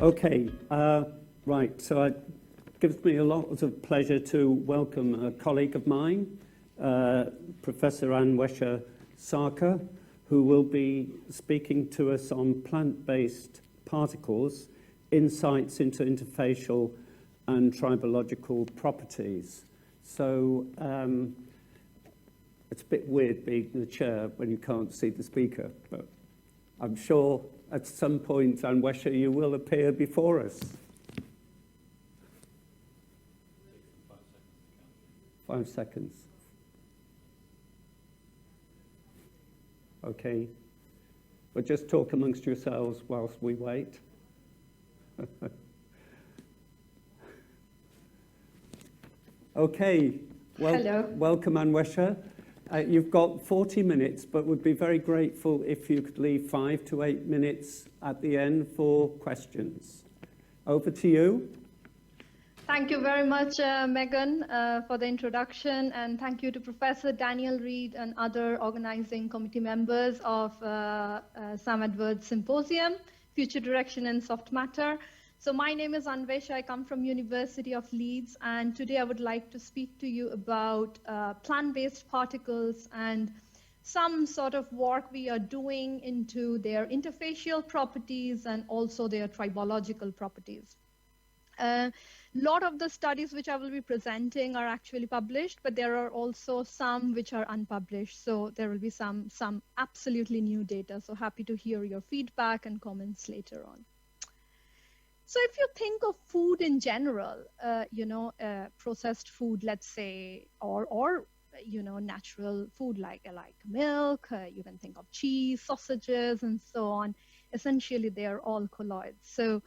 Okay, right, so it gives me a lot of pleasure to welcome a colleague of mine, Professor Anwesha Sarkar, who will be speaking to us on plant-based particles, insights into interfacial and tribological properties. So it's a bit weird being the chair when you can't see the speaker, but I'm sure at some point, Anwesha, you will appear before us. 5 seconds. Okay. But just talk amongst yourselves whilst we wait. Okay. Well, hello. Welcome, Anwesha. You've got 40 minutes, but would be very grateful if you could leave 5 to 8 minutes at the end for questions. Over to you. Thank you very much, Megan, for the introduction, and thank you to Professor Daniel Reed and other organizing committee members of Sam Edwards Symposium, Future Direction in Soft Matter. So my name is Anwesha. I come from University of Leeds, and today I would like to speak to you about plant-based particles and some sort of work we are doing into their interfacial properties and also their tribological properties. A lot of the studies which I will be presenting are actually published, but there are also some which are unpublished. So there will be some absolutely new data. So happy to hear your feedback and comments later on. So if you think of food in general, processed food, let's say, or natural food like milk, you can think of cheese, sausages, and so on. Essentially, they are all colloids. So,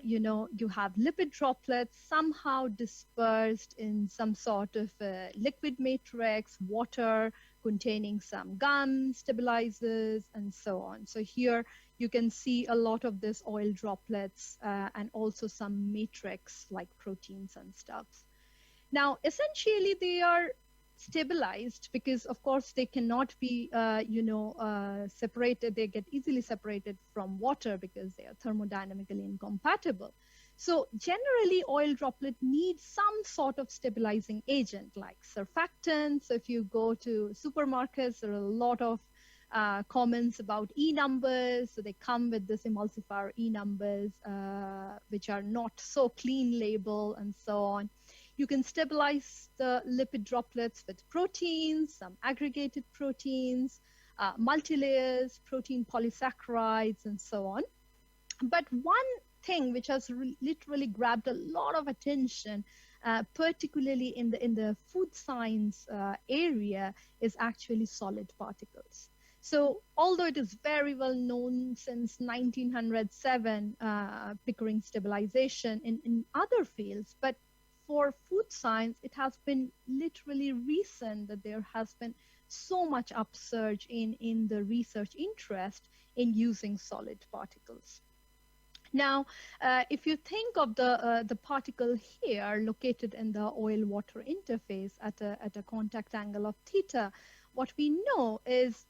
you have lipid droplets somehow dispersed in some sort of liquid matrix, water containing some gum, stabilizers, and so on. So here you can see a lot of this oil droplets and also some matrix like proteins and stuff. Now, essentially, they are stabilized because, of course, they cannot be, separated. They get easily separated from water because they are thermodynamically incompatible. So generally, oil droplet needs some sort of stabilizing agent like surfactants. So if you go to supermarkets, there are a lot of comments about E numbers. So they come with this emulsifier E numbers, which are not so clean label and so on. You can stabilize the lipid droplets with proteins, some aggregated proteins, multilayers, protein polysaccharides, and so on. But one thing which has literally grabbed a lot of attention, particularly in the food science area, is actually solid particles. So although it is very well known since 1907, Pickering stabilization in other fields, but for food science, it has been literally recent that there has been so much upsurge in the research interest in using solid particles. Now, if you think of the particle here located in the oil-water interface at a contact angle of theta, what we know is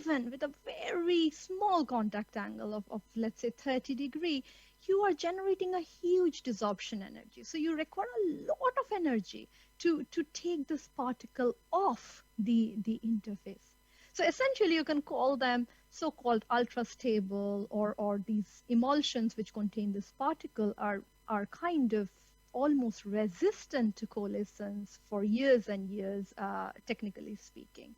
even with a very small contact angle of let's say 30 degrees, you are generating a huge desorption energy. So you require a lot of energy to take this particle off the interface. So essentially, you can call them so-called ultra-stable or these emulsions which contain this particle are kind of almost resistant to coalescence for years and years, technically speaking.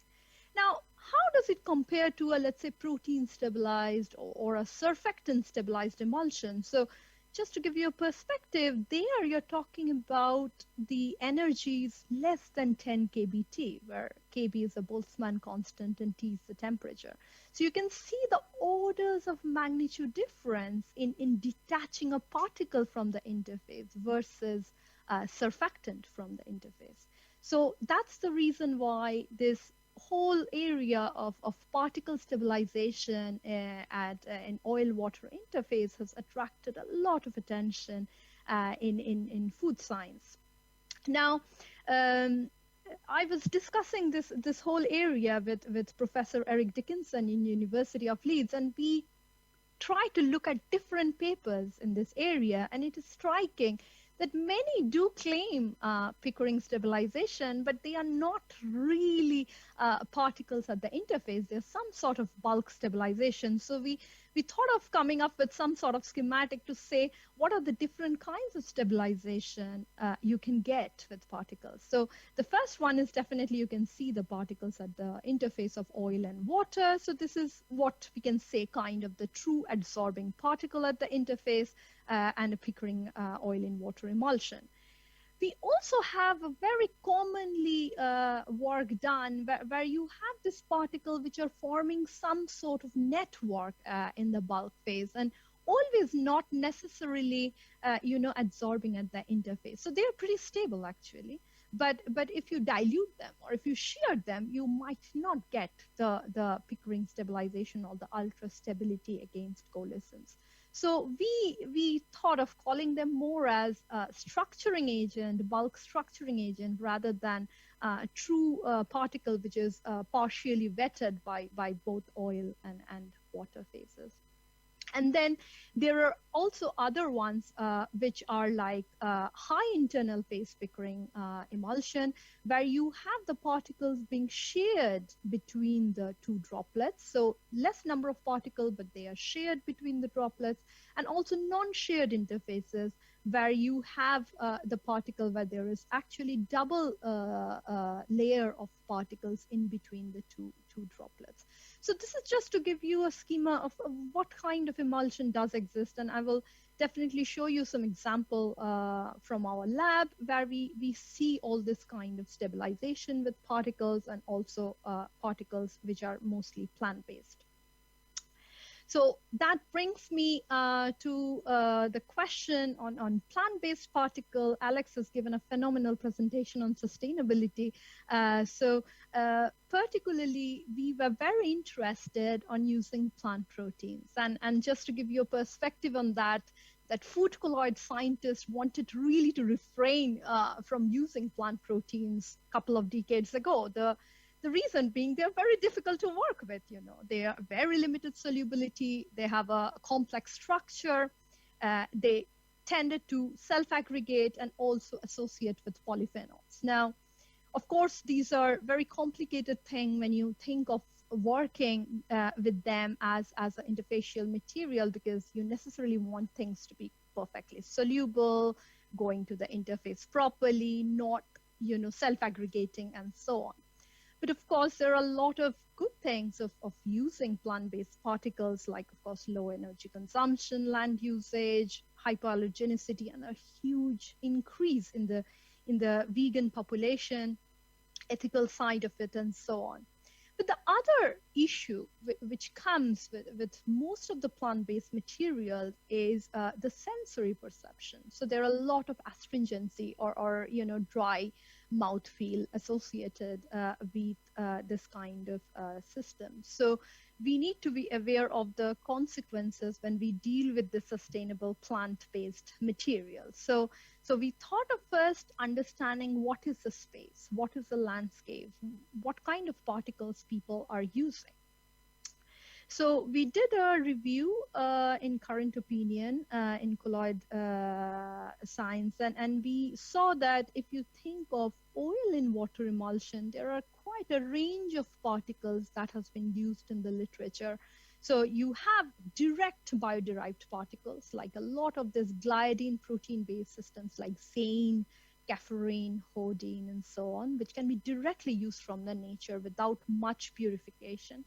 Now, how does it compare to a, let's say, protein stabilized or a surfactant stabilized emulsion? So just to give you a perspective, there you're talking about the energies less than 10 kBT, where kB is a Boltzmann constant and T is the temperature. So you can see the orders of magnitude difference in detaching a particle from the interface versus surfactant from the interface. So that's the reason why this whole area of particle stabilization at an oil-water interface has attracted a lot of attention in food science. Now, I was discussing this whole area with Professor Eric Dickinson in University of Leeds, and we try to look at different papers in this area, and it is striking that many do claim Pickering stabilization, but they are not really particles at the interface. There's some sort of bulk stabilization. So we thought of coming up with some sort of schematic to say what are the different kinds of stabilization you can get with particles. So the first one is definitely you can see the particles at the interface of oil and water. So this is what we can say kind of the true adsorbing particle at the interface and a Pickering oil in water emulsion. We also have a very commonly work done where you have this particle which are forming some sort of network in the bulk phase, and always not necessarily adsorbing at the interface. So they're pretty stable actually. But if you dilute them or if you shear them, you might not get the Pickering stabilization or the ultra stability against coalescence. So we thought of calling them more as structuring agent, bulk structuring agent, rather than true particle which is partially wetted by both oil and water phases. And then there are also other ones which are like high internal phase Pickering emulsion, where you have the particles being shared between the two droplets. So less number of particles, but they are shared between the droplets, and also non-shared interfaces where you have the particle where there is actually double layer of particles in between the two droplets. So this is just to give you a schema of what kind of emulsion does exist, and I will definitely show you some example from our lab where we see all this kind of stabilization with particles and also particles which are mostly plant-based. So that brings me to the question on plant-based particle. Alex has given a phenomenal presentation on sustainability. Particularly, we were very interested on using plant proteins. And just to give you a perspective on that food colloid scientists wanted really to refrain from using plant proteins a couple of decades ago. The reason being they're very difficult to work with, they are very limited solubility, they have a complex structure, they tended to self-aggregate and also associate with polyphenols. Now, of course, these are very complicated things when you think of working with them as an interfacial material, because you necessarily want things to be perfectly soluble, going to the interface properly, not self-aggregating and so on. But of course, there are a lot of good things of using plant-based particles, like, of course, low energy consumption, land usage, hypoallergenicity, and a huge increase in the vegan population, ethical side of it, and so on. But the other issue which comes with most of the plant-based materials is the sensory perception. So there are a lot of astringency or dry mouthfeel associated with this kind of system. So we need to be aware of the consequences when we deal with the sustainable plant-based materials. So we thought of first understanding what is the space, what is the landscape, what kind of particles people are using. So we did a review in current opinion in colloid science, and we saw that if you think of oil in water emulsion, there are quite a range of particles that has been used in the literature. So you have direct bio-derived particles, like a lot of this gliadine protein-based systems like zein, caffeine, hodine, and so on, which can be directly used from the nature without much purification.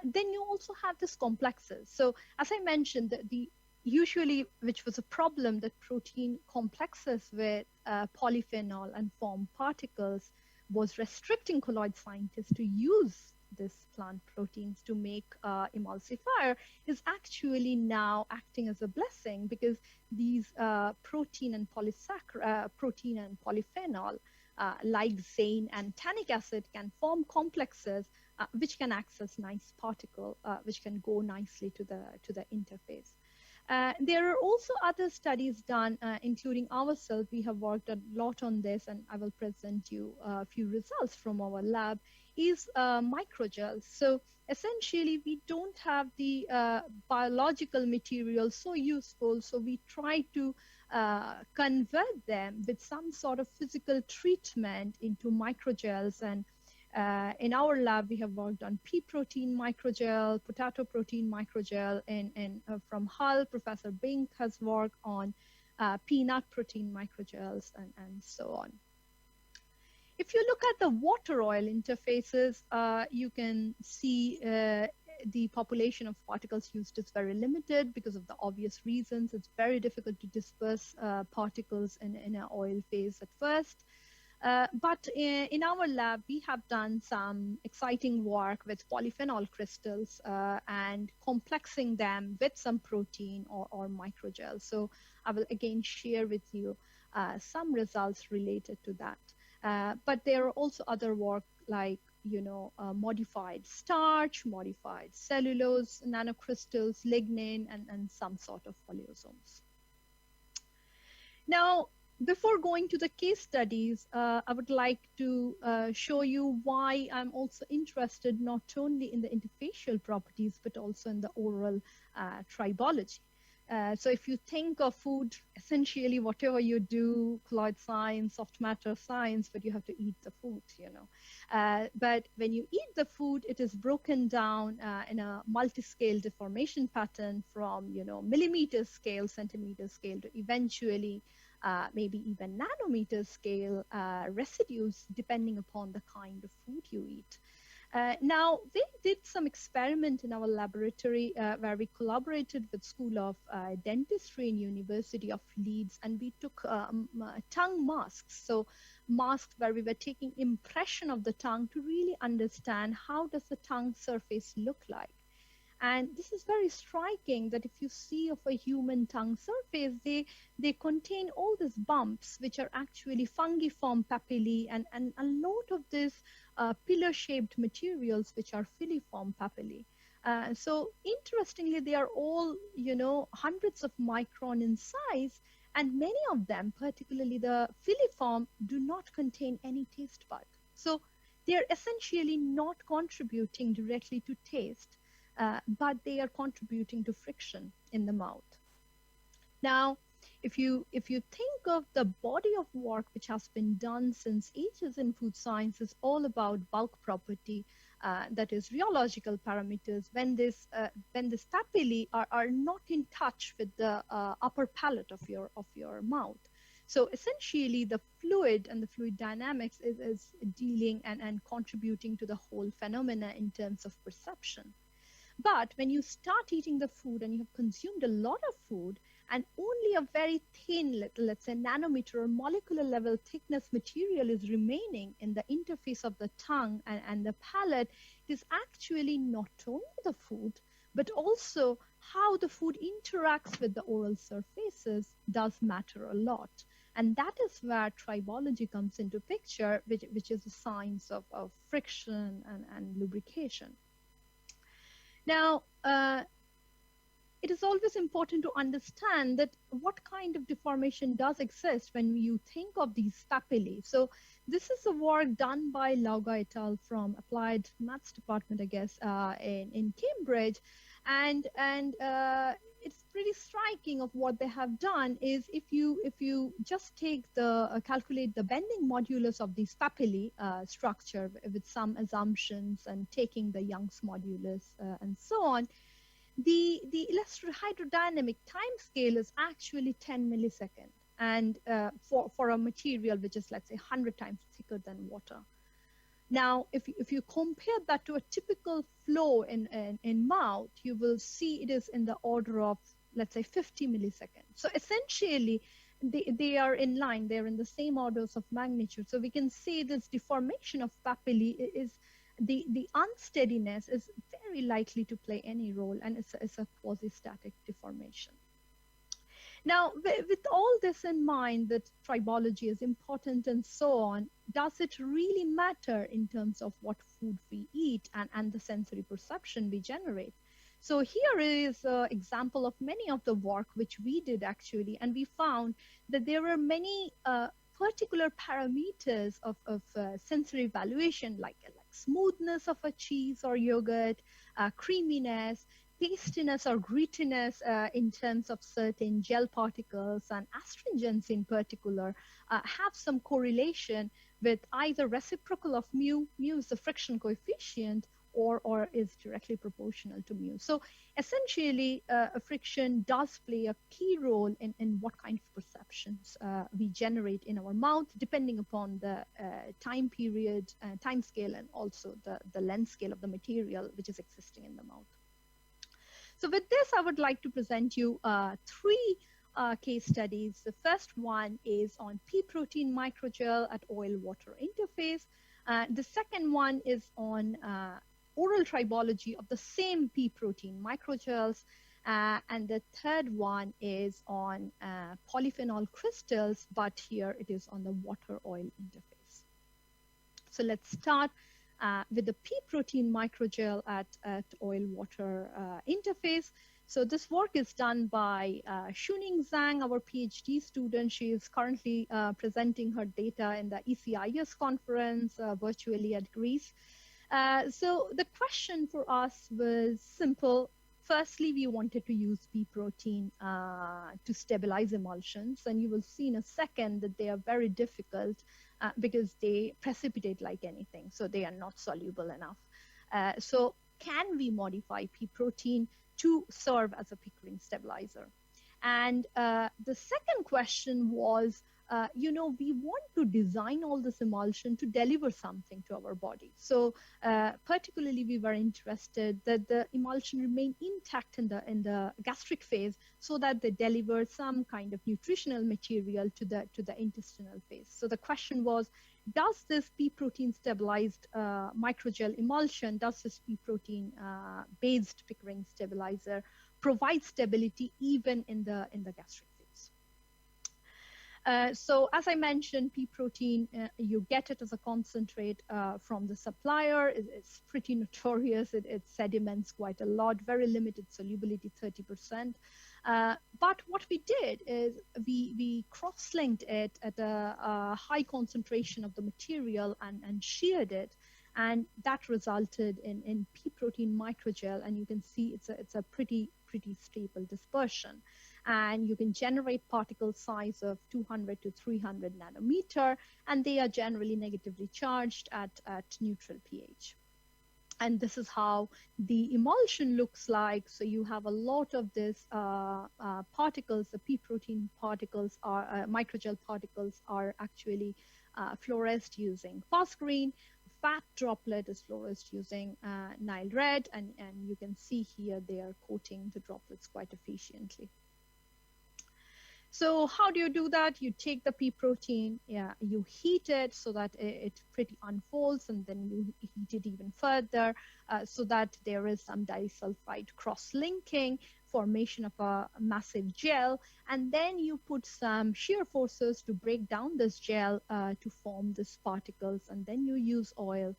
Then you also have these complexes. So as I mentioned, the usually, which was a problem, that protein complexes with polyphenol and form particles was restricting colloid scientists to use these plant proteins to make emulsifier, is actually now acting as a blessing, because these protein and polyphenol like zein and tannic acid can form complexes which can access nice particle, which can go nicely to the interface. There are also other studies done, including ourselves. We have worked a lot on this, and I will present you a few results from our lab, is microgels. So essentially, we don't have the biological material so useful, so we try to convert them with some sort of physical treatment into microgels. And in our lab, we have worked on pea protein microgel, potato protein microgel, and from Hull, Professor Bink has worked on peanut protein microgels, and so on. If you look at the water oil interfaces, you can see the population of particles used is very limited because of the obvious reasons. It's very difficult to disperse particles in an oil phase at first. But in our lab, we have done some exciting work with polyphenol crystals and complexing them with some protein or microgel. So I will again share with you some results related to that. But there are also other work like modified starch, modified cellulose, nanocrystals, lignin, and some sort of polyosomes. Now, before going to the case studies, I would like to show you why I'm also interested not only in the interfacial properties, but also in the oral tribology. So if you think of food, essentially whatever you do, colloid science, soft matter science, but you have to eat the food, But when you eat the food, it is broken down in a multi-scale deformation pattern from, millimeter scale, centimeter scale, to eventually maybe even nanometer scale residues, depending upon the kind of food you eat. Now, we did some experiment in our laboratory where we collaborated with School of Dentistry in University of Leeds, and we took tongue masks. So masks where we were taking impression of the tongue to really understand how does the tongue surface look like. And this is very striking that if you see of a human tongue surface, they contain all these bumps, which are actually fungiform papillae, and a lot of these pillar-shaped materials, which are filiform papillae. So interestingly, they are all, hundreds of micron in size, and many of them, particularly the filiform, do not contain any taste bud. So they're essentially not contributing directly to taste. But they are contributing to friction in the mouth. Now, if you think of the body of work which has been done since ages in food science, is all about bulk property, that is rheological parameters, when this papillae are not in touch with the upper palate of your mouth. So essentially, the fluid and the fluid dynamics is dealing and contributing to the whole phenomena in terms of perception. But when you start eating the food and you have consumed a lot of food and only a very thin, let's say nanometer or molecular level thickness material is remaining in the interface of the tongue and the palate, it is actually not only the food, but also how the food interacts with the oral surfaces does matter a lot. And that is where tribology comes into picture, which is a science of friction and lubrication. Now, it is always important to understand that what kind of deformation does exist when you think of these papillae. So this is a work done by Lauga et al. From Applied Maths Department, I guess, in Cambridge. And it's pretty striking of what they have done is if you just take calculate the bending modulus of these papillae structure with some assumptions and taking the Young's modulus and so on, the electrohydrodynamic time scale is actually 10 milliseconds, and for a material which is, let's say, 100 times thicker than water. Now, if you compare that to a typical flow in mouth, you will see it is in the order of, let's say, 50 milliseconds. So essentially, they are in line. They're in the same orders of magnitude. So we can see this deformation of papillae is the unsteadiness is very likely to play any role, and it's a quasi-static deformation. Now, with all this in mind, that tribology is important and so on, does it really matter in terms of what food we eat and the sensory perception we generate? So here is an example of many of the work which we did actually, and we found that there were many particular parameters of sensory evaluation, like smoothness of a cheese or yogurt, creaminess, tastiness or grittiness in terms of certain gel particles, and astringents in particular have some correlation with either reciprocal of mu. Mu is the friction coefficient, or is directly proportional to mu. So essentially, friction does play a key role in what kind of perceptions we generate in our mouth, depending upon the time period, time scale, and also the length scale of the material which is existing in the mouth. So with this, I would like to present you three case studies. The first one is on pea protein microgel at oil-water interface. The second one is on oral tribology of the same pea protein microgels. And the third one is on polyphenol crystals, but here it is on the water-oil interface. So let's start with the pea protein microgel at oil-water interface. So this work is done by Shuning Zhang, our PhD student. She is currently presenting her data in the ECIS conference virtually at Greece. So the question for us was simple. Firstly, we wanted to use pea protein to stabilize emulsions, and you will see in a second that they are very difficult because they precipitate like anything, so they are not soluble enough. So can we modify pea protein to serve as a Pickering stabilizer? And the second question was, we want to design all this emulsion to deliver something to our body. So particularly, we were interested that the emulsion remain intact in the gastric phase, so that they deliver some kind of nutritional material to the intestinal phase. So the question was, does this pea protein stabilized microgel emulsion, does this pea protein based Pickering stabilizer provide stability even in the gastric phase? So as I mentioned, pea protein, you get it as a concentrate from the supplier. It's pretty notorious. It sediments quite a lot, very limited solubility, 30%. But what we did is we cross-linked it at a high concentration of the material and sheared it. And that resulted in pea protein microgel. And you can see it's a pretty stable dispersion. And you can generate particle size of 200 to 300 nanometer, and they are generally negatively charged at neutral pH. And this is how the emulsion looks like. So you have a lot of this particles, the pea protein particles are, microgel particles are actually fluoresced using fast green. Fat droplet is fluoresced using Nile red, and you can see here they are coating the droplets quite efficiently. So how do you do that? You take the pea protein, you heat it so that it pretty unfolds, and then you heat it even further so that there is some disulfide cross-linking, formation of a massive gel, and then you put some shear forces to break down this gel to form these particles, and then you use oil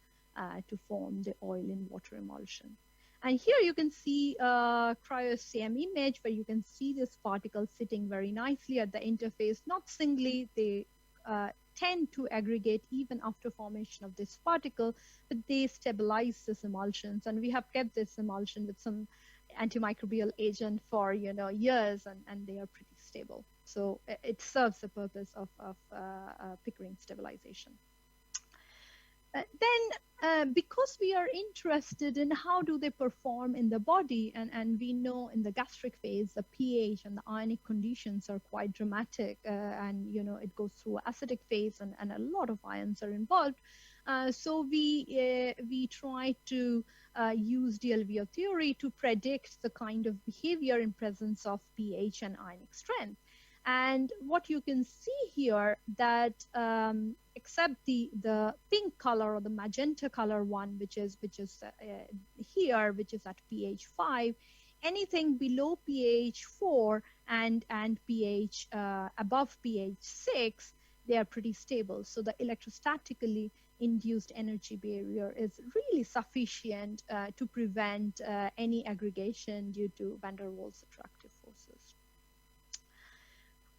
to form the oil in water emulsion. And here you can see a cryo-SEM image where you can see this particle sitting very nicely at the interface, not singly. They tend to aggregate even after formation of this particle, but they stabilize this emulsions. And we have kept this emulsion with some antimicrobial agent for years, and they are pretty stable. So it serves the purpose of Pickering stabilization. Then, because we are interested in how do they perform in the body, and we know in the gastric phase, the pH and the ionic conditions are quite dramatic, and it goes through acidic phase, and a lot of ions are involved. So we try to use DLVO theory to predict the kind of behavior in presence of pH and ionic strength. And what you can see here that except the pink color or the magenta color one, which is here, which is at pH 5, anything below pH 4 and pH above pH 6, they are pretty stable. So the electrostatically induced energy barrier is really sufficient to prevent any aggregation due to van der Waals attractive forces.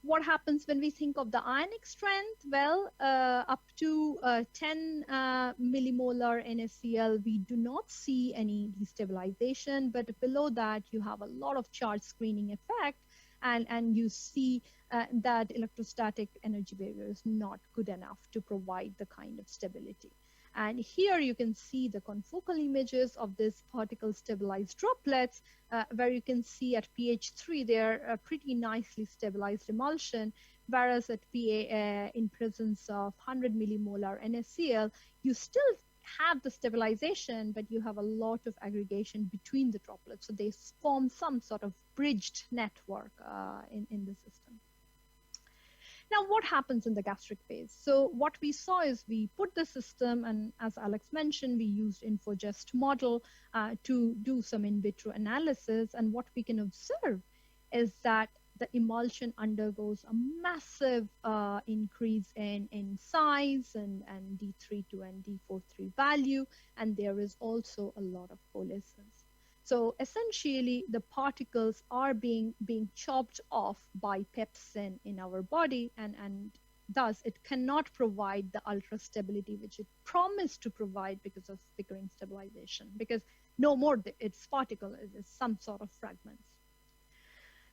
What happens when we think of the ionic strength? Well, up to 10 millimolar NaCl, we do not see any destabilization, but below that, you have a lot of charge screening effect, and you see that electrostatic energy barrier is not good enough to provide the kind of stability. And here you can see the confocal images of these particle stabilized droplets, where you can see at pH 3, they're a pretty nicely stabilized emulsion, whereas at in presence of 100 millimolar NaCl, you still have the stabilization, but you have a lot of aggregation between the droplets. So they form some sort of bridged network in the system. Now, what happens in the gastric phase? So what we saw is we put the system, and as Alex mentioned, we used InfoGest model to do some in vitro analysis. And what we can observe is that the emulsion undergoes a massive increase in size and D32 and D43 value, and there is also a lot of coalescence. So essentially, the particles are being chopped off by pepsin in our body, and thus it cannot provide the ultra stability which it promised to provide because of Pickering stabilization, because no more its particle is some sort of fragments.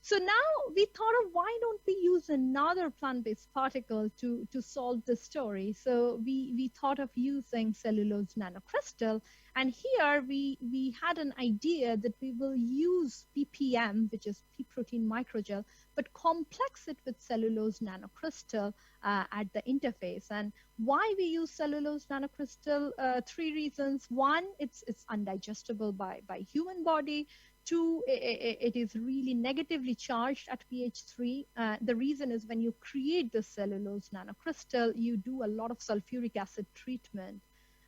So now we thought of, why don't we use another plant-based particle to solve the story? So we thought of using cellulose nanocrystal. And here we had an idea that we will use PPM, which is pea protein microgel, but complex it with cellulose nanocrystal at the interface. And why we use cellulose nanocrystal? 3 reasons. 1, it's undigestible by human body. 2, it is really negatively charged at pH 3. The reason is when you create the cellulose nanocrystal, you do a lot of sulfuric acid treatment,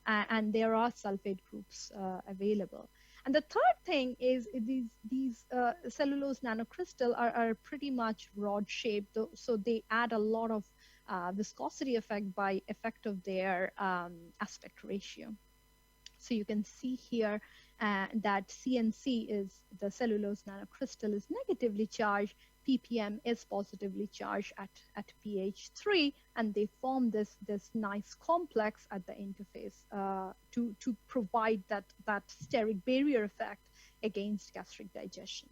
and there are sulfate groups available. And the third thing is these cellulose nanocrystal are pretty much rod shaped, so they add a lot of viscosity effect by effect of their aspect ratio. So you can see here that CNC is, the cellulose nanocrystal is negatively charged, PPM is positively charged at pH 3, and they form this nice complex at the interface to provide that steric barrier effect against gastric digestion.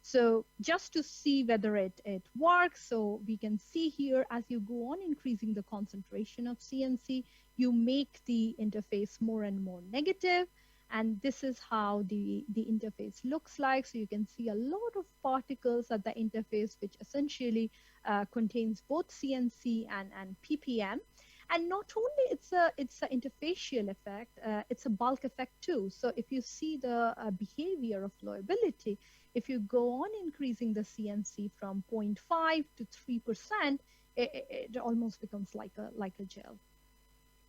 So just to see whether it works, so we can see here as you go on increasing the concentration of CNC, you make the interface more and more negative. And this is how the interface looks like. So you can see a lot of particles at the interface, which essentially contains both CNC and PPM. And not only it's an interfacial effect, it's a bulk effect too. So if you see the behavior of flowability, if you go on increasing the CNC from 0.5 to 3%, it almost becomes like a gel.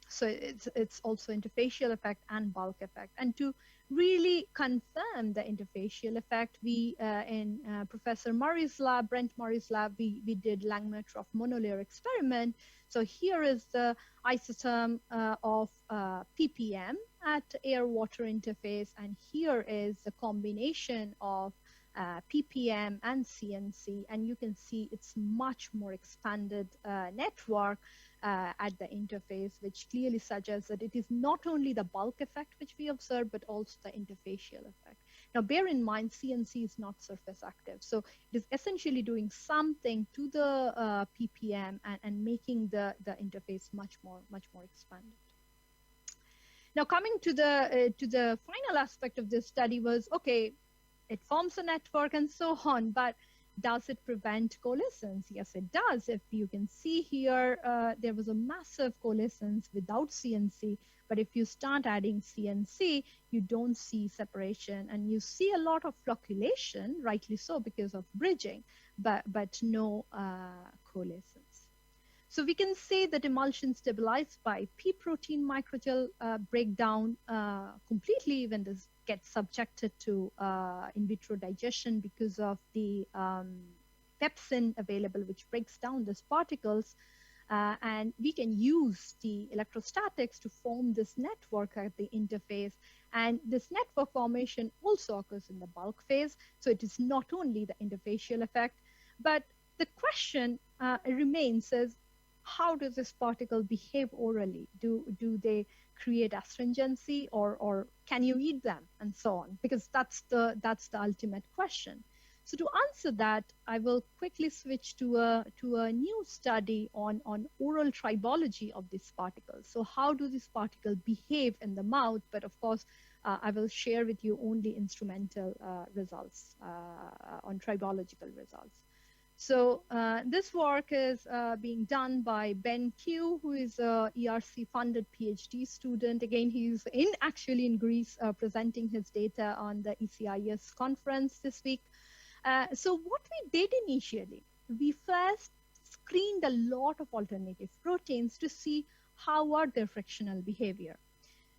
So it's also interfacial effect and bulk effect. And to really confirm the interfacial effect, we in Professor Murray's lab, Brent Murray's lab, we did Langmuir-Trough monolayer experiment. So here is the isotherm of PPM at air-water interface, and here is the combination of PPM and CNC, and you can see it's much more expanded network at the interface, which clearly suggests that it is not only the bulk effect which we observe, but also the interfacial effect. Now, bear in mind, CNC is not surface active, so it is essentially doing something to the PPM and making the interface much more expanded. Now, coming to the final aspect of this study was, okay, it forms a network and so on, but does it prevent coalescence? Yes, it does. If you can see here, there was a massive coalescence without CNC, but if you start adding CNC, you don't see separation, and you see a lot of flocculation, rightly so because of bridging, but no coalescence. So we can say that emulsion stabilized by pea protein microgel breakdown completely when this gets subjected to in vitro digestion because of the pepsin available, which breaks down these particles. And we can use the electrostatics to form this network at the interface. And this network formation also occurs in the bulk phase. So it is not only the interfacial effect, but the question remains is, how does this particle behave orally? Do they create astringency, or can you eat them, and so on? Because that's the ultimate question. So to answer that, I will quickly switch to a new study on oral tribology of these particles. So how do these particles behave in the mouth? But of course, I will share with you only instrumental results on tribological results. So this work is being done by Ben Q, who is a ERC-funded PhD student. Again, he's actually in Greece presenting his data on the ECIS conference this week. So what we did initially, we first screened a lot of alternative proteins to see how are their frictional behavior.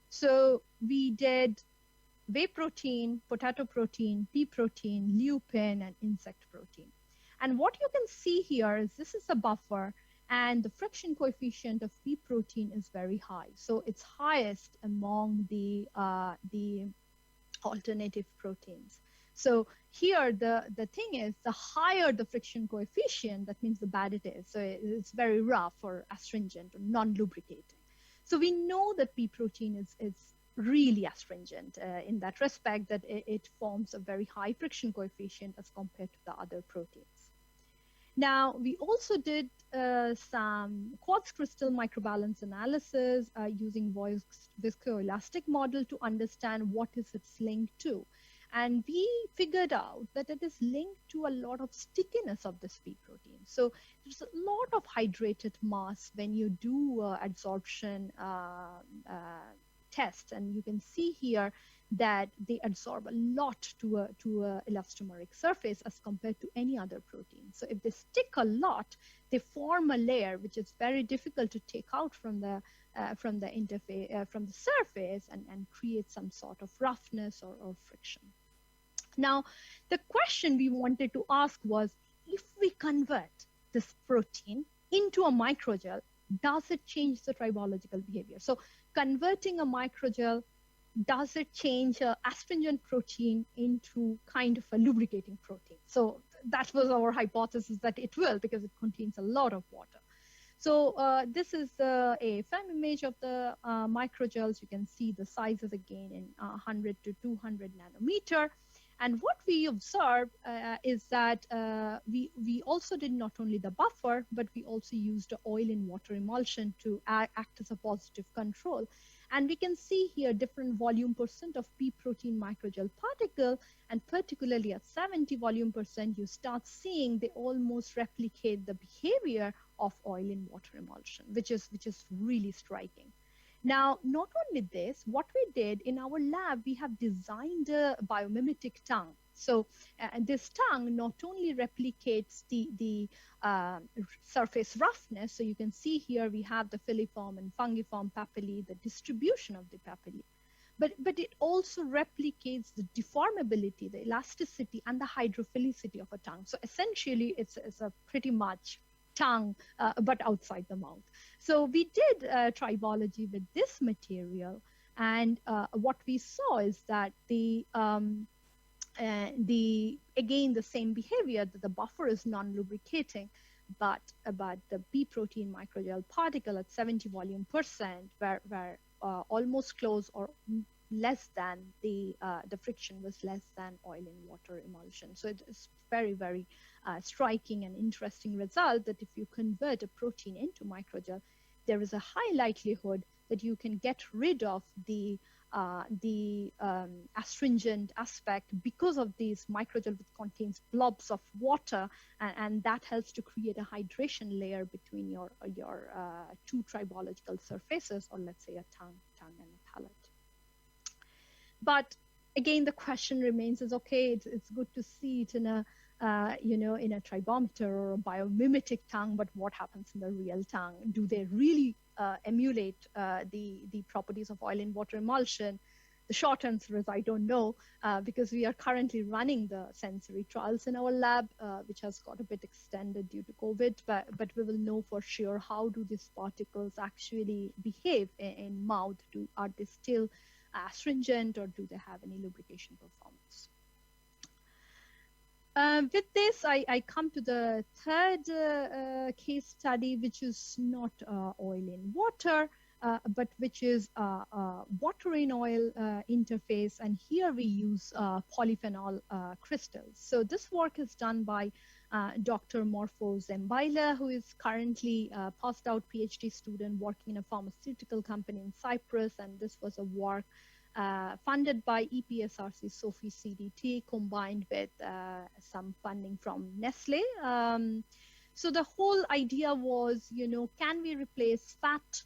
So we did whey protein, potato protein, pea protein, lupin, and insect protein. And what you can see here is this is a buffer, and the friction coefficient of pea protein is very high. So it's highest among the alternative proteins. So here, the thing is, the higher the friction coefficient, that means the bad it is. So it's very rough or astringent or non-lubricating. So we know that pea protein is really astringent in that respect, that it forms a very high friction coefficient as compared to the other proteins. Now, we also did some quartz crystal microbalance analysis using viscoelastic model to understand what is its linked to. And we figured out that it is linked to a lot of stickiness of this pea protein. So there's a lot of hydrated mass when you do adsorption tests. And you can see here that they absorb a lot to a elastomeric surface as compared to any other protein. So if they stick a lot, they form a layer which is very difficult to take out from the interface, from the surface, and create some sort of roughness or friction. Now, the question we wanted to ask was, if we convert this protein into a microgel, does it change the tribological behavior? So converting a microgel, does it change an astringent protein into kind of a lubricating protein? So that was our hypothesis, that it will, because it contains a lot of water. So this is a film image of the microgels. You can see the sizes again in 100 to 200 nanometer. And what we observed is that we also did not only the buffer, but we also used the oil in water emulsion to act as a positive control. And we can see here different volume percent of pea protein microgel particle, and particularly at 70 volume percent, you start seeing they almost replicate the behavior of oil in water emulsion, which is really striking. Now, not only this, what we did in our lab, we have designed a biomimetic tongue. So this tongue not only replicates the surface roughness, so you can see here we have the filiform and fungiform papillae, the distribution of the papillae, but it also replicates the deformability, the elasticity, and the hydrophilicity of a tongue. So essentially, it's a pretty much tongue, but outside the mouth. So we did tribology with this material, and what we saw is that again, the same behavior, that the buffer is non-lubricating, but the pea protein microgel particle at 70 volume percent were almost close or less than the friction was less than oil in water emulsion. So it is very, very striking and interesting result that if you convert a protein into microgel, there is a high likelihood that you can get rid of the astringent aspect because of these microgel which contains blobs of water, and that helps to create a hydration layer between your two tribological surfaces, or let's say a tongue and a palate. But again, the question remains is, okay, it's good to see it in a in a tribometer or a biomimetic tongue, but what happens in the real tongue? Do they really emulate the properties of oil in water emulsion? The short answer is I don't know, because we are currently running the sensory trials in our lab, which has got a bit extended due to COVID, but we will know for sure how do these particles actually behave in mouth. Are they still astringent, or do they have any lubrication performance? With this, I come to the third case study, which is not oil in water, but which is water in oil interface. And here we use polyphenol crystals. So this work is done by Dr. Morfo Zembaila, who is currently a postdoc out PhD student working in a pharmaceutical company in Cyprus. And this was a work funded by EPSRC SOFI CDT combined with some funding from Nestle. So the whole idea was, can we replace fat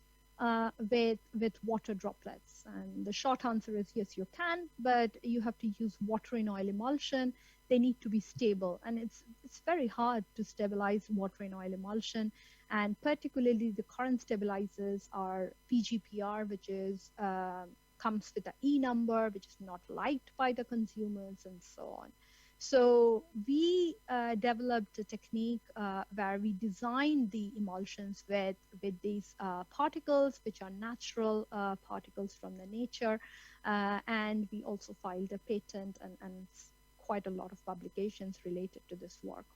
with water droplets? And the short answer is yes, you can, but you have to use water in oil emulsion. They need to be stable, and it's very hard to stabilize water in oil emulsion. And particularly the current stabilizers are PGPR, which is comes with an E number, which is not liked by the consumers, and so on. So we developed a technique where we designed the emulsions with these particles, which are natural particles from the nature. And we also filed a patent and quite a lot of publications related to this work.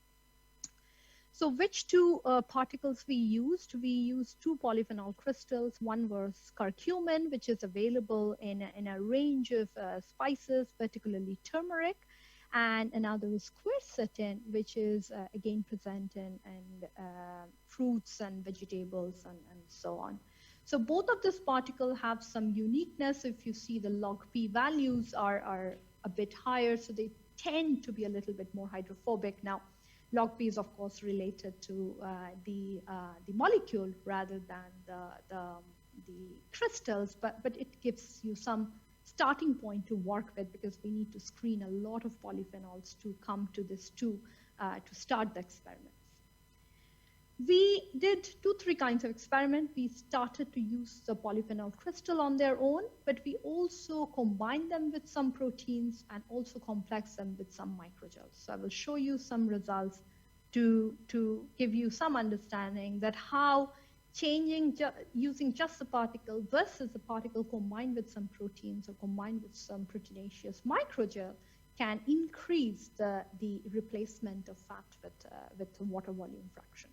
So which two particles we used? We used two polyphenol crystals. One was curcumin, which is available in a range of spices, particularly turmeric. And another is quercetin, which is again present in fruits and vegetables and so on. So both of these particles have some uniqueness. If you see the log P values are a bit higher, so they tend to be a little bit more hydrophobic. Now, log P is of course related to the molecule rather than the crystals, but it gives you some starting point to work with, because we need to screen a lot of polyphenols to come to this to start the experiments. We did 2-3 kinds of experiment. We started to use the polyphenol crystal on their own, but we also combined them with some proteins and also complex them with some microgels. So I will show you some results to give you some understanding that how changing using just a particle versus a particle combined with some proteins or combined with some proteinaceous microgel can increase the replacement of fat with water volume fraction.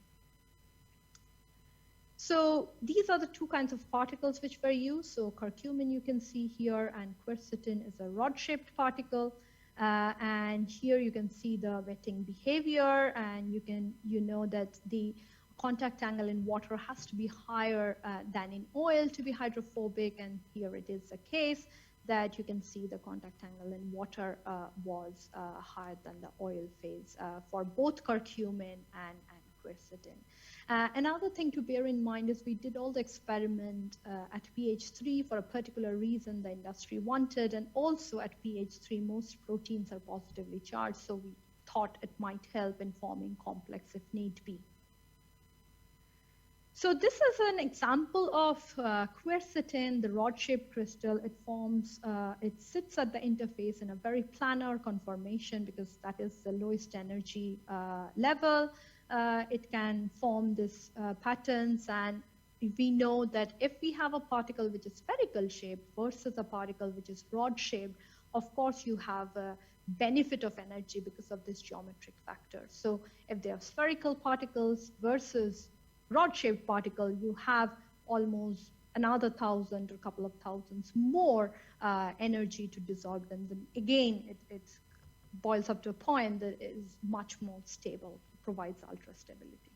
So these are the two kinds of particles which were used. So curcumin you can see here, and quercetin is a rod-shaped particle. And here you can see the wetting behavior, and you know that the contact angle in water has to be higher than in oil to be hydrophobic, and here it is the case that you can see the contact angle in water was higher than the oil phase for both curcumin and quercetin. Another thing to bear in mind is we did all the experiment at pH 3 for a particular reason the industry wanted, and also at pH 3 most proteins are positively charged, so we thought it might help in forming complex if need be. So this is an example of quercetin, the rod-shaped crystal. It forms, it sits at the interface in a very planar conformation because that is the lowest energy level. It can form these patterns, and we know that if we have a particle which is spherical shaped versus a particle which is rod shaped, of course you have a benefit of energy because of this geometric factor. So if they are spherical particles versus rod-shaped particle, you have almost another 1,000 or a couple of thousands more energy to dissolve them. Then again, it boils up to a point that is much more stable, provides ultra stability.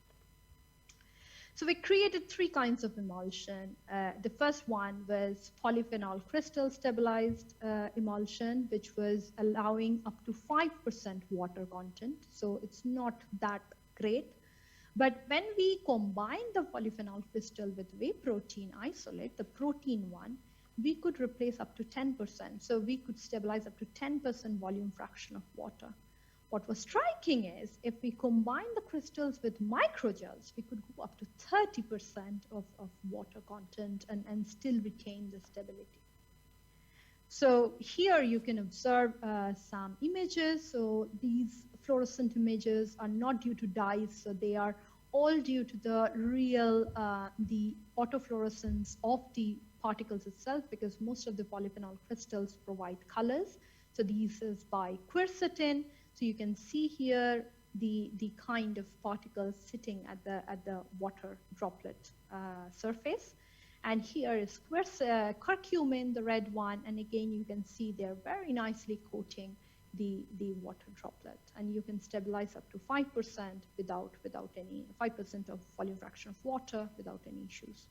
So we created 3 kinds of emulsion. The first one was polyphenol crystal stabilized emulsion, which was allowing up to 5% water content. So it's not that great. But when we combine the polyphenol crystal with whey protein isolate, the protein one, we could replace up to 10%. So we could stabilize up to 10% volume fraction of water. What was striking is if we combine the crystals with microgels, we could go up to 30% of water content and still retain the stability. So here you can observe some images. So these fluorescent images are not due to dyes, so they are all due to the real, the autofluorescence of the particles itself, because most of the polyphenol crystals provide colors. So these is by quercetin. So you can see here the kind of particles sitting at the water droplet surface. And here is curcumin, the red one, and again you can see they're very nicely coating the water droplet, and you can stabilize up to 5% without any 5% of volume fraction of water without any issues.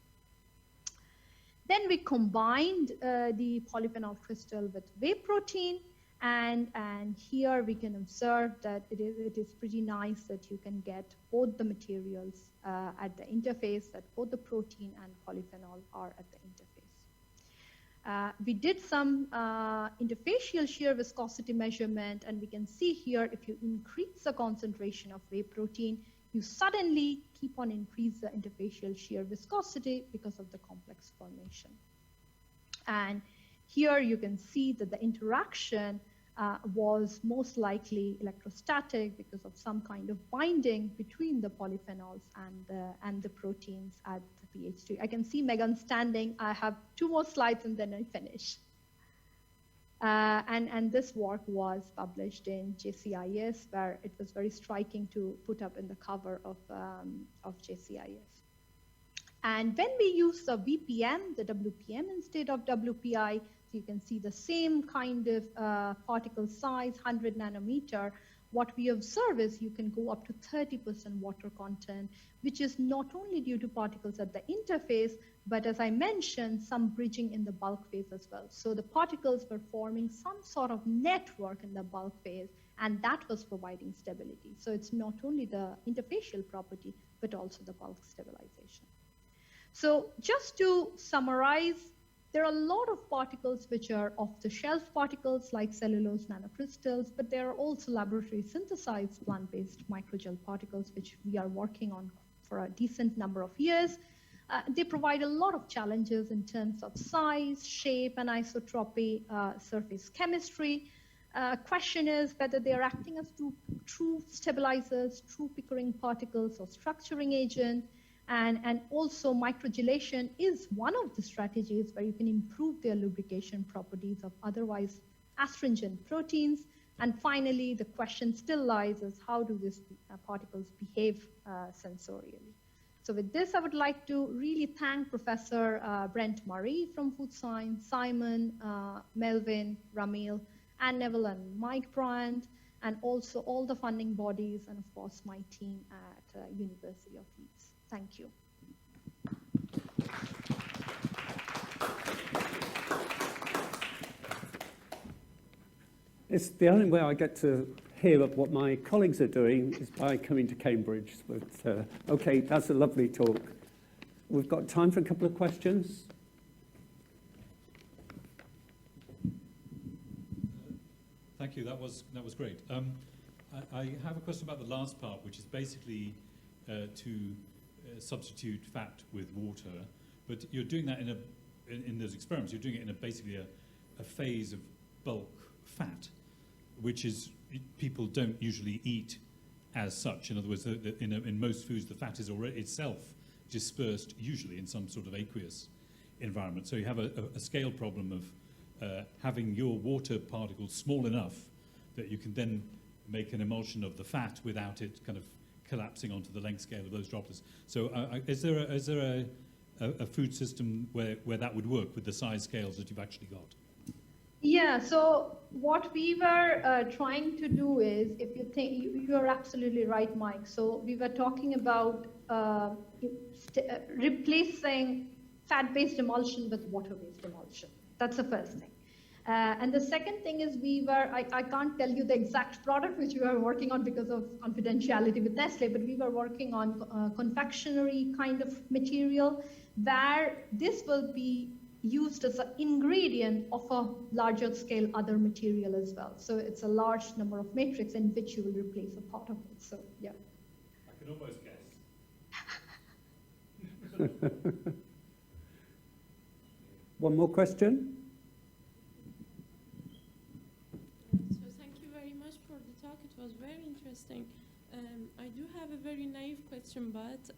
Then we combined the polyphenol crystal with whey protein, and here we can observe that it is pretty nice that you can get both the materials at the interface, that both the protein and polyphenol are at the interface. We did some interfacial shear viscosity measurement, and we can see here if you increase the concentration of whey protein, you suddenly keep on increase the interfacial shear viscosity because of the complex formation. And here you can see that the interaction was most likely electrostatic because of some kind of binding between the polyphenols and the proteins at the pH 3. I can see Megan standing. I have 2 more slides and then I finish. And this work was published in JCIS, where it was very striking to put up in the cover of JCIS. And when we use the VPM, the WPM instead of WPI, so you can see the same kind of particle size, 100 nanometer. What we observe is you can go up to 30% water content, which is not only due to particles at the interface, but as I mentioned, some bridging in the bulk phase as well. So the particles were forming some sort of network in the bulk phase, and that was providing stability. So it's not only the interfacial property, but also the bulk stabilization. So just to summarize, there are a lot of particles which are off-the-shelf particles like cellulose nanocrystals, but there are also laboratory synthesized plant-based microgel particles, which we are working on for a decent number of years. They provide a lot of challenges in terms of size, shape, and isotropy, surface chemistry. Question is whether they are acting as true stabilizers, true Pickering particles, or structuring agent. And also microgelation is one of the strategies where you can improve their lubrication properties of otherwise astringent proteins. And finally, the question still lies is how do these particles behave sensorially? So with this, I would like to really thank Professor Brent Murray from Food Science, Simon, Melvin, Ramil, Anne Neville, and Mike Bryant, and also all the funding bodies, and of course my team at University of Leeds. Thank you. It's the only way I get to hear of what my colleagues are doing is by coming to Cambridge. But okay, that's a lovely talk. We've got time for a couple of questions. Thank you. That was great. I have a question about the last part, which is basically to substitute fat with water, but you're doing that in those experiments. You're doing it in basically a phase of bulk fat, which is people don't usually eat as such. In other words, in most foods, the fat is already itself dispersed, usually in some sort of aqueous environment. So you have a scale problem of having your water particles small enough that you can then make an emulsion of the fat without it kind of collapsing onto the length scale of those droplets. So is there a food system where that would work with the size scales that you've actually got? Yeah, so what we were trying to do is, if you think, you're absolutely right, Mike. So we were talking about replacing fat-based emulsion with water-based emulsion. That's the first thing. And the second thing is I can't tell you the exact product which we were working on because of confidentiality with Nestle, but we were working on confectionery kind of material where this will be used as an ingredient of a larger scale other material as well. So it's a large number of matrix in which you will replace a part of it. So yeah. I can almost guess. One more question? So thank you very much for the talk. It was very interesting. I do have a very naive question, but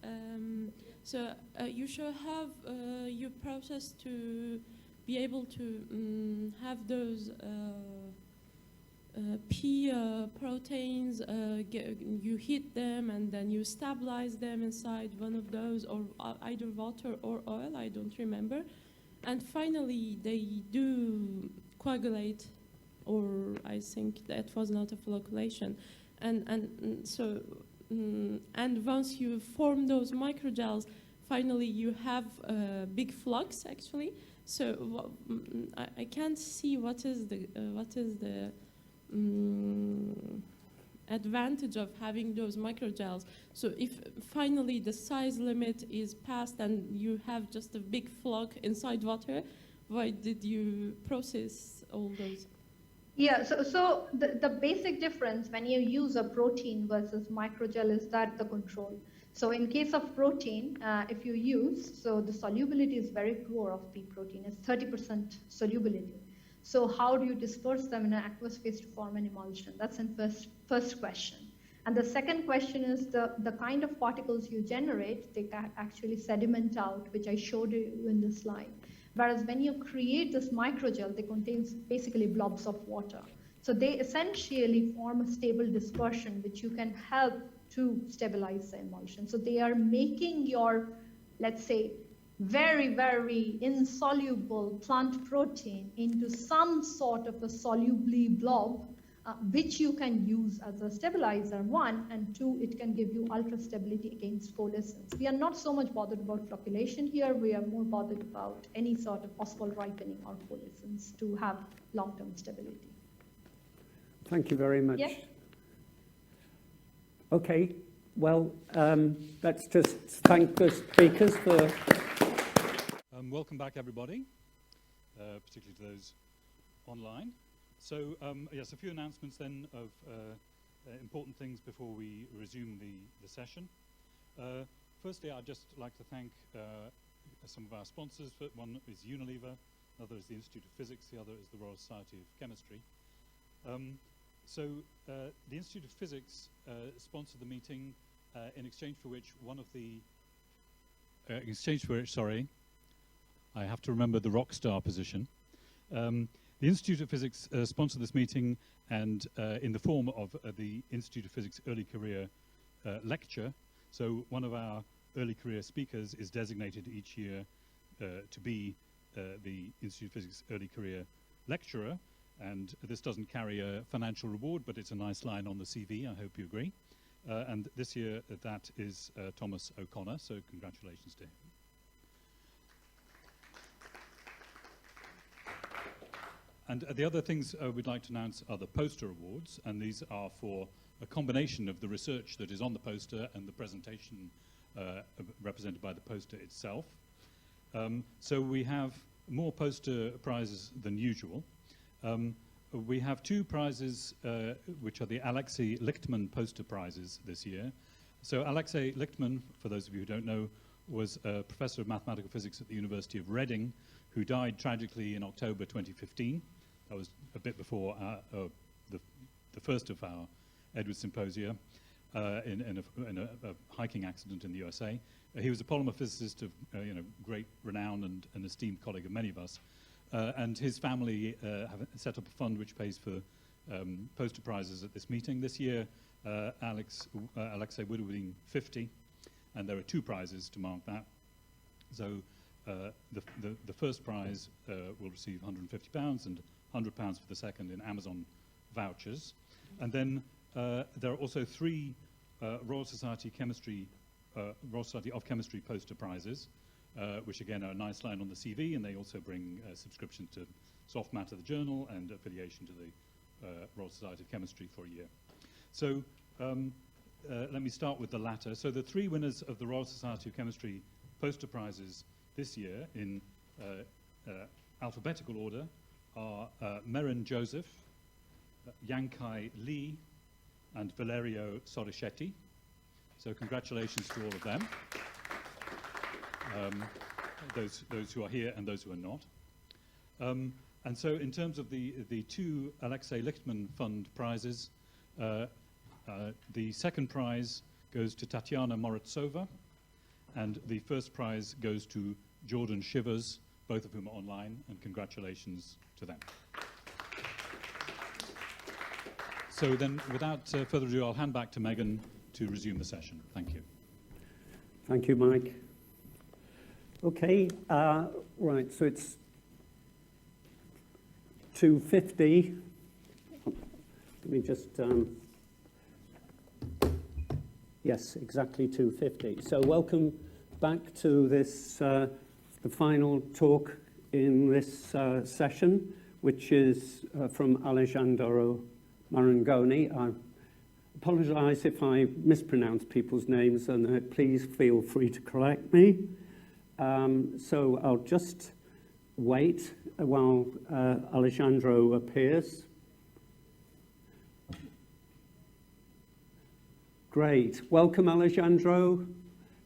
you should have your process to be able to have those P proteins, you heat them and then you stabilize them inside one of those, or either water or oil, I don't remember. And finally, they do coagulate, or I think that was not a flocculation. And so, and once you form those microgels, finally you have a big flux actually. So I can't see what is the advantage of having those microgels. So if finally the size limit is passed and you have just a big flux inside water, why did you process all those? Yeah, so the basic difference when you use a protein versus microgel is that the control. So in case of protein, if you use, so the solubility is very poor of pea protein, it's 30% solubility. So how do you disperse them in an aqueous phase to form an emulsion? That's in first question. And the second question is the kind of particles you generate, they can actually sediment out, which I showed you in the slide. Whereas when you create this microgel, they contain basically blobs of water. So they essentially form a stable dispersion, which you can help to stabilize the emulsion. So they are making your, let's say, very, very insoluble plant protein into some sort of a solubly blob, which you can use as a stabilizer, one, and two, it can give you ultra stability against coalescence. We are not so much bothered about flocculation here, we are more bothered about any sort of possible ripening or coalescence to have long-term stability. Thank you very much. Yeah. Okay, well, let's just thank the speakers for... Welcome back, everybody, particularly to those online. So, yes, a few announcements then of important things before we resume the session. Firstly, I'd just like to thank some of our sponsors. One is Unilever, another is the Institute of Physics, the other is the Royal Society of Chemistry. The Institute of Physics sponsored the meeting in exchange for which I have to remember the rock star position. The Institute of Physics sponsored this meeting, and in the form of the Institute of Physics Early Career Lecture. So one of our early career speakers is designated each year to be the Institute of Physics Early Career Lecturer, and this doesn't carry a financial reward, but it's a nice line on the CV, I hope you agree. And this year that is Thomas O'Connor, so congratulations to him. And the other things we'd like to announce are the poster awards, and these are for a combination of the research that is on the poster and the presentation represented by the poster itself. So we have more poster prizes than usual. We have two prizes, which are the Alexei Lichtman poster prizes this year. So Alexei Lichtman, for those of you who don't know, was a professor of mathematical physics at the University of Reading, who died tragically in October 2015. That was a bit before the first of our Edwards Symposia in a hiking accident in the USA. He was a polymer physicist of great renown and an esteemed colleague of many of us. And his family have set up a fund which pays for poster prizes at this meeting. This year, Alexei would have been 50, and there are two prizes to mark that. So the first prize will receive £150 and £100 for the second in Amazon vouchers. And then there are also three Royal Society of Chemistry poster prizes, which again are a nice line on the CV, and they also bring subscription to Soft Matter, the journal, and affiliation to the Royal Society of Chemistry for a year. So let me start with the latter. So the three winners of the Royal Society of Chemistry poster prizes this year in alphabetical order are Merin Joseph, Yankai Lee, and Valerio Sorichetti. So congratulations to all of them. Those who are here and those who are not. And so in terms of the two Alexei Lichtman Fund prizes, the second prize goes to Tatiana Morozova, and the first prize goes to Jordan Shivers, both of whom are online, and congratulations to them. So then, without further ado, I'll hand back to Megan to resume the session. Thank you. Thank you, Mike. Okay, right, so it's 2:50. Let me just, yes, exactly 2:50. So welcome back to this, the final talk in this session, which is from Alejandro Marangoni. I apologize if I mispronounce people's names, and please feel free to correct me. So I'll just wait while Alejandro appears. Great. Welcome, Alejandro.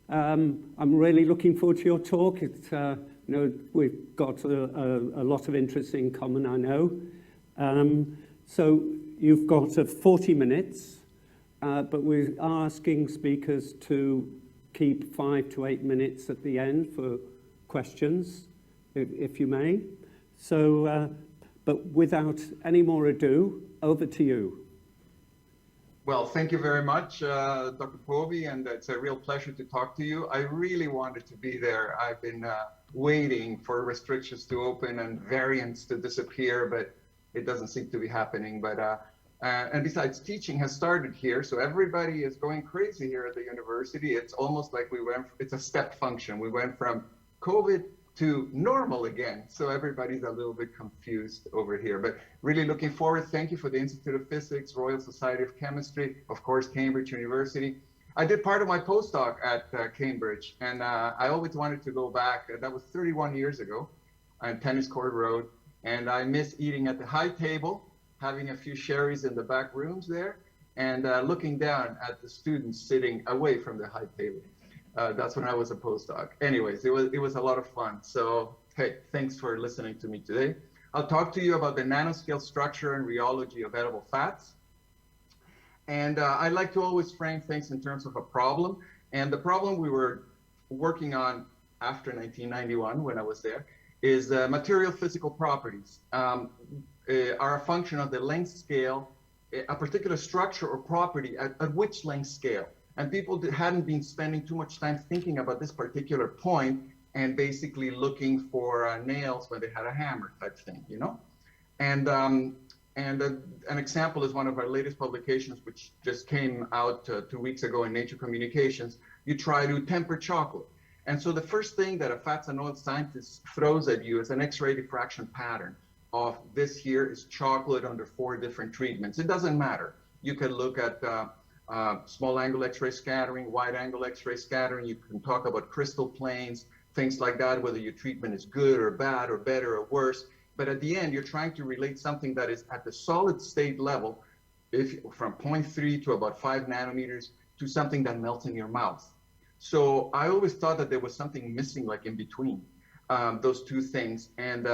I'm really looking forward to your talk. It's, you know, we've got a lot of interest in common, I know. So you've got 40 minutes, but we're asking speakers to keep 5 to 8 minutes at the end for questions, if you may. So, but without any more ado, over to you. Well, thank you very much, Dr. Povey, and it's a real pleasure to talk to you. I really wanted to be there. I've been waiting for restrictions to open and variants to disappear, but it doesn't seem to be happening. But and besides, teaching has started here, so everybody is going crazy here at the university. It's almost like it's a step function. We went from COVID to normal again. So everybody's a little bit confused over here, but really looking forward. Thank you for the Institute of Physics, Royal Society of Chemistry, of course, Cambridge University. I did part of my postdoc at Cambridge, and I always wanted to go back. That was 31 years ago on Tennis Court Road, and I miss eating at the high table, having a few sherries in the back rooms there, and looking down at the students sitting away from the high table. That's when I was a postdoc. Anyways, it was a lot of fun. So, hey, thanks for listening to me today. I'll talk to you about the nanoscale structure and rheology of edible fats. And I like to always frame things in terms of a problem. And the problem we were working on after 1991, when I was there, is material physical properties are a function of the length scale, a particular structure or property at which length scale. And people hadn't been spending too much time thinking about this particular point and basically looking for nails when they had a hammer type thing, you know? And an example is one of our latest publications, which just came out 2 weeks ago in Nature Communications. You try to temper chocolate. And so the first thing that a fats and oil scientist throws at you is an X-ray diffraction pattern of this here is chocolate under 4 different treatments. It doesn't matter. You can look at small angle X-ray scattering, wide angle X-ray scattering. You can talk about crystal planes, things like that, whether your treatment is good or bad or better or worse. But at the end, you're trying to relate something that is at the solid state level, from 0.3 to about 5 nanometers, to something that melts in your mouth. So I always thought that there was something missing, like in between those two things, and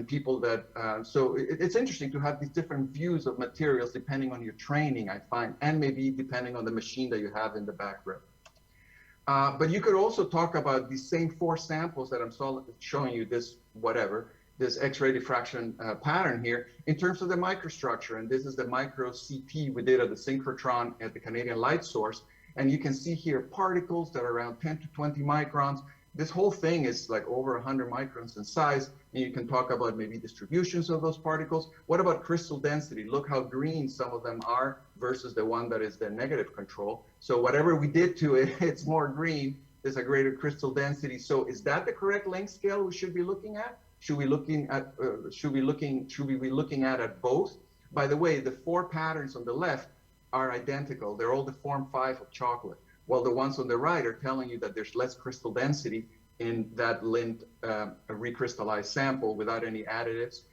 people that, so it's interesting to have these different views of materials depending on your training, I find, and maybe depending on the machine that you have in the background. But you could also talk about these same 4 samples that I'm showing you, this X-ray diffraction pattern here, in terms of the microstructure. And this is the micro CT we did at the synchrotron at the Canadian Light Source. And you can see here particles that are around 10 to 20 microns. This whole thing is like over 100 microns in size, and you can talk about maybe distributions of those particles. What about crystal density? Look how green some of them are versus the one that is the negative control. So whatever we did to it, it's more green. There's a greater crystal density. So is that the correct length scale we should be looking at? Should we be looking at both? By the way, the 4 patterns on the left are identical. They're all the form 5 of chocolate. While the ones on the right are telling you that there's less crystal density in that lint recrystallized sample without any additives.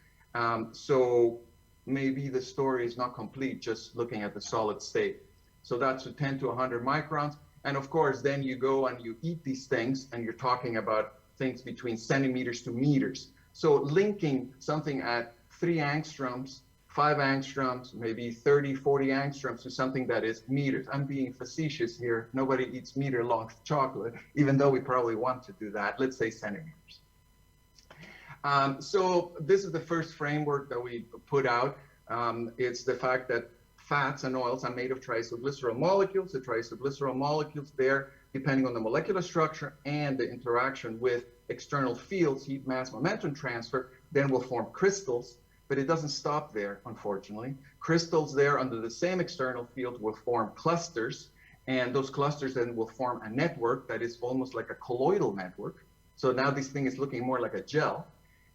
So maybe the story is not complete just looking at the solid state. So that's 10 to 100 microns. And of course, then you go and you eat these things and you're talking about things between centimeters to meters. So linking something at 3 angstroms, 5 angstroms, maybe 30, 40 angstroms to something that is meters. I'm being facetious here. Nobody eats meter-long chocolate, even though we probably want to do that. Let's say centimeters. So this is the first framework that we put out. It's the fact that fats and oils are made of triacylglycerol molecules. The triacylglycerol molecules there, depending on the molecular structure and the interaction with external fields, heat, mass, momentum transfer, then will form crystals. But it doesn't stop there, unfortunately. Crystals there under the same external field will form clusters, and those clusters then will form a network that is almost like a colloidal network. So now this thing is looking more like a gel,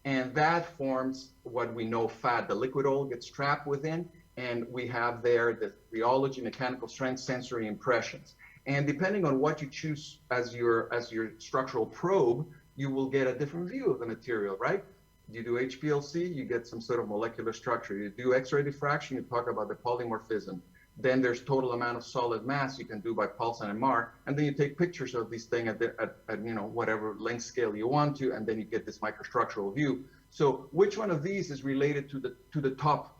and that forms what we know fat. The liquid oil gets trapped within, and we have there the rheology, mechanical strength, sensory impressions. And depending on what you choose as your structural probe, you will get a different view of the material, right? You do HPLC, you get some sort of molecular structure. You do X-ray diffraction, you talk about the polymorphism. Then there's total amount of solid mass you can do by pulse and MR, and then you take pictures of this thing at whatever length scale you want to, and then you get this microstructural view. So which one of these is related to the top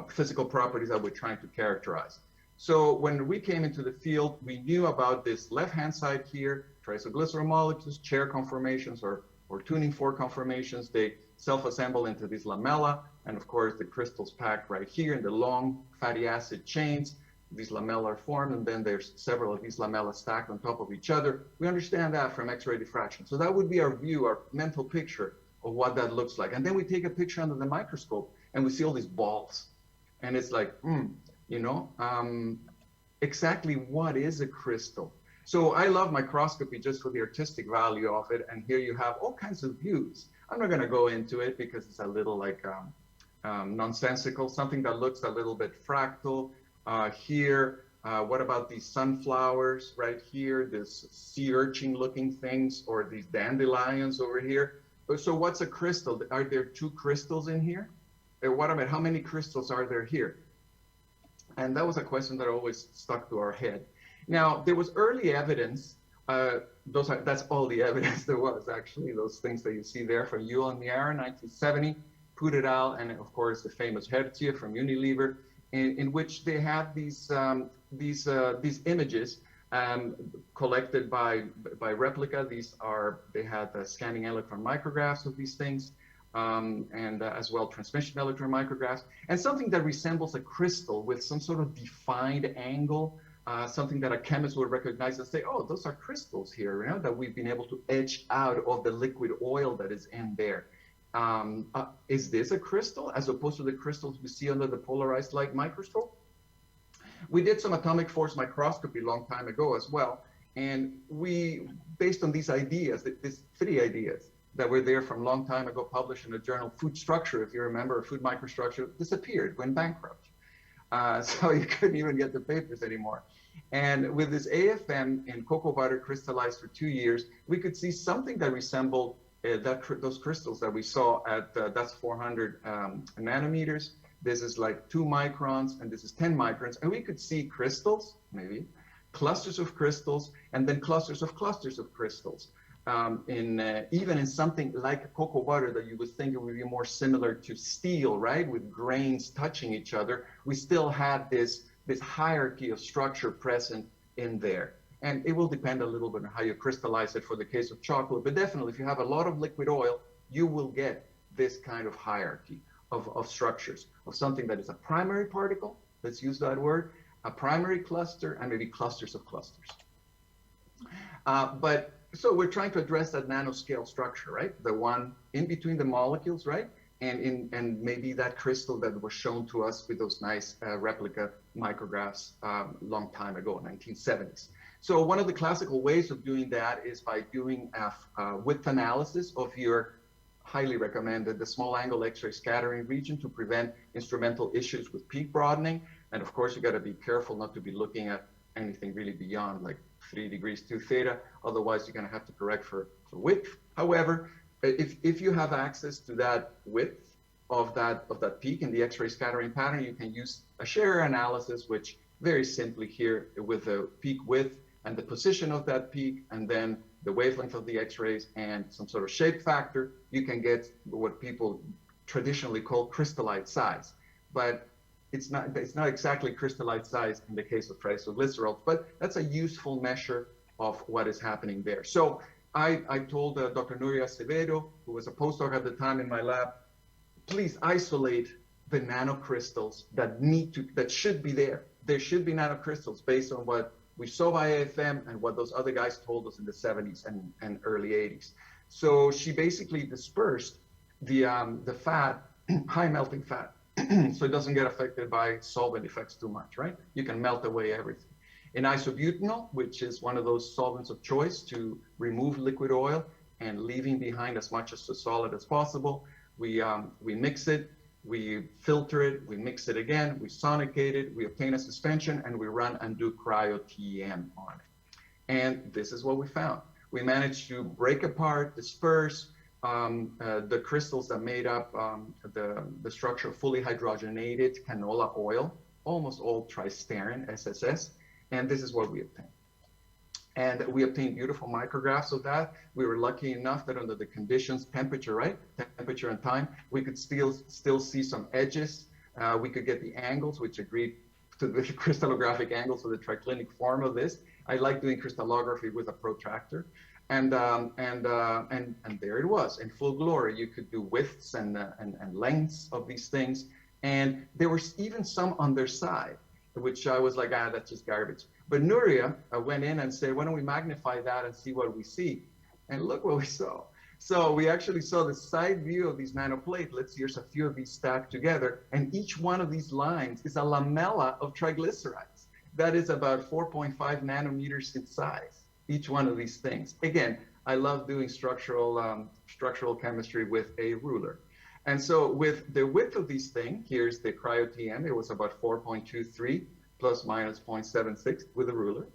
physical properties that we're trying to characterize? So when we came into the field, we knew about this left-hand side here, triacylglycerol molecules, chair conformations or tuning fork conformations. They self-assemble into these lamella, and of course the crystals packed right here in the long fatty acid chains. These lamella are formed, and then there's several of these lamella stacked on top of each other. We understand that from X-ray diffraction. So that would be our view, our mental picture of what that looks like. And then we take a picture under the microscope, and we see all these balls. And it's like, exactly what is a crystal? So I love microscopy just for the artistic value of it. And here you have all kinds of views. I'm not going to go into it because it's a little like nonsensical, something that looks a little bit fractal. Here, what about these sunflowers right here, this sea urchin looking things, or these dandelions over here? So what's a crystal? Are there two crystals in here? What about how many crystals are there here? And that was a question that always stuck to our head. Now, there was early evidence. That's all the evidence there was, actually, those things that you see there from Yuval and Miara, 1970, Put et al., and of course the famous Hertie from Unilever, in which they had these images collected by replica. They had scanning electron micrographs of these things, and as well transmission electron micrographs, and something that resembles a crystal with some sort of defined angle. Something that a chemist would recognize and say, oh, those are crystals here, that we've been able to etch out of the liquid oil that is in there. Is this a crystal as opposed to the crystals we see under the polarized light microscope? We did some atomic force microscopy a long time ago as well. And we, based on these ideas, these 3 ideas that were there from a long time ago, published in the journal Food Structure, if you remember, Food Microstructure, disappeared, went bankrupt. So you couldn't even get the papers anymore. And with this AFM in cocoa butter crystallized for 2 years, we could see something that resembled those crystals that we saw at, that's 400 nanometers. This is like 2 microns, and this is 10 microns. And we could see crystals, maybe, clusters of crystals, and then clusters of crystals. Even in something like cocoa butter that you would think it would be more similar to steel, right, with grains touching each other, we still had this hierarchy of structure present in there. And it will depend a little bit on how you crystallize it for the case of chocolate, but definitely if you have a lot of liquid oil, you will get this kind of hierarchy of structures, of something that is a primary particle, let's use that word, a primary cluster, and maybe clusters of clusters. So we're trying to address that nanoscale structure, right? The one in between the molecules, right? And maybe that crystal that was shown to us with those nice replica micrographs long time ago, 1970s. So one of the classical ways of doing that is by doing a width analysis of your highly recommended the small angle X-ray scattering region to prevent instrumental issues with peak broadening. And of course, you got to be careful not to be looking at anything really beyond like 3 degrees 2 theta. Otherwise, you're going to have to correct for width. However, if you have access to that width of that peak in the X-ray scattering pattern, you can use a Scherer analysis, which very simply here with the peak width and the position of that peak, and then the wavelength of the X-rays and some sort of shape factor, you can get what people traditionally call crystallite size. But it's not exactly crystallite size in the case of triacylglycerols, but that's a useful measure of what is happening there. So I told Dr. Nuria Acevedo, who was a postdoc at the time in my lab, please isolate the nanocrystals that should be there. There should be nanocrystals based on what we saw by AFM and what those other guys told us in the 70s and early 80s. So she basically dispersed the fat, high melting fat, so it doesn't get affected by solvent effects too much, right? You can melt away everything. In isobutanol, which is one of those solvents of choice to remove liquid oil and leaving behind as much as the solid as possible, we mix it, we filter it, we mix it again, we sonicate it, we obtain a suspension, and we run and do cryo-TEM on it. And this is what we found. We managed to break apart, disperse the crystals that made up the structure of fully hydrogenated canola oil, almost all tristerin, SSS, and this is what we obtained. And we obtained beautiful micrographs of that. We were lucky enough that under the conditions, temperature, right? Temperature and time, we could still see some edges. We could get the angles, which agreed to the crystallographic angles of the triclinic form of this. I like doing crystallography with a protractor. And there it was in full glory. You could do widths and lengths of these things. And there was even some on their side, which I was like, that's just garbage. But Nuria went in and said, why don't we magnify that and see what we see? And look what we saw. So we actually saw the side view of these nanoplatelets. Here's a few of these stacked together. And each one of these lines is a lamella of triglycerides. That is about 4.5 nanometers in size, each one of these things. Again, I love doing structural chemistry with a ruler. And so with the width of these things, here's the cryo-TM. It was about 4.23 plus minus 0.76 with a ruler.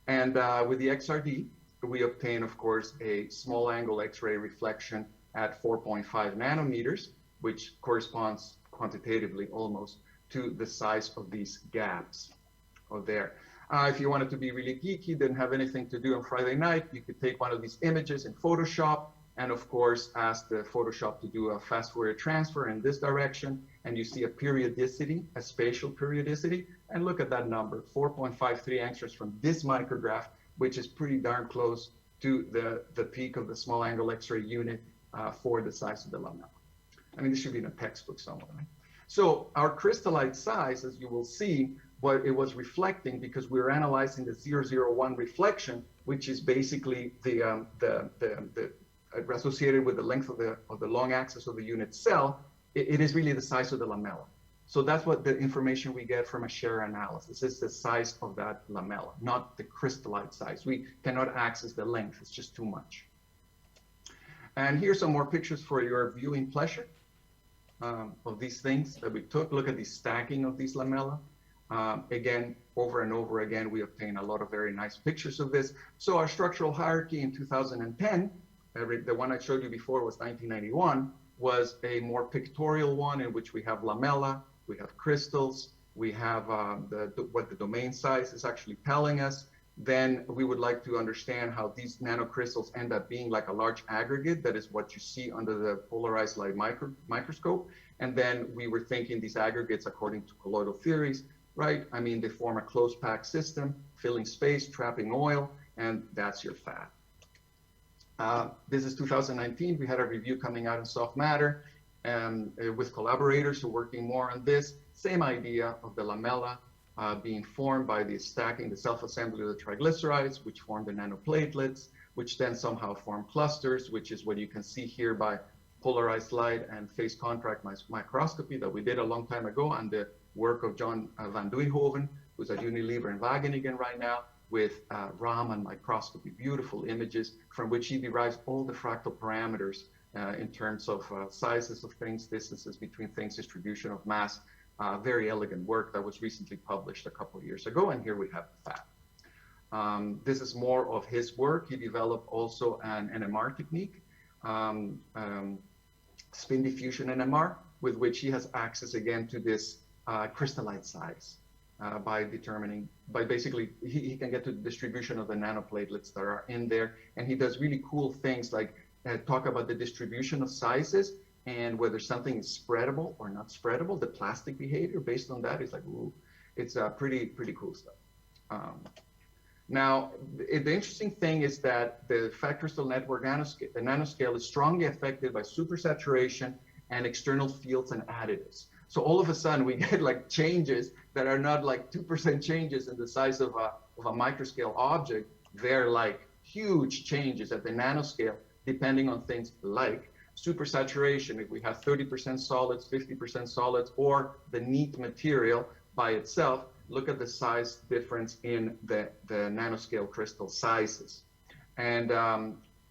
And with the XRD, we obtain, of course, a small angle X-ray reflection at 4.5 nanometers, which corresponds quantitatively almost to the size of these gaps there. If you wanted to be really geeky, didn't have anything to do on Friday night, you could take one of these images in Photoshop and of course ask the Photoshop to do a fast Fourier transfer in this direction, and you see a periodicity, a spatial periodicity, and look at that number, 4.53 angstroms from this micrograph, which is pretty darn close to the peak of the small angle X-ray unit for the size of the lamella. I mean, this should be in a textbook somewhere, right? So our crystallite size, as you will see, what it was reflecting, because we were analyzing the 001 reflection, which is basically the associated with the length of the long axis of the unit cell, it is really the size of the lamella. So that's what the information we get from a Scherer analysis is, the size of that lamella, not the crystallite size. We cannot access the length, it's just too much. And here's some more pictures for your viewing pleasure of these things that we took. Look at the stacking of these lamella. Again, over and over again, we obtain a lot of very nice pictures of this. So our structural hierarchy in 2010, the one I showed you before was 1991, was a more pictorial one in which we have lamella, we have crystals, we have what the domain size is actually telling us. Then we would like to understand how these nanocrystals end up being like a large aggregate. That is what you see under the polarized light microscope. And then we were thinking these aggregates according to colloidal theories, right? I mean, they form a closed pack system, filling space, trapping oil, and that's your fat. This is 2019. We had a review coming out in Soft Matter with collaborators who are working more on this. Same idea of the lamella being formed by the stacking, the self-assembly of the triglycerides, which form the nanoplatelets, which then somehow form clusters, which is what you can see here by polarized light and phase contrast microscopy that we did a long time ago, and the work of John van Duijhoven, who's at Unilever in Wageningen right now, with Raman microscopy, beautiful images from which he derives all the fractal parameters in terms of sizes of things, distances between things, distribution of mass. Very elegant work that was recently published a couple of years ago, and here we have the fat. This is more of his work. He developed also an NMR technique, spin diffusion NMR, with which he has access again to this crystallite size. By basically, he can get to the distribution of the nanoplatelets that are in there. And he does really cool things like talk about the distribution of sizes and whether something is spreadable or not spreadable, the plastic behavior based on that is like, ooh, it's pretty cool stuff. Now, the interesting thing is that the fat crystal network nanoscale is strongly affected by supersaturation and external fields and additives. So all of a sudden we get like changes that are not like 2% changes in the size of a microscale object. They're like huge changes at the nanoscale, depending on things like supersaturation. If we have 30% solids, 50% solids, or the neat material by itself, look at the size difference in the nanoscale crystal sizes. And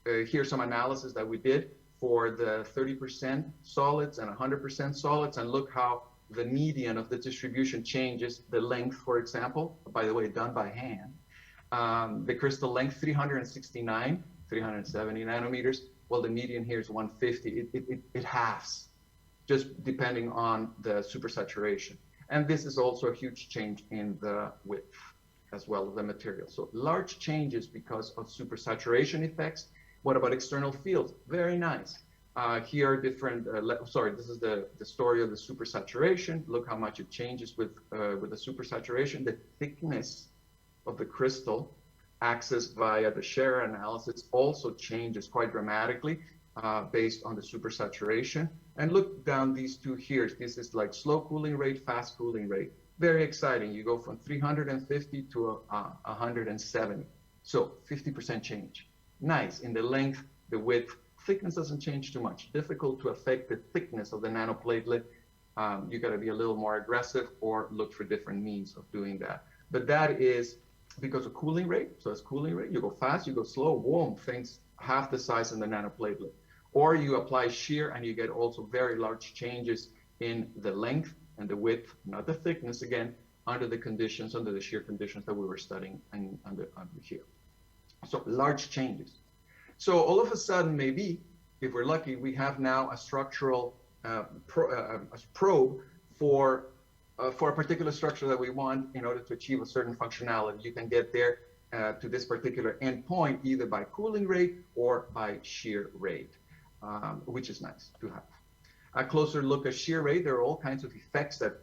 here's some analysis that we did for the 30% solids and 100% solids, and look how the median of the distribution changes. The length, for example, by the way, done by hand. The crystal length, 369, 370 nanometers. Well, the median here is 150. It halves, just depending on the supersaturation. And this is also a huge change in the width as well as the material. So large changes because of supersaturation effects. What about external fields? Very nice. Here are different, this is the story of the supersaturation. Look how much it changes with the supersaturation. The thickness of the crystal accessed via the Scherer analysis also changes quite dramatically based on the supersaturation. And look down these two here. This is like slow cooling rate, fast cooling rate. Very exciting. You go from 350 to 170. So 50% change. Nice. In the length, the width, thickness doesn't change too much. Difficult to affect the thickness of the nanoplatelet. You got to be a little more aggressive or look for different means of doing that. But that is because of cooling rate. So it's cooling rate. You go fast, you go slow, boom, things half the size in the nanoplatelet. Or you apply shear and you get also very large changes in the length and the width, not the thickness again, under the conditions, under the shear conditions that we were studying under here. So large changes. So all of a sudden, maybe, if we're lucky, we have now a structural probe for a particular structure that we want in order to achieve a certain functionality. You can get there to this particular endpoint either by cooling rate or by shear rate, which is nice to have. A closer look at shear rate, there are all kinds of effects that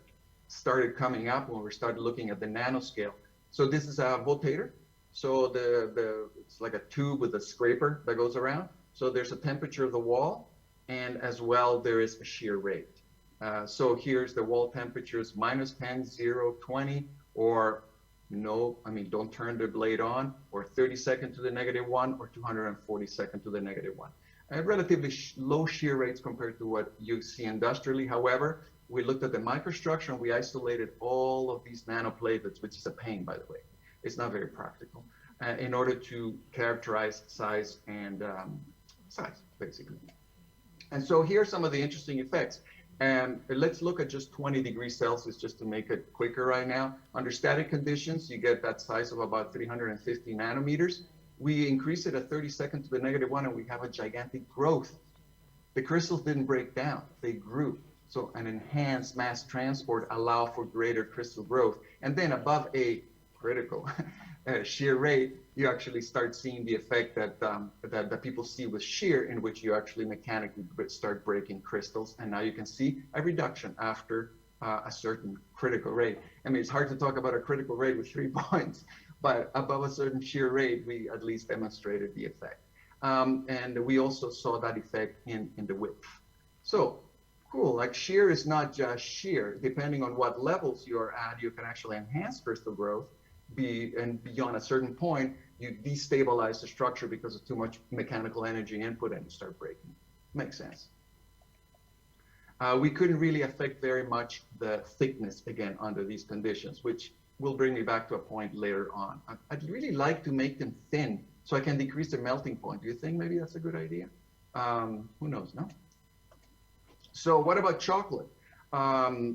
started coming up when we started looking at the nanoscale. So this is a rotator. So it's like a tube with a scraper that goes around. So there's a temperature of the wall, and as well there is a shear rate. So here's the wall temperatures, -10, 0, 20, or no, I mean, don't turn the blade on, or 32nd to the -1, or 242nd to the -1. Relatively low shear rates compared to what you see industrially. However, we looked at the microstructure and we isolated all of these nanoplatelets, which is a pain, by the way. It's not very practical, in order to characterize size and size, basically. And so here are some of the interesting effects. And let's look at just 20 degrees Celsius just to make it quicker right now. Under static conditions, you get that size of about 350 nanometers. We increase it at 32nd to the -1 and we have a gigantic growth. The crystals didn't break down, they grew. So an enhanced mass transport allow for greater crystal growth. And then above a critical shear rate, you actually start seeing the effect that people see with shear, in which you actually mechanically start breaking crystals. And now you can see a reduction after a certain critical rate. I mean, it's hard to talk about a critical rate with 3 points, but above a certain shear rate, we at least demonstrated the effect. And we also saw that effect in the width. So cool, like shear is not just shear. Depending on what levels you're at, you can actually enhance crystal growth. And beyond a certain point, you destabilize the structure because of too much mechanical energy input and you start breaking. Makes sense. We couldn't really affect very much the thickness again under these conditions, which will bring me back to a point later on. I'd really like to make them thin so I can decrease the melting point. Do you think maybe that's a good idea? Who knows, no? So what about chocolate?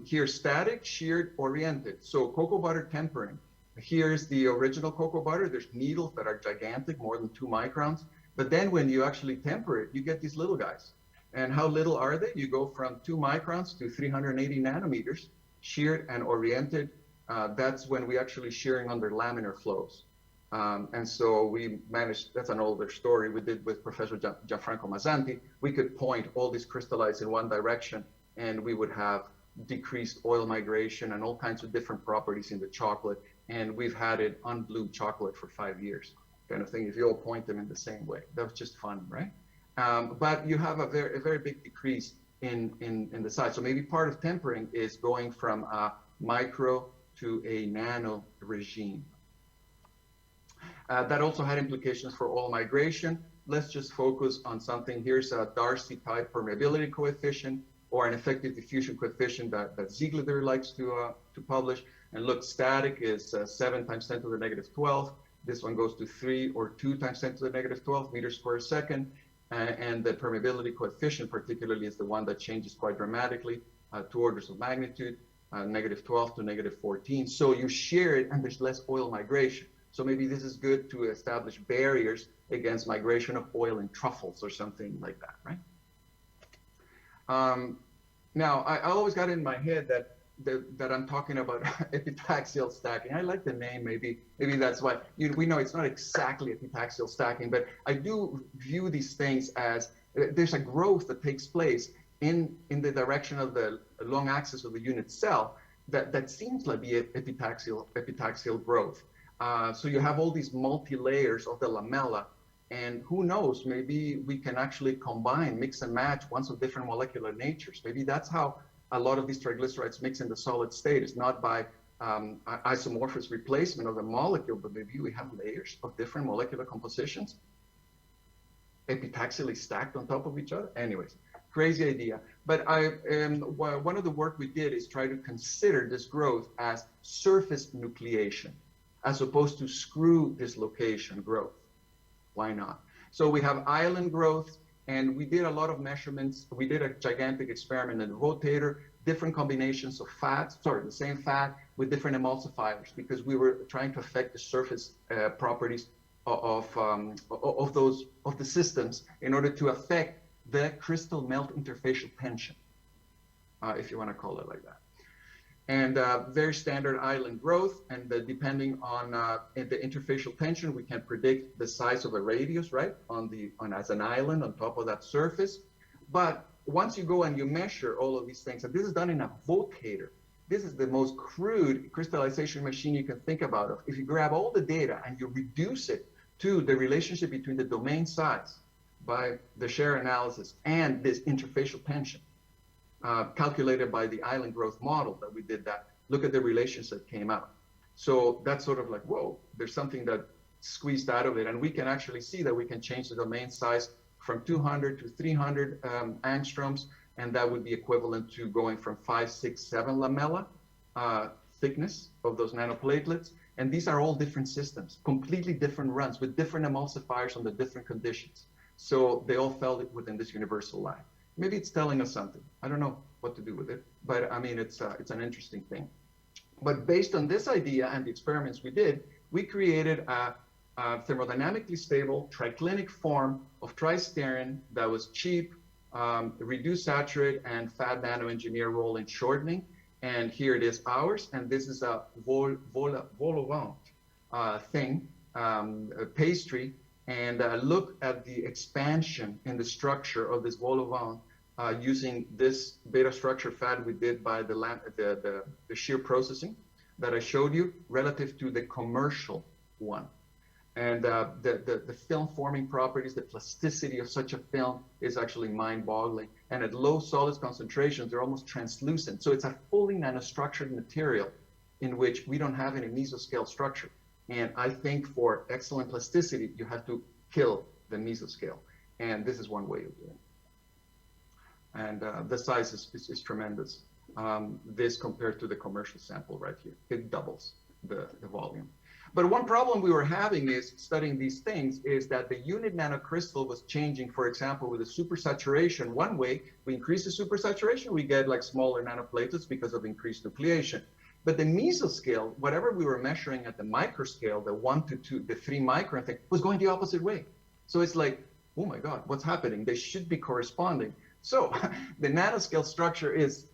Here, static, sheared, oriented. So cocoa butter tempering. Here's the original cocoa butter. There's needles that are gigantic, more than 2 microns. But then when you actually temper it, you get these little guys. And how little are they? You go from 2 microns to 380 nanometers, sheared and oriented. That's when we actually shearing under laminar flows. And so we managed, that's an older story we did with Professor Gianfranco Mazzanti. We could point all these crystallites in one direction and we would have decreased oil migration and all kinds of different properties in the chocolate. And we've had it on blue chocolate for 5 years, kind of thing, if you all point them in the same way. That was just fun, right? But you have a very big decrease in the size. So maybe part of tempering is going from a micro to a nano regime. That also had implications for oil migration. Let's just focus on something. Here's a Darcy type permeability coefficient, or an effective diffusion coefficient that Ziegler likes to publish. And look, static is 7 times 10 to the negative 12. This one goes to 3 or 2 times 10 to the negative 12 meters square a second. And the permeability coefficient particularly is the one that changes quite dramatically, 2 orders of magnitude, negative 12 to negative 14. So you share it and there's less oil migration. So maybe this is good to establish barriers against migration of oil in truffles or something like that, right? Now, I always got in my head that I'm talking about epitaxial stacking. I like the name, maybe that's why. We know it's not exactly epitaxial stacking, but I do view these things as there's a growth that takes place in the direction of the long axis of the unit cell that seems like the epitaxial growth. So you have all these multi-layers of the lamella, and who knows, maybe we can actually combine, mix and match ones of different molecular natures. Maybe that's how a lot of these triglycerides mix in the solid state. It's not by isomorphous replacement of the molecule, but maybe we have layers of different molecular compositions epitaxially stacked on top of each other. Anyways, crazy idea. But one of the work we did is try to consider this growth as surface nucleation, as opposed to screw dislocation growth. Why not? So we have island growth, and we did a lot of measurements. We did a gigantic experiment in the rotator, different combinations of fats, the same fat with different emulsifiers, because we were trying to affect the surface properties of the systems in order to affect the crystal melt interfacial tension, if you want to call it like that. And very standard island growth, and depending on the interfacial tension, we can predict the size of a radius, right, as an island on top of that surface. But once you go and you measure all of these things, and this is done in a vocator, this is the most crude crystallization machine you can think about. If you grab all the data and you reduce it to the relationship between the domain size by the Scher analysis and this interfacial tension, calculated by the island growth model that we did that, look at the relations that came out. So that's sort of like, whoa, there's something that squeezed out of it. And we can actually see that we can change the domain size from 200 to 300 angstroms. And that would be equivalent to going from 5, 6, 7 lamella thickness of those nanoplatelets. And these are all different systems, completely different runs with different emulsifiers under different conditions. So they all fell within this universal line. Maybe it's telling us something. I don't know what to do with it, but I mean, it's an interesting thing. But based on this idea and the experiments we did, we created a thermodynamically stable triclinic form of tristerin that was cheap, reduced saturate and fat nanoengineer roll-in shortening. And here it is, ours. And this is a vol au vent thing, a pastry. And look at the expansion in the structure of this vol au vent using this beta structure fat we did by the shear processing that I showed you relative to the commercial one. And the film forming properties, the plasticity of such a film is actually mind-boggling. And at low solids concentrations, they're almost translucent. So it's a fully nanostructured material in which we don't have any mesoscale structure. And I think for excellent plasticity, you have to kill the mesoscale. And this is one way of doing it. And the size is tremendous. This compared to the commercial sample right here, it doubles the volume. But one problem we were having is studying these things is that the unit nanocrystal was changing, for example, with the supersaturation. One way, we increase the supersaturation, we get like smaller nanoplatelets because of increased nucleation. But the mesoscale, whatever we were measuring at the microscale, the 1 to 2, the 3 micron thing, was going the opposite way. So it's like, oh my God, what's happening? They should be corresponding. So the nanoscale structure is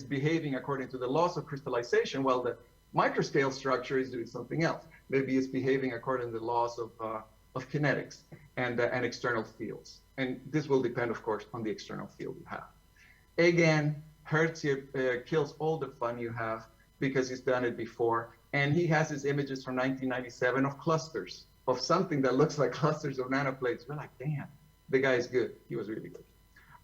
behaving according to the laws of crystallization, while the microscale structure is doing something else. Maybe it's behaving according to the laws of kinetics and external fields. And this will depend, of course, on the external field you have. Again, Hertz here kills all the fun you have because he's done it before. And he has his images from 1997 of clusters, of something that looks like clusters of nanoplates. We're like, damn, the guy is good. He was really good.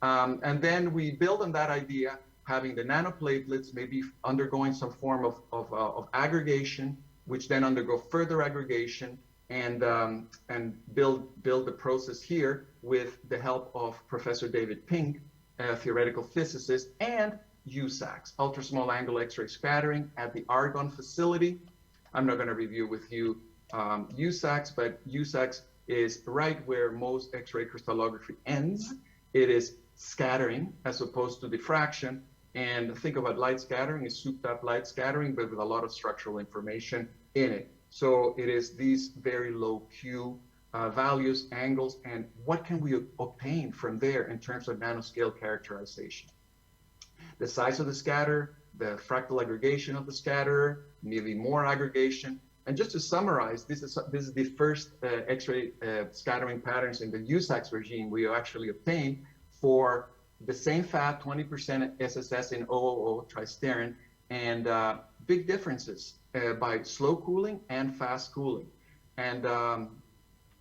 And then we build on that idea, having the nanoplatelets maybe undergoing some form of aggregation, which then undergo further aggregation, and build the process here with the help of Professor David Pink, a theoretical physicist, and USACs, ultra-small angle X-ray scattering at the Argonne facility. I'm not going to review with you USACs, but USACs is right where most X-ray crystallography ends. It is scattering as opposed to diffraction. And think about light scattering is souped up light scattering, but with a lot of structural information in it. So it is these very low Q values, angles, and what can we obtain from there in terms of nanoscale characterization? The size of the scatter, the fractal aggregation of the scatterer, maybe more aggregation. And just to summarize, this is the first X-ray scattering patterns in the USACs regime we actually obtained for the same fat, 20% SSS in 000 tristerin, and big differences by slow cooling and fast cooling. And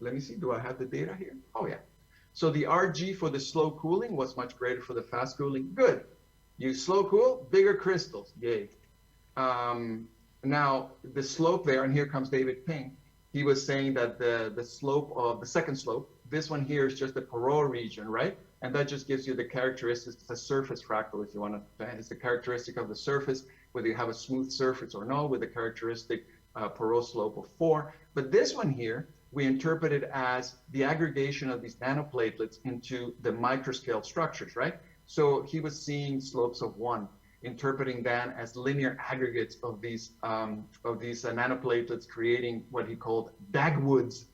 let me see, do I have the data here? Oh yeah. So the RG for the slow cooling was much greater for the fast cooling. Good. You slow cool, bigger crystals, yay. Now the slope there, and here comes David Pink, he was saying that the slope of the second slope, this one here is just the Perot region, right? And that just gives you the characteristics, it's a surface fractal if you want to, it's the characteristic of the surface, whether you have a smooth surface or no, with the characteristic Perot slope of 4. But this one here, we interpret it as the aggregation of these nanoplatelets into the microscale structures, right? So he was seeing slopes of 1, interpreting that as linear aggregates of these nanoplatelets, creating what he called Dagwoods,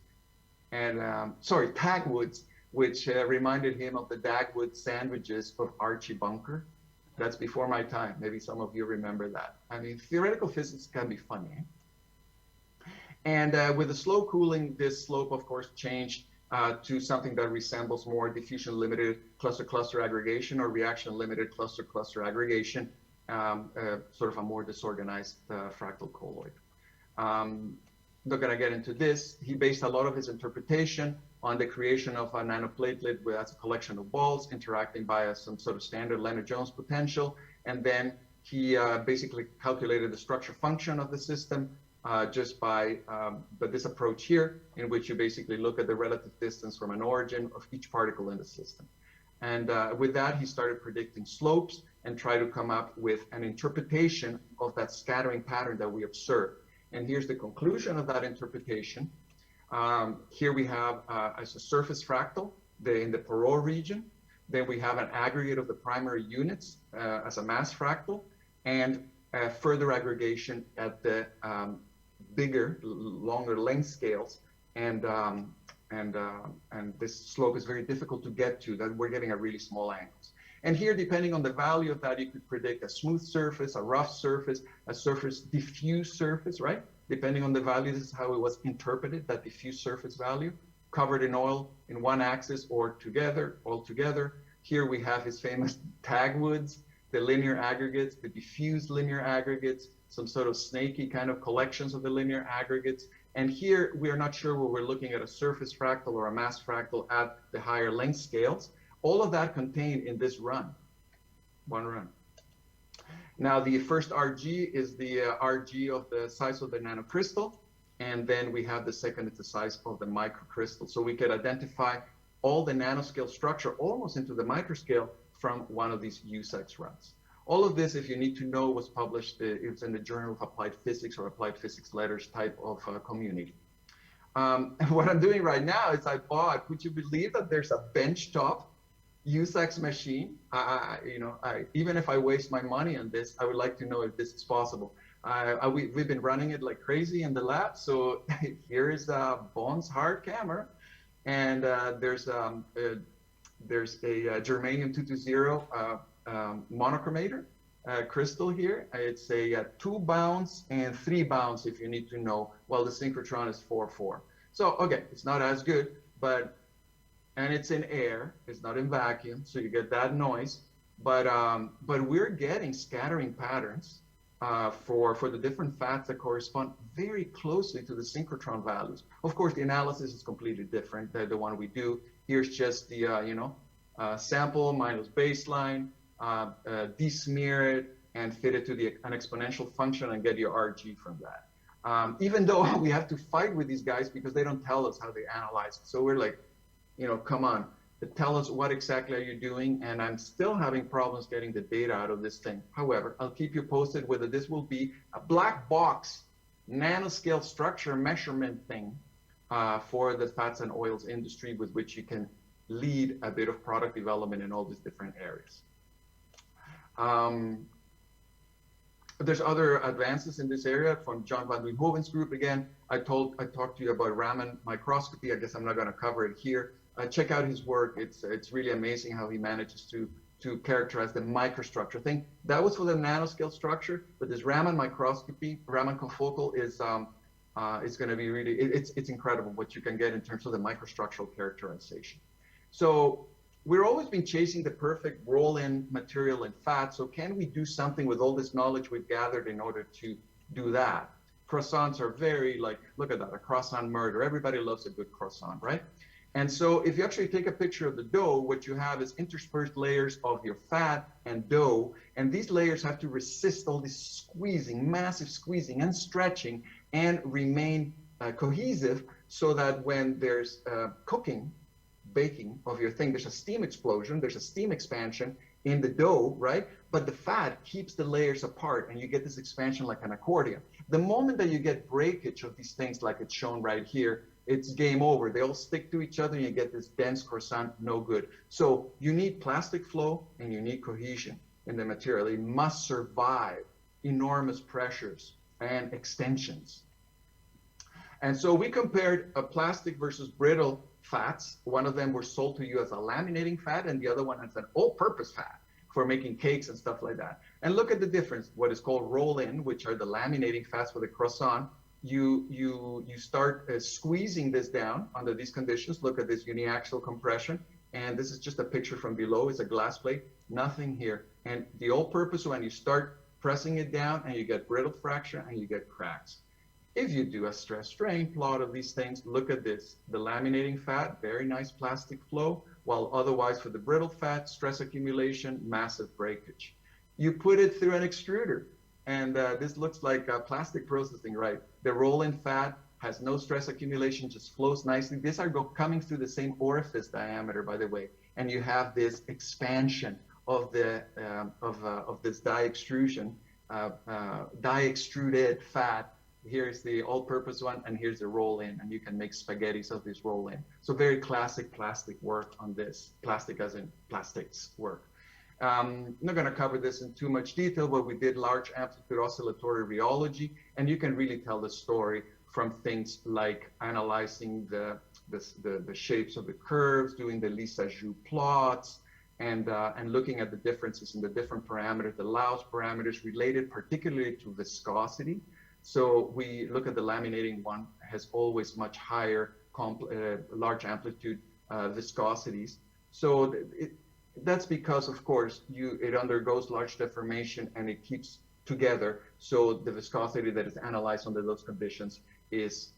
and Tagwoods, which reminded him of the Dagwood sandwiches of Archie Bunker. That's before my time. Maybe some of you remember that. I mean, theoretical physics can be funny. Eh? And with the slow cooling, this slope, of course, changed to something that resembles more diffusion-limited cluster-cluster aggregation or reaction-limited cluster-cluster aggregation, sort of a more disorganized fractal colloid. Not going to get into this. He based a lot of his interpretation on the creation of a nanoplatelet as a collection of balls interacting via some sort of standard Lennard-Jones potential. And then he basically calculated the structure function of the system just by this approach here, in which you basically look at the relative distance from an origin of each particle in the system. And with that, he started predicting slopes and tried to come up with an interpretation of that scattering pattern that we observed. And here's the conclusion of that interpretation. Here we have as a surface fractal in the Perot region. Then we have an aggregate of the primary units as a mass fractal, and further aggregation at the bigger, longer length scales. And this slope is very difficult to get to, that we're getting at really small angles. And here, depending on the value of that, you could predict a smooth surface, a rough surface, a surface diffuse surface, right? Depending on the value, this is how it was interpreted, that diffuse surface value, covered in oil in one axis or together, all together. Here we have his famous Tagwoods, the linear aggregates, the diffuse linear aggregates, some sort of snaky kind of collections of the linear aggregates. And here we are not sure whether we're looking at a surface fractal or a mass fractal at the higher length scales. All of that contained in this run, one run. Now the first RG is the RG of the size of the nanocrystal, and then we have the second is the size of the microcrystal. So we could identify all the nanoscale structure almost into the microscale from one of these USACs runs. All of this, if you need to know, was published, it's in the Journal of Applied Physics or Applied Physics Letters type of community. And what I'm doing right now is I bought, would you believe that there's a benchtop USACs machine? Even if I waste my money on this, I would like to know if this is possible. We've been running it like crazy in the lab. So here is Bond's hard camera, and there's a germanium 220 monochromator crystal here. It's a 2 bounce and 3 bounce if you need to know, while the synchrotron is 4-4. So okay, it's not as good, and it's in air, it's not in vacuum, so you get that noise. But we're getting scattering patterns for the different fats that correspond very closely to the synchrotron values. Of course, the analysis is completely different than the one we do. Here's just the sample minus baseline, de-smear it, and fit it to an exponential function and get your RG from that. Even though we have to fight with these guys because they don't tell us how they analyze it. So we're like, come on, tell us what exactly are you doing, and I'm still having problems getting the data out of this thing. However, I'll keep you posted whether this will be a black box nanoscale structure measurement thing for the fats and oils industry, with which you can lead a bit of product development in all these different areas. There's other advances in this area from John van Duynhoven's group. Again, I talked to you about Raman microscopy. I guess I'm not going to cover it here. Check out his work. It's really amazing how he manages to characterize the microstructure thing. That was for the nanoscale structure, but this Raman microscopy, Raman confocal, is going to be really, it's incredible what you can get in terms of the microstructural characterization. So we're always been chasing the perfect roll-in material in fat. So can we do something with all this knowledge we've gathered in order to do that? Croissants are very, like, look at that, a croissant murder. Everybody loves a good croissant, right? And so if you actually take a picture of the dough, what you have is interspersed layers of your fat and dough. And these layers have to resist all this squeezing, massive squeezing and stretching, and remain cohesive, so that when there's cooking, baking of your thing, there's a steam explosion, there's a steam expansion in the dough, right? But the fat keeps the layers apart, and you get this expansion like an accordion. The moment that you get breakage of these things, like it's shown right here, it's game over. They all stick to each other and you get this dense croissant, no good. So you need plastic flow and you need cohesion in the material. It must survive enormous pressures and extensions. And so we compared a plastic versus brittle fats. One of them were sold to you as a laminating fat, and the other one as an all-purpose fat for making cakes and stuff like that. And look at the difference. What is called roll-in, which are the laminating fats for the croissant, you start squeezing this down under these conditions. Look at this uniaxial compression, and this is just a picture from below. It's a glass plate, nothing here. And the all-purpose one, you start pressing it down and you get brittle fracture and you get cracks. If you do a stress strain plot of these things, look at this. The laminating fat, very nice plastic flow, while otherwise for the brittle fat, stress accumulation, massive breakage. You put it through an extruder, and this looks like plastic processing, right? The roll-in fat has no stress accumulation, just flows nicely. These are coming through the same orifice diameter, by the way, and you have this expansion of the of this die-extruded fat. Here's the all-purpose one, and here's the roll-in, and you can make spaghettis of this roll-in. So very classic plastic work on this, plastic as in plastics work. I'm not going to cover this in too much detail, but we did large amplitude oscillatory rheology, and you can really tell the story from things like analyzing the shapes of the curves, doing the Lissajous plots, and looking at the differences in the different parameters, the Laus parameters related particularly to viscosity. So we look at the laminating one, has always much higher large amplitude viscosities. So that's because, of course, it undergoes large deformation and it keeps together. So the viscosity that is analyzed under those conditions is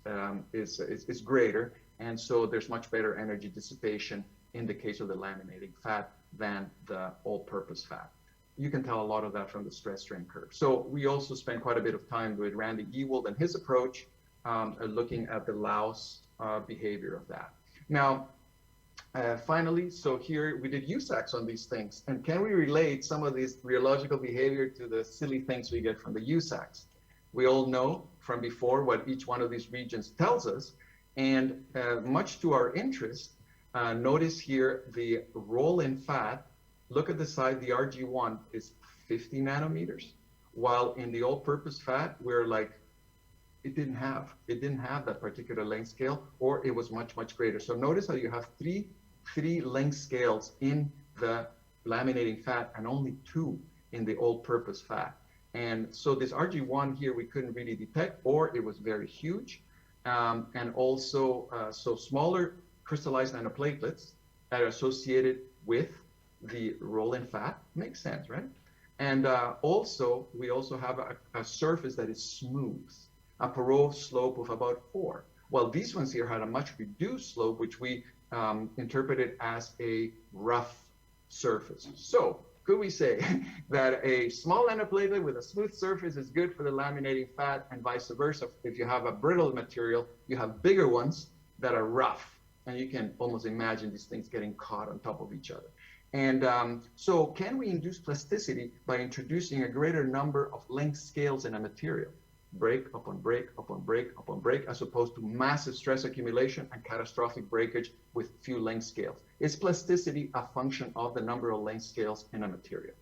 greater. And so there's much better energy dissipation in the case of the laminating fat than the all-purpose fat. You can tell a lot of that from the stress strain curve. So we also spent quite a bit of time with Randy Ewald and his approach, looking at the Laus behavior of that. Now, finally, so here we did USACs on these things. And can we relate some of this rheological behavior to the silly things we get from the USACs? We all know from before what each one of these regions tells us. And much to our interest, notice here the roll-in fat. Look at the side, the RG1 is 50 nanometers, while in the all-purpose fat, we're like, it didn't have that particular length scale, or it was much, much greater. So notice how you have three length scales in the laminating fat and only 2 in the all-purpose fat. And so this RG1 here, we couldn't really detect, or it was very huge. And also, so smaller crystallized nanoplatelets are associated with the roll-in fat. Makes sense, right? And also, we also have a surface that is smooth, a Perot slope of about 4. Well, these ones here had a much reduced slope, which we interpreted as a rough surface. So could we say that a small nanoplatelet with a smooth surface is good for the laminating fat, and vice versa? If you have a brittle material, you have bigger ones that are rough, and you can almost imagine these things getting caught on top of each other. And so can we induce plasticity by introducing a greater number of length scales in a material? Break upon break upon break upon break, as opposed to massive stress accumulation and catastrophic breakage with few length scales. Is plasticity a function of the number of length scales in a material?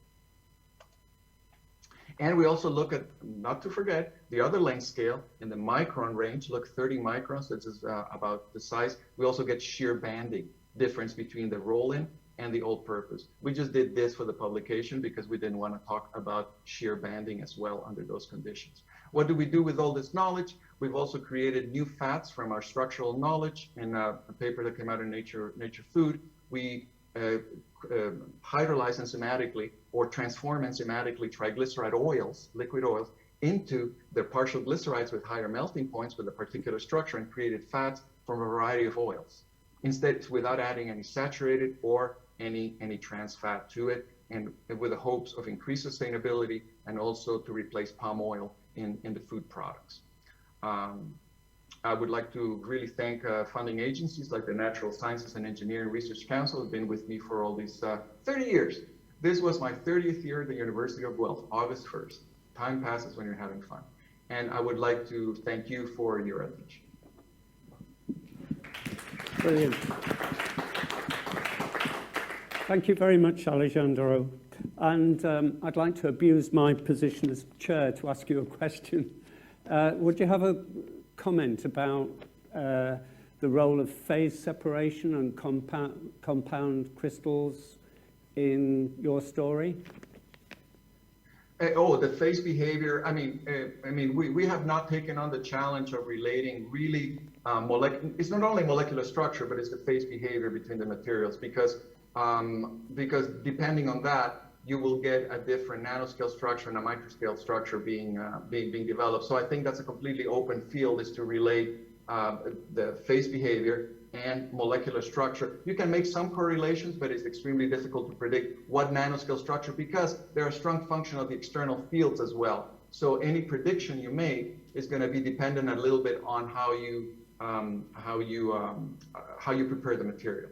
And we also look at, not to forget, the other length scale in the micron range. Look, 30 microns, this is about the size. We also get shear banding, difference between the roll-in and the all-purpose. We just did this for the publication because we didn't want to talk about shear banding as well under those conditions. What do we do with all this knowledge? We've also created new fats from our structural knowledge. In a paper that came out in Nature Food, we hydrolyze enzymatically or transform enzymatically triglyceride oils, liquid oils, into their partial glycerides with higher melting points with a particular structure, and created fats from a variety of oils. Instead, without adding any saturated or any trans fat to it, and with the hopes of increased sustainability and also to replace palm oil in the food products. I would like to really thank funding agencies like the Natural Sciences and Engineering Research Council, who have been with me for all these 30 years. This was my 30th year at the University of Guelph, August 1st. Time passes when you're having fun. And I would like to thank you for your attention. Brilliant. Thank you very much, Alejandro. And I'd like to abuse my position as chair to ask you a question. Would you have a comment about the role of phase separation and compound crystals in your story? The phase behavior. I mean, we have not taken on the challenge of relating really it's not only molecular structure, but it's the phase behavior between the materials, because depending on that, you will get a different nanoscale structure and a microscale structure being developed. So I think that's a completely open field, is to relate the phase behavior and molecular structure. You can make some correlations, but it's extremely difficult to predict what nanoscale structure, because they're a strong function of the external fields as well. So any prediction you make is going to be dependent a little bit on how you prepare the material.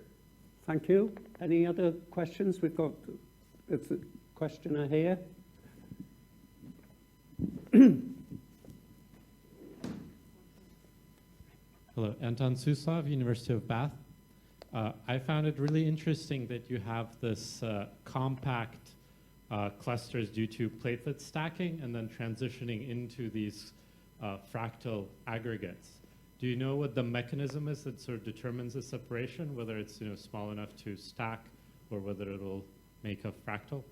Thank you. Any other questions? We've got a questioner here. Hello, Anton Suslov, University of Bath. I found it really interesting that you have this compact clusters due to platelet stacking and then transitioning into these fractal aggregates. Do you know what the mechanism is that sort of determines the separation, whether it's small enough to stack or whether it'll make a fractal?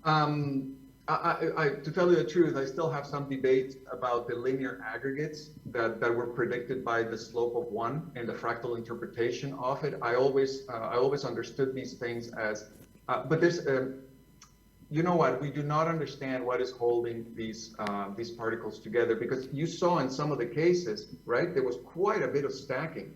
To tell you the truth, I still have some debate about the linear aggregates that were predicted by the slope of 1 and the fractal interpretation of it. I always understood these things as, but there's, you know what? We do not understand what is holding these particles together, because you saw in some of the cases, right? There was quite a bit of stacking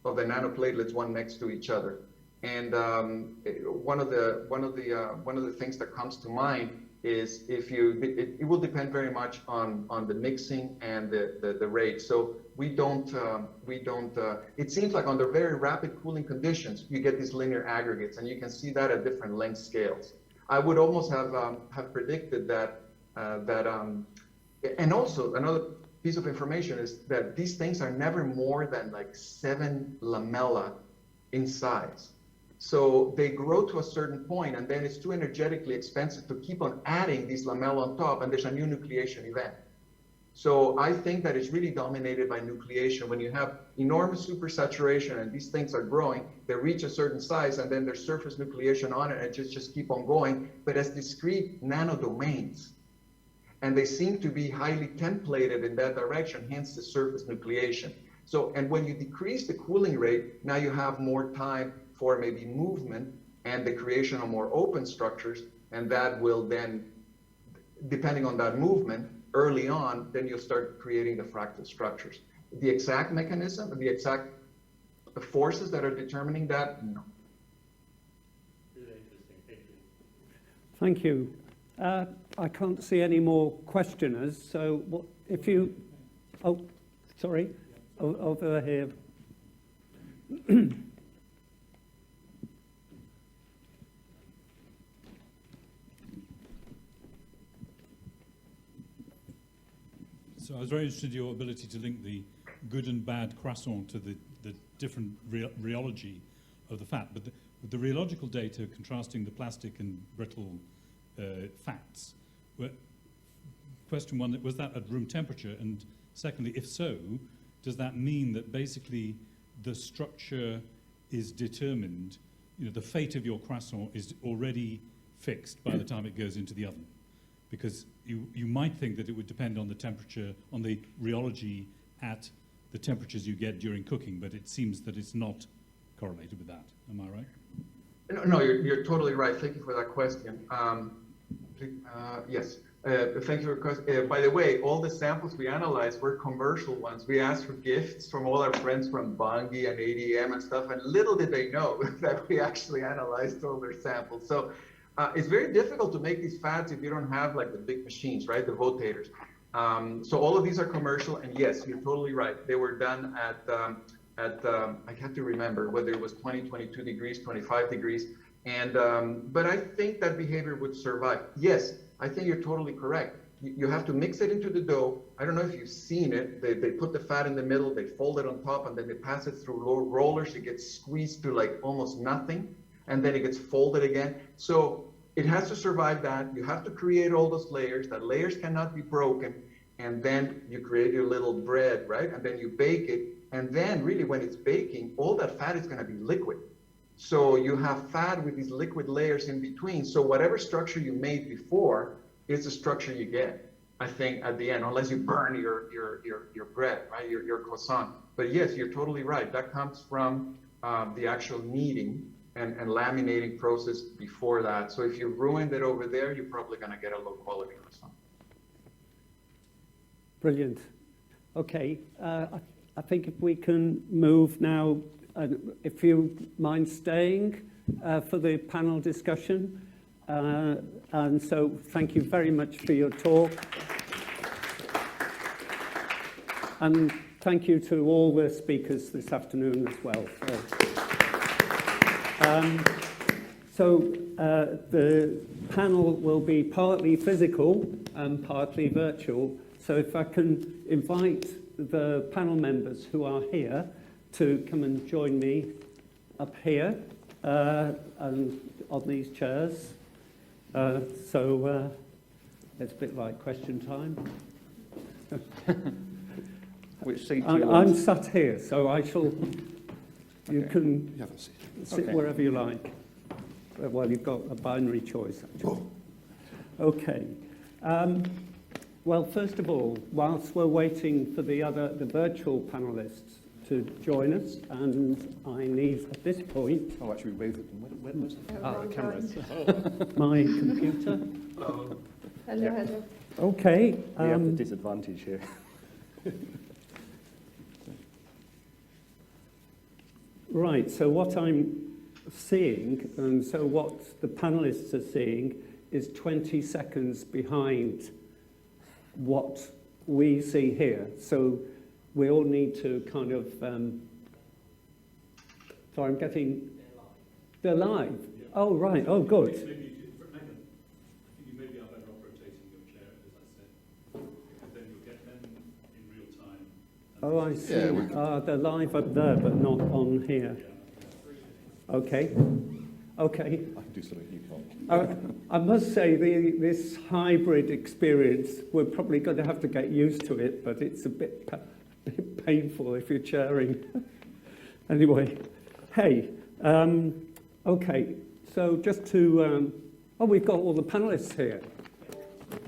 of the nanoplatelets one next to each other, and one of the things that comes to mind is it will depend very much on the mixing and the rate. So we don't it seems like under very rapid cooling conditions you get these linear aggregates, and you can see that at different length scales. I would almost have predicted that and also another piece of information is that these things are never more than like 7 lamella in size. So they grow to a certain point, and then it's too energetically expensive to keep on adding these lamella on top, and there's a new nucleation event. So I think that it's really dominated by nucleation. When you have enormous supersaturation and these things are growing, they reach a certain size, and then there's surface nucleation on it, and just keep on going, but as discrete nanodomains. And they seem to be highly templated in that direction, hence the surface nucleation. So, and when you decrease the cooling rate, now you have more time for maybe movement and the creation of more open structures, and that will then, depending on that movement, early on, then you'll start creating the fractal structures. The exact mechanism, the exact forces that are determining that, no. Thank you. I can't see any more questioners, so what, if you... Oh, sorry, over here. So I was very interested in your ability to link the good and bad croissant to the different rheology of the fat. But with the rheological data contrasting the plastic and brittle fats, question one, was that at room temperature? And secondly, if so, does that mean that basically the structure is determined, you know, the fate of your croissant is already fixed by the time it goes into the oven? Because you might think that it would depend on the temperature, on the rheology at the temperatures you get during cooking, but it seems that it's not correlated with that. Am I right? No, you're totally right. Thank you for that question. Yes, thank you for the question. By the way, all the samples we analyzed were commercial ones. We asked for gifts from all our friends from Bungie and ADM and stuff, and little did they know that we actually analyzed all their samples. So it's very difficult to make these fats if you don't have like the big machines, right? The rotators. So all of these are commercial, and yes, you're totally right. They were done at I have to remember whether it was 20, 22 degrees, 25 degrees. And, but I think that behavior would survive. Yes, I think you're totally correct. You have to mix it into the dough. I don't know if you've seen it. They put the fat in the middle, they fold it on top, and then they pass it through rollers. It gets squeezed to like almost nothing, and then it gets folded again. So it has to survive that. You have to create all those layers. That layers cannot be broken. And then you create your little bread, right? And then you bake it. And then really when it's baking, all that fat is gonna be liquid. So you have fat with these liquid layers in between. So whatever structure you made before is the structure you get, I think, at the end, unless you burn your bread, right? Your croissant. But yes, you're totally right. That comes from the actual kneading and laminating process before that. So if you ruined it over there, you're probably gonna get a low quality croissant. Brilliant. Okay, I think if we can move now, if you mind staying for the panel discussion. And so thank you very much for your talk. And thank you to all the speakers this afternoon as well. So the panel will be partly physical and partly virtual. So if I can invite the panel members who are here to come and join me up here and on these chairs. So it's a bit like question time. Which seat do you want? I'm sat here, so I shall. You can Have a seat. sit Okay. wherever you like. Well, you've got a binary choice, actually. Okay. Well, first of all, whilst we're waiting for the virtual panelists to join us, and I need at this point Oh, actually, we moved them. Where was the the cameras? my computer. Hello, Yeah. hello. Okay. We have the disadvantage here. Right, so what I'm seeing, and so what the panelists are seeing, is 20 seconds behind what we see here. So we all need to kind of, sorry, I'm getting, they're live. Oh, right, oh, good. Maybe you maybe are better off rotating your chair, as I said, because then you'll get them in real time. Oh, I see. Yeah, They're live up there, but not on here. Okay. Okay. I can do something you can't. I must say, this hybrid experience, we're probably going to have to get used to it, but it's a bit painful if you're chairing. Anyway, hey, okay, so just to, oh, we've got all the panelists here.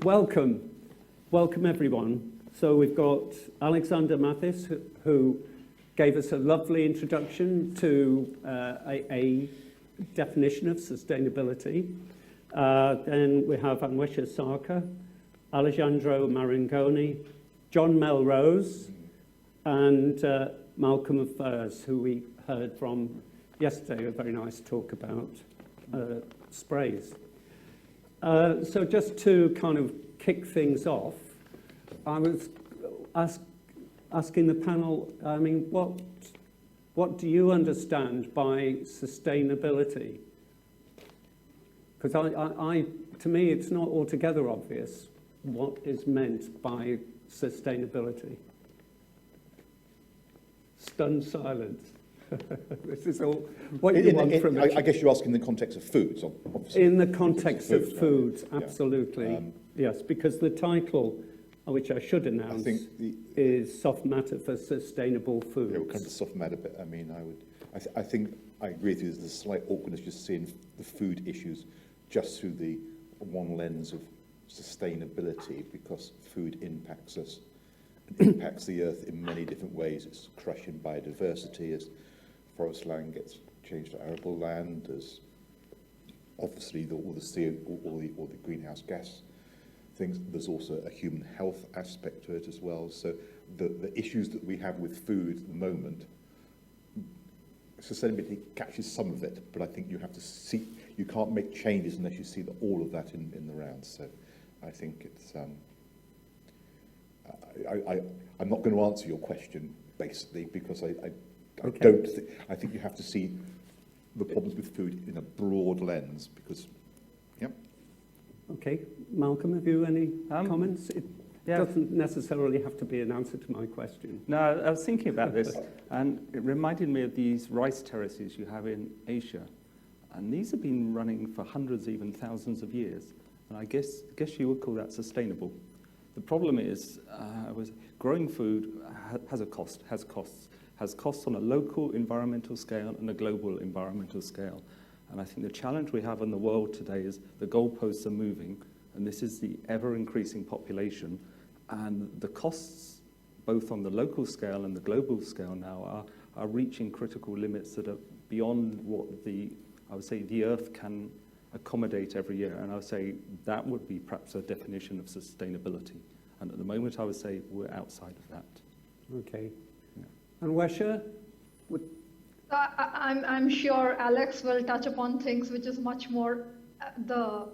Welcome everyone. So we've got Alexander Mathys, who gave us a lovely introduction to a definition of sustainability. Then we have Anwesha Sarkar, Alejandro Marangoni, John Melrose, and Malcolm of Furs, who we heard from yesterday, a very nice talk about sprays. So just to kind of kick things off, I was asking the panel, I mean, what do you understand by sustainability? Because to me, it's not altogether obvious what is meant by sustainability. Stunned silence. This is all what you want from I guess you're asking in the context of foods, obviously. In the context of foods, right? absolutely. Yeah. Yes, because the title, which I should announce, is Soft Matter for Sustainable Foods. Yeah, we'll come to soft matter, but I mean, I think I agree with you. There's a slight awkwardness just seeing the food issues just through the one lens of sustainability, because food impacts us, impacts the earth in many different ways. It's crushing biodiversity as forest land gets changed to arable land. There's obviously all the greenhouse gas things. There's also a human health aspect to it as well. So the issues that we have with food at the moment, sustainability catches some of it, but I think you have to see, you can't make changes unless you see all of that in the round. So I think it's, I'm not going to answer your question, basically, because I think you have to see the problems with food in a broad lens, because, yep. Okay, Malcolm, have you any comments? It doesn't necessarily have to be an answer to my question. No, I was thinking about this, and it reminded me of these rice terraces you have in Asia. And these have been running for hundreds, even thousands of years. And I guess you would call that sustainable. The problem is, growing food has costs on a local environmental scale and a global environmental scale. And I think the challenge we have in the world today is the goalposts are moving, and this is the ever-increasing population. And the costs, both on the local scale and the global scale now, are reaching critical limits that are beyond what I would say the Earth can accommodate every year. And I would say that would be perhaps a definition of sustainability. And at the moment, I would say we're outside of that. Okay. Anwesha? I'm sure Alex will touch upon things which is much more the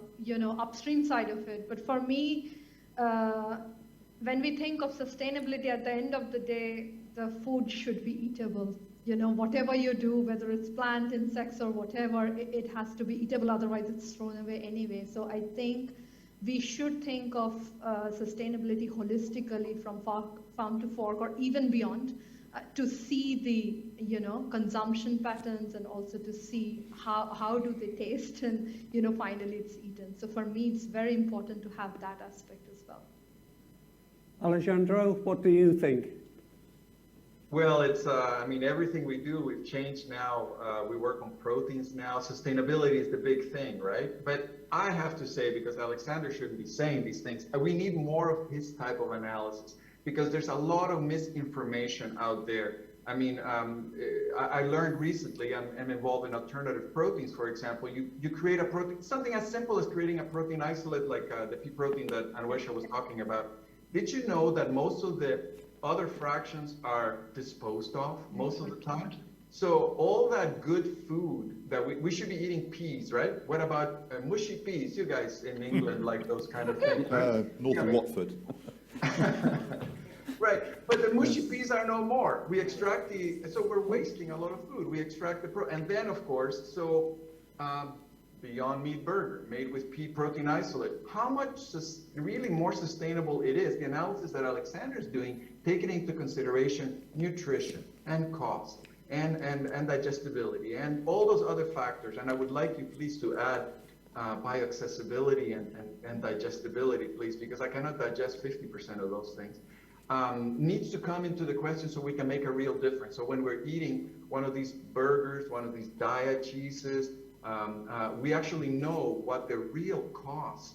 upstream side of it. But for me, when we think of sustainability, at the end of the day, the food should be eatable. Whatever you do, whether it's plant, insects, or whatever, it has to be eatable. Otherwise, it's thrown away anyway. So I think we should think of sustainability holistically from farm to fork, or even beyond. To see the consumption patterns, and also to see how do they taste, and finally it's eaten. So for me, it's very important to have that aspect as well. Alejandro, what do you think? Well, it's I mean, everything we do, we've changed now. We work on proteins now. Sustainability is the big thing, right? But I have to say, because Alexander shouldn't be saying these things, we need more of his type of analysis, because there's a lot of misinformation out there. I mean, I learned recently, I'm involved in alternative proteins, for example. You create a protein, something as simple as creating a protein isolate, like the pea protein that Anwesha was talking about. Did you know that most of the other fractions are disposed of most of the time? So all that good food that we should be eating peas, right? What about mushy peas? You guys in England like those kind of things, right? Northern Watford. Right, but the mushy peas are no more. We extract so we're wasting a lot of food. We extract and then of course, Beyond Meat burger made with pea protein isolate. How much really more sustainable it is? The analysis that Alexander is doing, taking into consideration nutrition and cost and digestibility and all those other factors. And I would like you please to add bioaccessibility and digestibility, please, because I cannot digest 50% of those things. Needs to come into the question so we can make a real difference. So when we're eating one of these burgers, one of these diet cheeses, we actually know what the real cost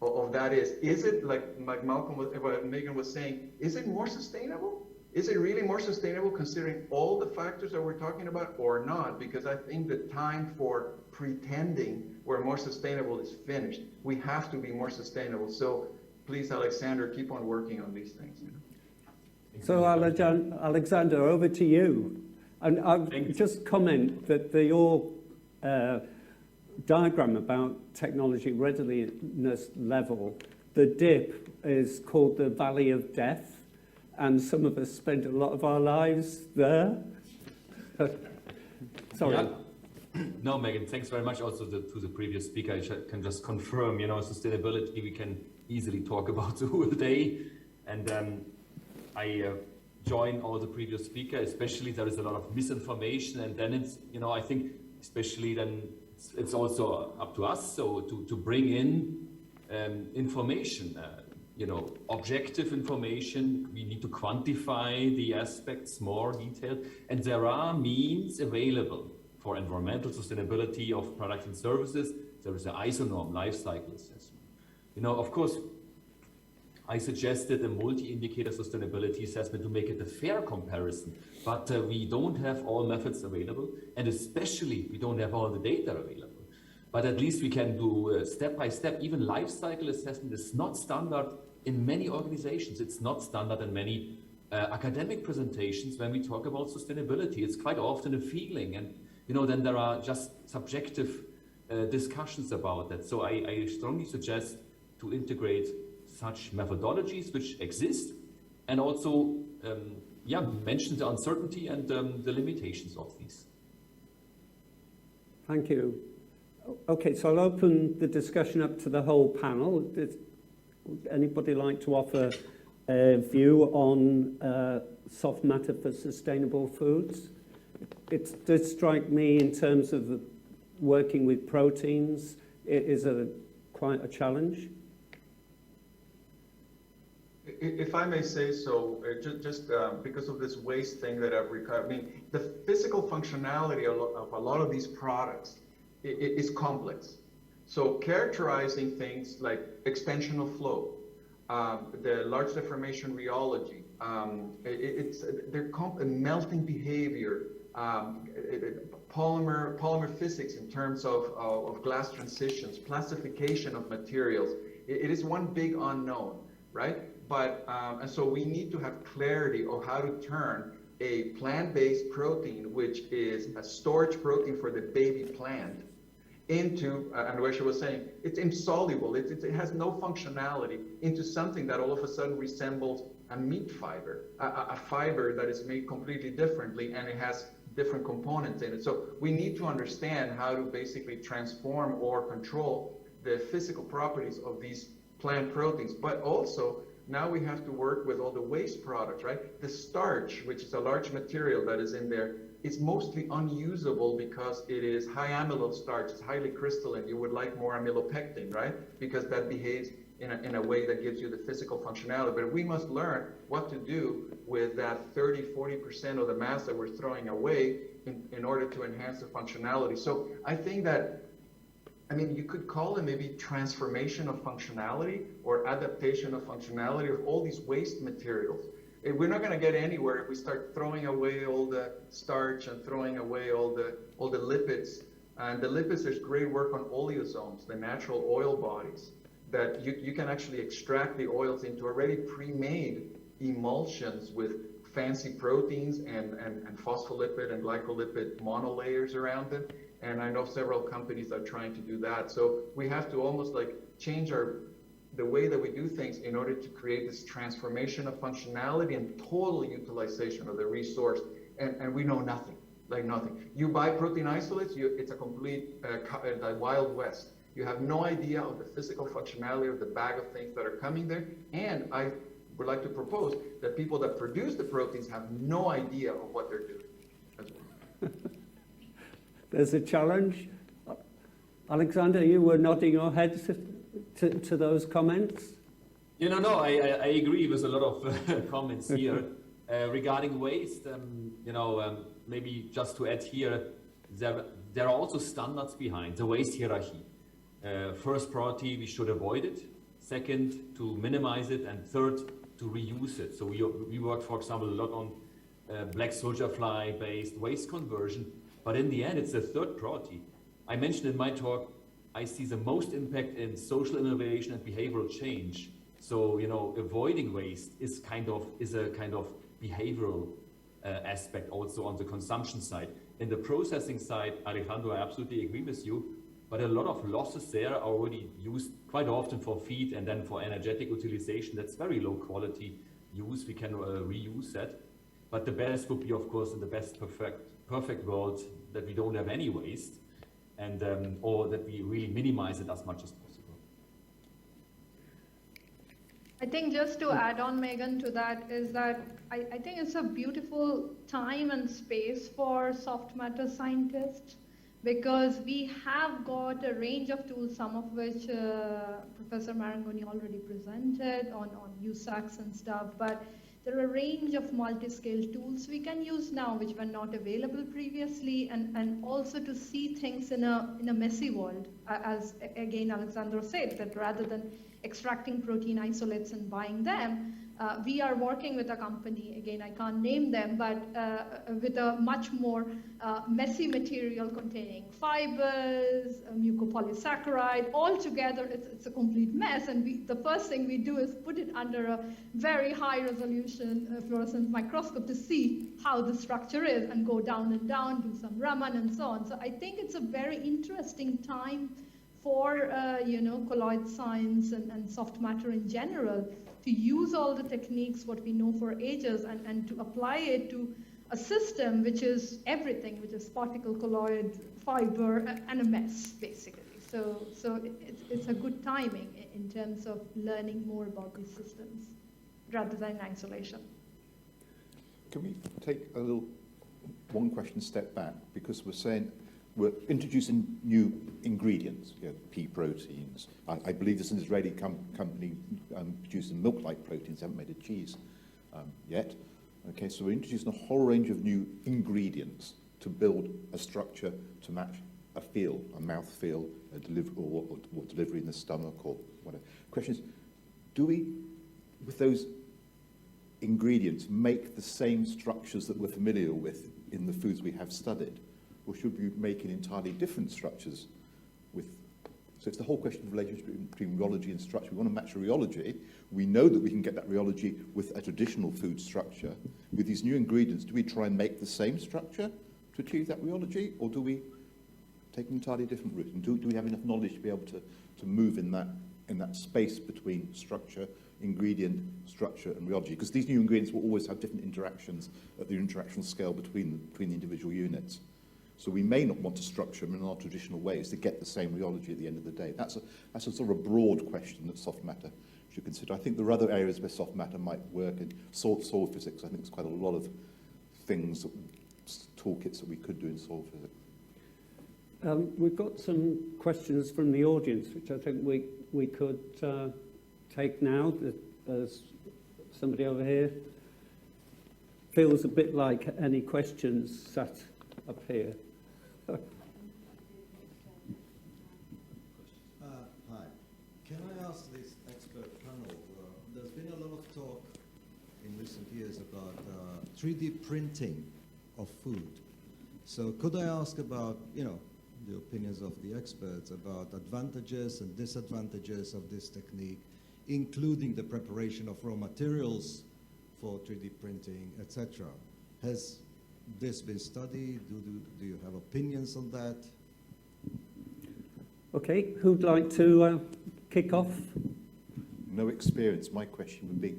of that is. Is it, like Megan was saying, is it more sustainable? Is it really more sustainable considering all the factors that we're talking about, or not? Because I think the time for pretending we're more sustainable is finished. We have to be more sustainable. So please, Alexander, keep on working on these things. So Alexander, over to you. And I'll just comment that your diagram about technology readiness level, the dip is called the Valley of Death, and some of us spend a lot of our lives there. Sorry. Yeah. No, Megan, thanks very much also to the previous speaker. I can just confirm, sustainability we can easily talk about the whole day. And I join all the previous speaker, especially there is a lot of misinformation. And then it's, I think especially then it's also up to us to bring in information, objective information. We need to quantify the aspects more detailed. And there are means available for environmental sustainability of products and services. There is an ISO norm, life cycle assessment. Of course, I suggested a multi-indicator sustainability assessment to make it a fair comparison, but we don't have all methods available, and especially we don't have all the data available. But at least we can do step by step. Even life cycle assessment is not standard in many organizations. It's not standard in many academic presentations when we talk about sustainability. It's quite often a feeling, and then there are just subjective discussions about that. So I strongly suggest to integrate such methodologies which exist, and also, mention the uncertainty and the limitations of these. Thank you. Okay, so I'll open the discussion up to the whole panel. Does anybody like to offer a view on soft matter for sustainable foods? It does strike me in terms of working with proteins, it is quite a challenge. If I may say so, just because of this waste thing that I've recovered, the physical functionality of a lot of these products is complex. So characterizing things like extensional flow, the large deformation rheology, they're melting behavior, polymer physics in terms of glass transitions, plastification of materials. It is one big unknown, right? But and so we need to have clarity of how to turn a plant-based protein, which is a storage protein for the baby plant, into, Anwesha was saying, it's insoluble, it has no functionality, into something that all of a sudden resembles a meat fiber, a fiber that is made completely differently, and it has different components in it. So we need to understand how to basically transform or control the physical properties of these plant proteins. But also, now we have to work with all the waste products, right? The starch, which is a large material that is in there, is mostly unusable because it is high amylose starch. It's highly crystalline. You would like more amylopectin, right? Because that behaves in a way that gives you the physical functionality. But we must learn what to do with that 30–40% of the mass that we're throwing away in order to enhance the functionality. So I think that, you could call it maybe transformation of functionality or adaptation of functionality of all these waste materials. We're not going to get anywhere if we start throwing away all the starch and throwing away all the lipids. And the lipids, there's great work on oleosomes, the natural oil bodies, that you can actually extract the oils into already pre-made emulsions with fancy proteins and phospholipid and glycolipid monolayers around them. And I know several companies are trying to do that. So we have to almost like change the way that we do things in order to create this transformation of functionality and total utilization of the resource. And we know nothing, like nothing. You buy protein isolates, it's a complete Wild West. You have no idea of the physical functionality of the bag of things that are coming there. And I would like to propose that people that produce the proteins have no idea of what they're doing as well. There's a challenge. Alexander, you were nodding your head to those comments. No, I agree with a lot of comments here regarding waste. Maybe just to add here, there are also standards behind the waste hierarchy. First priority, we should avoid it. Second, to minimize it, and third, to reuse it. So we work, for example, a lot on black soldier fly-based waste conversion. But in the end, it's the third priority. I mentioned in my talk, I see the most impact in social innovation and behavioral change. So, avoiding waste is a kind of behavioral aspect also on the consumption side. In the processing side, Alejandro, I absolutely agree with you. but a lot of losses there are already used quite often for feed and then for energetic utilization. That's very low quality use. We can reuse that. But the best would be, of course, in the best perfect world that we don't have any waste, and or that we really minimize it as much as possible. I think just to add on, Megan, to that is that I think it's a beautiful time and space for soft matter scientists, because we have got a range of tools, some of which Professor Marangoni already presented on USACs and stuff, but there are a range of multi-scale tools we can use now which were not available previously, and also to see things in a messy world, as again Alejandro said, that rather than extracting protein isolates and buying them, we are working with a company, again I can't name them, but with a much more messy material containing fibers, mucopolysaccharide, all together it's a complete mess, and the first thing we do is put it under a very high resolution fluorescence microscope to see how the structure is, and go down and down, do some Raman and so on. So I think it's a very interesting time for colloid science and soft matter in general, to use all the techniques what we know for ages and to apply it to a system which is everything, which is particle, colloid, fiber, and a mess basically. So it's a good timing in terms of learning more about these systems rather than isolation. Can we take a little one question step back, because we're saying we're introducing new ingredients, pea proteins. I believe there's an Israeli company producing milk-like proteins, haven't made a cheese yet. Okay, so we're introducing a whole range of new ingredients to build a structure to match a feel, a mouth feel, a delivery in the stomach or whatever. Question is, do we, with those ingredients, make the same structures that we're familiar with in the foods we have studied? Or should we be making entirely different structures with? So it's the whole question of relationship between rheology and structure. We want to match a rheology. We know that we can get that rheology with a traditional food structure. With these new ingredients, do we try and make the same structure to achieve that rheology, or do we take an entirely different route? And do we have enough knowledge to be able to move in that space between structure, ingredient, structure, and rheology? Because these new ingredients will always have different interactions at the interactional scale between the individual units. So we may not want to structure them in our traditional ways to get the same rheology at the end of the day. That's a sort of a broad question that soft matter should consider. I think there are other areas where soft matter might work in soil physics. I think there's quite a lot of things, toolkits that we could do in soil physics. We've got some questions from the audience, which I think we could take now. There's somebody over here. Feels a bit like any questions sat up here. Hi. Can I ask this expert panel, there's been a lot of talk in recent years about 3D printing of food. So could I ask about, the opinions of the experts about advantages and disadvantages of this technique, including the preparation of raw materials for 3D printing, etc. Has this been studied? Do you have opinions on that? Okay, who'd like to kick off? No experience. My question would be,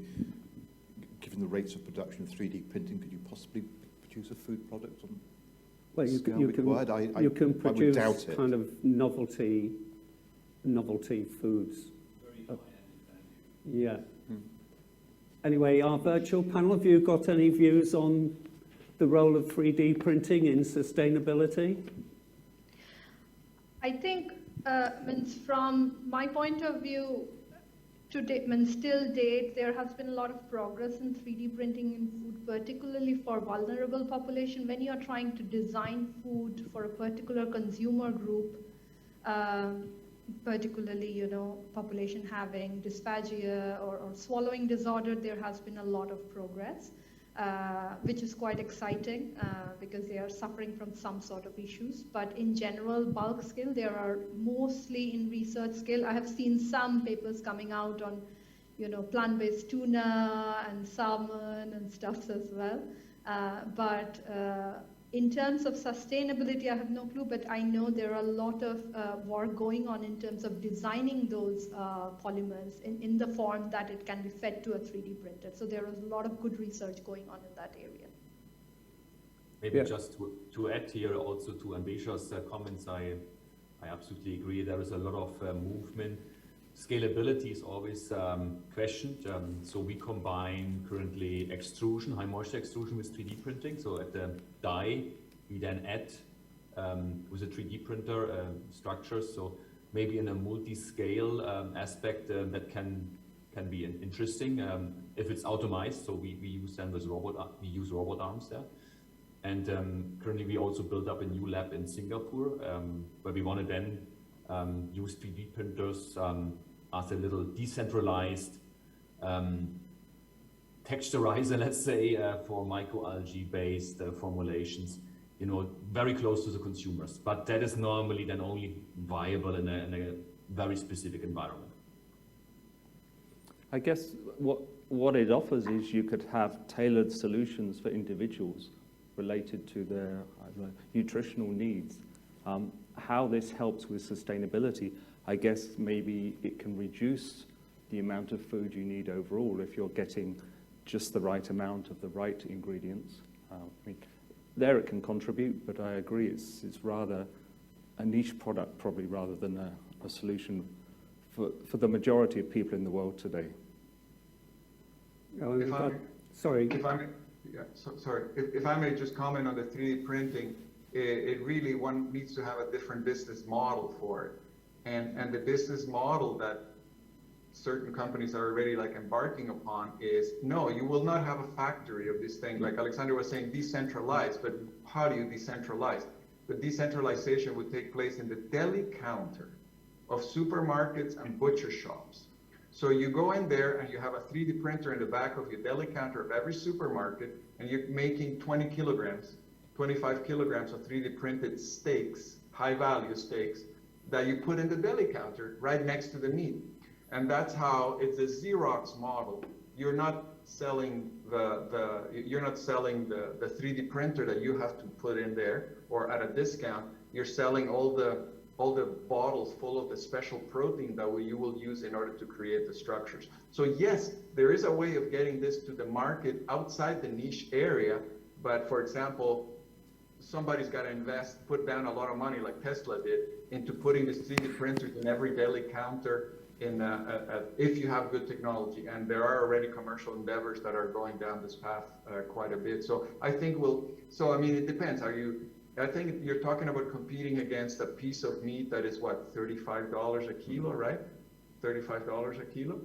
given the rates of production of 3D printing, could you possibly produce a food product on you can produce kind of novelty foods. Very high-end value. Yeah. Anyway, our virtual panel, have you got any views on the role of 3D printing in sustainability? I think, from my point of view, still date, there has been a lot of progress in 3D printing in food, particularly for vulnerable population. When you are trying to design food for a particular consumer group, particularly, population having dysphagia or swallowing disorder, there has been a lot of progress, which is quite exciting because they are suffering from some sort of issues. But in general, bulk scale, there are mostly in research scale. I have seen some papers coming out on, plant-based tuna and salmon and stuff as well. But In terms of sustainability, I have no clue, but I know there are a lot of work going on in terms of designing those polymers in the form that it can be fed to a 3D printer. So there is a lot of good research going on in that area. Maybe just to add here also to Anwesha's comments, I absolutely agree. There is a lot of movement. Scalability is always questioned. So we combine currently extrusion, high moisture extrusion with 3D printing. So at the die, we then add with a 3D printer structures. So maybe in a multi-scale aspect that can be interesting if it's automized. So we use them with robot arms there. And currently we also built up a new lab in Singapore where we want to then use 3D printers as a little decentralized texturizer, let's say, for microalgae based formulations, you know, very close to the consumers. But that is normally then only viable in a very specific environment. I guess what it offers is you could have tailored solutions for individuals related to their nutritional needs. How this helps with sustainability, I guess maybe it can reduce the amount of food you need overall if you're getting just the right amount of the right ingredients. I mean, there it can contribute, but I agree it's rather a niche product probably rather than a solution for the majority of people in the world today. Sorry. If I may just comment on the 3D printing, it really, one needs to have a different business model for it. And the business model that certain companies are already like embarking upon is, no, you will not have a factory of this thing. Like Alejandro was saying, decentralized, but how do you decentralize? The decentralization would take place in the deli counter of supermarkets and butcher shops. So you go in there and you have a 3D printer in the back of your deli counter of every supermarket, and you're making 20 kilograms, 25 kilograms of 3D printed steaks, high value steaks, that you put in the deli counter right next to the meat. And that's how it's a Xerox model. You're not selling the 3D printer that you have to put in there or at a discount. You're selling all the bottles full of the special protein that you will use in order to create the structures. So yes, there is a way of getting this to the market outside the niche area, but for example, somebody's got to put down a lot of money like Tesla did into putting these 3D printers in every deli counter if you have good technology. And there are already commercial endeavors that are going down this path quite a bit. So I think I mean, it depends. I think you're talking about competing against a piece of meat that is what, $35 a kilo, right? $35 a kilo.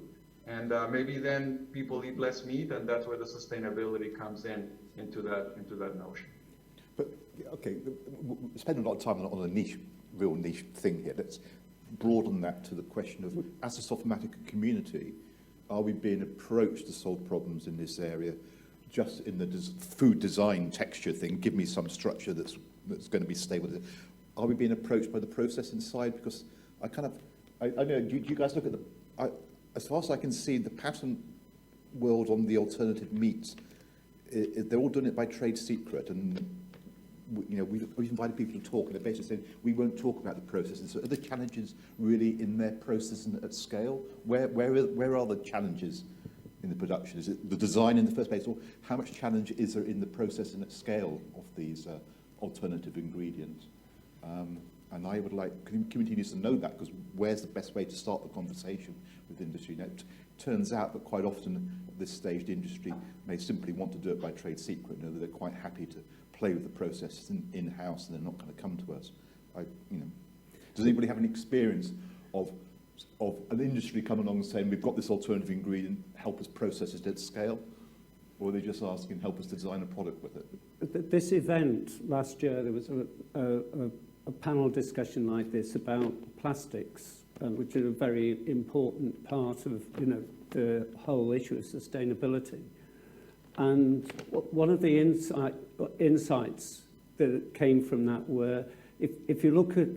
And maybe then people eat less meat, and that's where the sustainability comes into that notion. But okay, we're spending a lot of time on a real niche thing here. Let's broaden that to the question of, as a Softmatica community, are we being approached to solve problems in this area? Just in the food design texture thing, give me some structure that's going to be stable. Are we being approached by the processing side? Because I know, do you guys look at as far as I can see, the patent world on the alternative meats, they're all doing it by trade secret, and we've invited people to talk, and they're basically saying we won't talk about the processing. So are the challenges really in their processing at scale? Where are the challenges in the production? Is it the design in the first place, or how much challenge is there in the processing at scale of these alternative ingredients? And I would like, community needs to know that, because where's the best way to start the conversation with industry? Now, it turns out that quite often at this stage the industry may simply want to do it by trade secret. They're quite happy to play with the process in-house, and they're not going to come to us. Does anybody have any experience of an industry coming along and saying, we've got this alternative ingredient, help us process it at scale? Or are they just asking, help us design a product with it? This event last year, there was a panel discussion like this about plastics, which is a very important part of the whole issue of sustainability. And one of the insights that came from that were, if you look at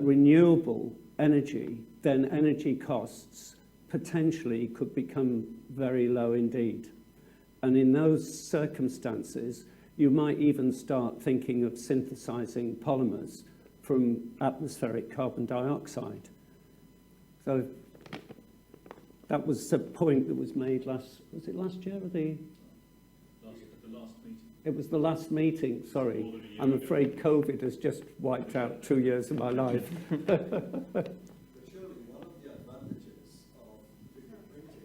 renewable energy, then energy costs potentially could become very low indeed. And in those circumstances, You might even start thinking of synthesizing polymers from atmospheric carbon dioxide. So that was a point that was made was it last year or the last meeting? It was the last meeting, sorry. I'm afraid COVID has just wiped out 2 years of my life. But surely one of the advantages of 3D printing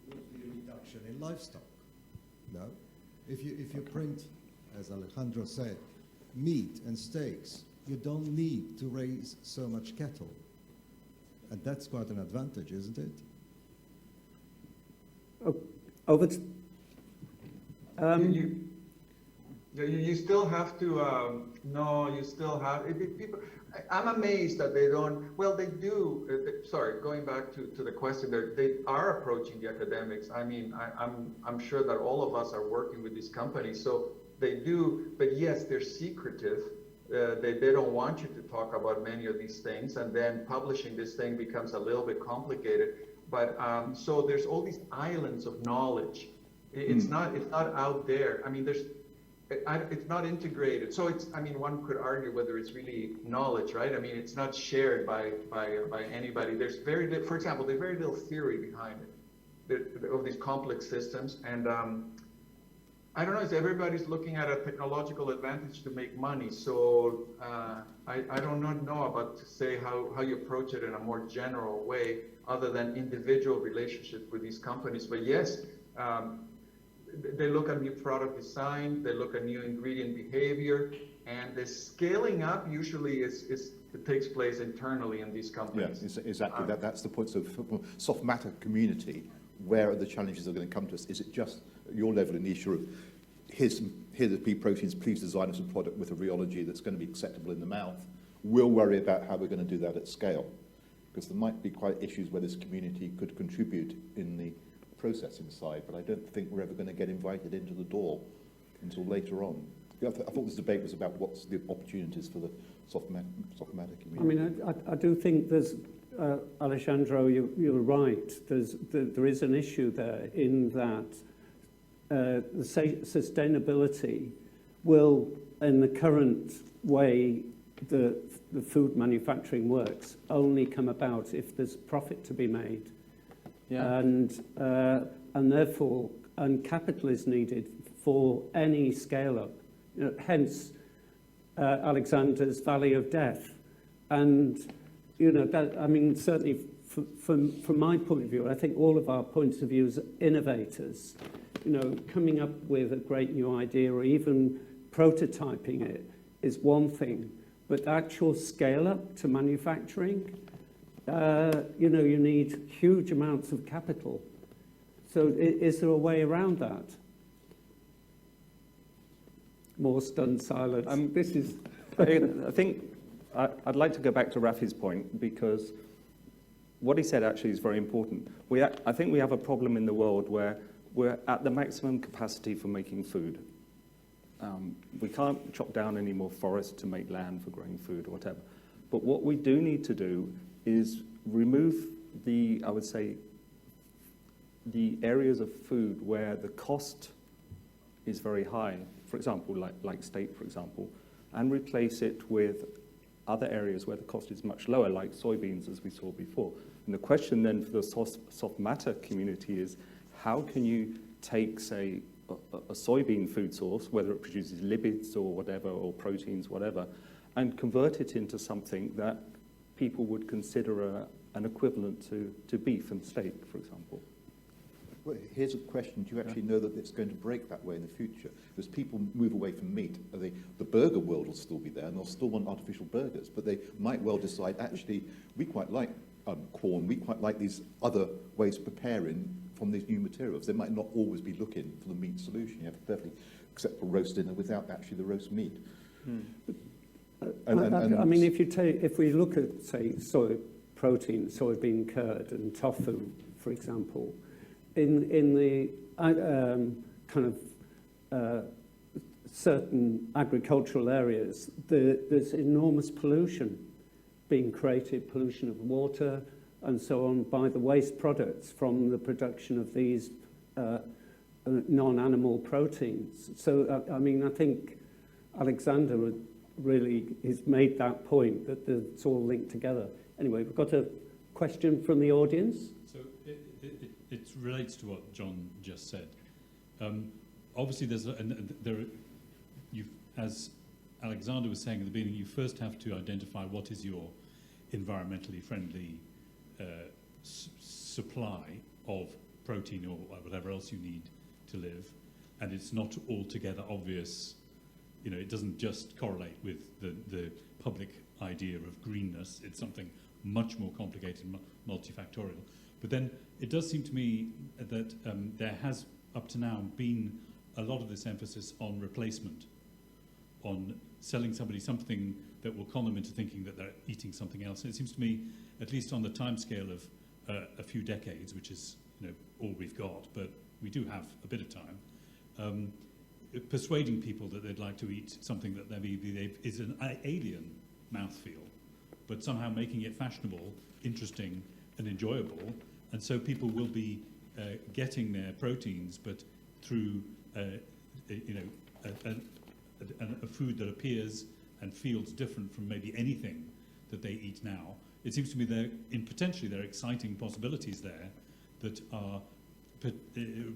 would be a reduction in livestock. No? If you print, as Alejandro said, meat and steaks, you don't need to raise so much cattle. And that's quite an advantage, isn't it? Over to, you still have to, no, you still have, people, I'm amazed that they don't, well, they do, sorry, going back to the question, they are approaching the academics. I mean, I'm sure that all of us are working with these companies, so they do, but yes, they're secretive. They don't want you to talk about many of these things, and then publishing this thing becomes a little bit complicated. But so there's all these islands of knowledge. It's not out there. I mean, it's not integrated. So it's, I mean, one could argue whether it's really knowledge, right? I mean, it's not shared by anybody. There's for example, there's very little theory behind it of these complex systems. And I don't know, if everybody's looking at a technological advantage to make money. So I don't know about to say how you approach it in a more general way, other than individual relationships with these companies. But yes, they look at new product design, they look at new ingredient behavior, and the scaling up usually it takes place internally in these companies. Yes, exactly. That's the point. So for soft matter community, where are the challenges that are going to come to us? Is it just at your level in the issue of here's the pea proteins, please design us a product with a rheology that's going to be acceptable in the mouth? We'll worry about how we're going to do that at scale, because there might be quite issues where this community could contribute in the processing side, but I don't think we're ever going to get invited into the door until later on. I thought this debate was about what's the opportunities for the soft matter community. I mean, I do think there's, Alejandro, you're right. There is an issue there in that the sustainability will, in the current way the food manufacturing works, only come about if there's profit to be made. Yeah. And therefore, capital is needed for any scale up. You know, hence Alexander's Valley of Death. And you know, that, I mean, certainly from my point of view, I think all of our points of view as innovators, you know, coming up with a great new idea or even prototyping it is one thing, but actual scale up to manufacturing, you know, you need huge amounts of capital. So is there a way around that? More stunned silence. This is, I think, I'd like to go back to Rafi's point, because what he said actually is very important. I think we have a problem in the world where we're at the maximum capacity for making food. We can't chop down any more forest to make land for growing food or whatever. But what we do need to do is remove I would say, the areas of food where the cost is very high, for example, like steak, for example, and replace it with other areas where the cost is much lower, like soybeans, as we saw before. And the question then for the soft matter community is, how can you take, say, a soybean food source, whether it produces lipids or whatever, or proteins, whatever, and convert it into something that people would consider an equivalent to beef and steak, for example? Well, here's a question. Do you actually know that it's going to break that way in the future? As people move away from meat, the burger world will still be there, and they'll still want artificial burgers, but they might well decide, actually, we quite like corn, we quite like these other ways of preparing from these new materials. They might not always be looking for the meat solution. You have a perfectly acceptable roast dinner without actually the roast meat. I mean, if we look at, say, soy protein, soybean curd, and tofu, for example, in the kind of certain agricultural areas, there's enormous pollution being created, pollution of water and so on, by the waste products from the production of these non-animal proteins. So, I mean, I think Alexander really has made that point, that it's all linked together. Anyway, we've got a question from the audience. So it relates to what John just said. Obviously, as Alexander was saying at the beginning, you first have to identify what is your environmentally friendly supply of protein or whatever else you need to live, and it's not altogether obvious. You know, it doesn't just correlate with the public idea of greenness. It's something much more complicated, multifactorial. But then it does seem to me that there has up to now been a lot of this emphasis on replacement, on selling somebody something that will con them into thinking that they're eating something else. And it seems to me, at least on the timescale of a few decades, which is all we've got, but we do have a bit of time, persuading people that they'd like to eat something that maybe is an alien mouthfeel, but somehow making it fashionable, interesting, and enjoyable, and so people will be getting their proteins, but through a food that appears and feels different from maybe anything that they eat now. It seems to me potentially there are exciting possibilities there that are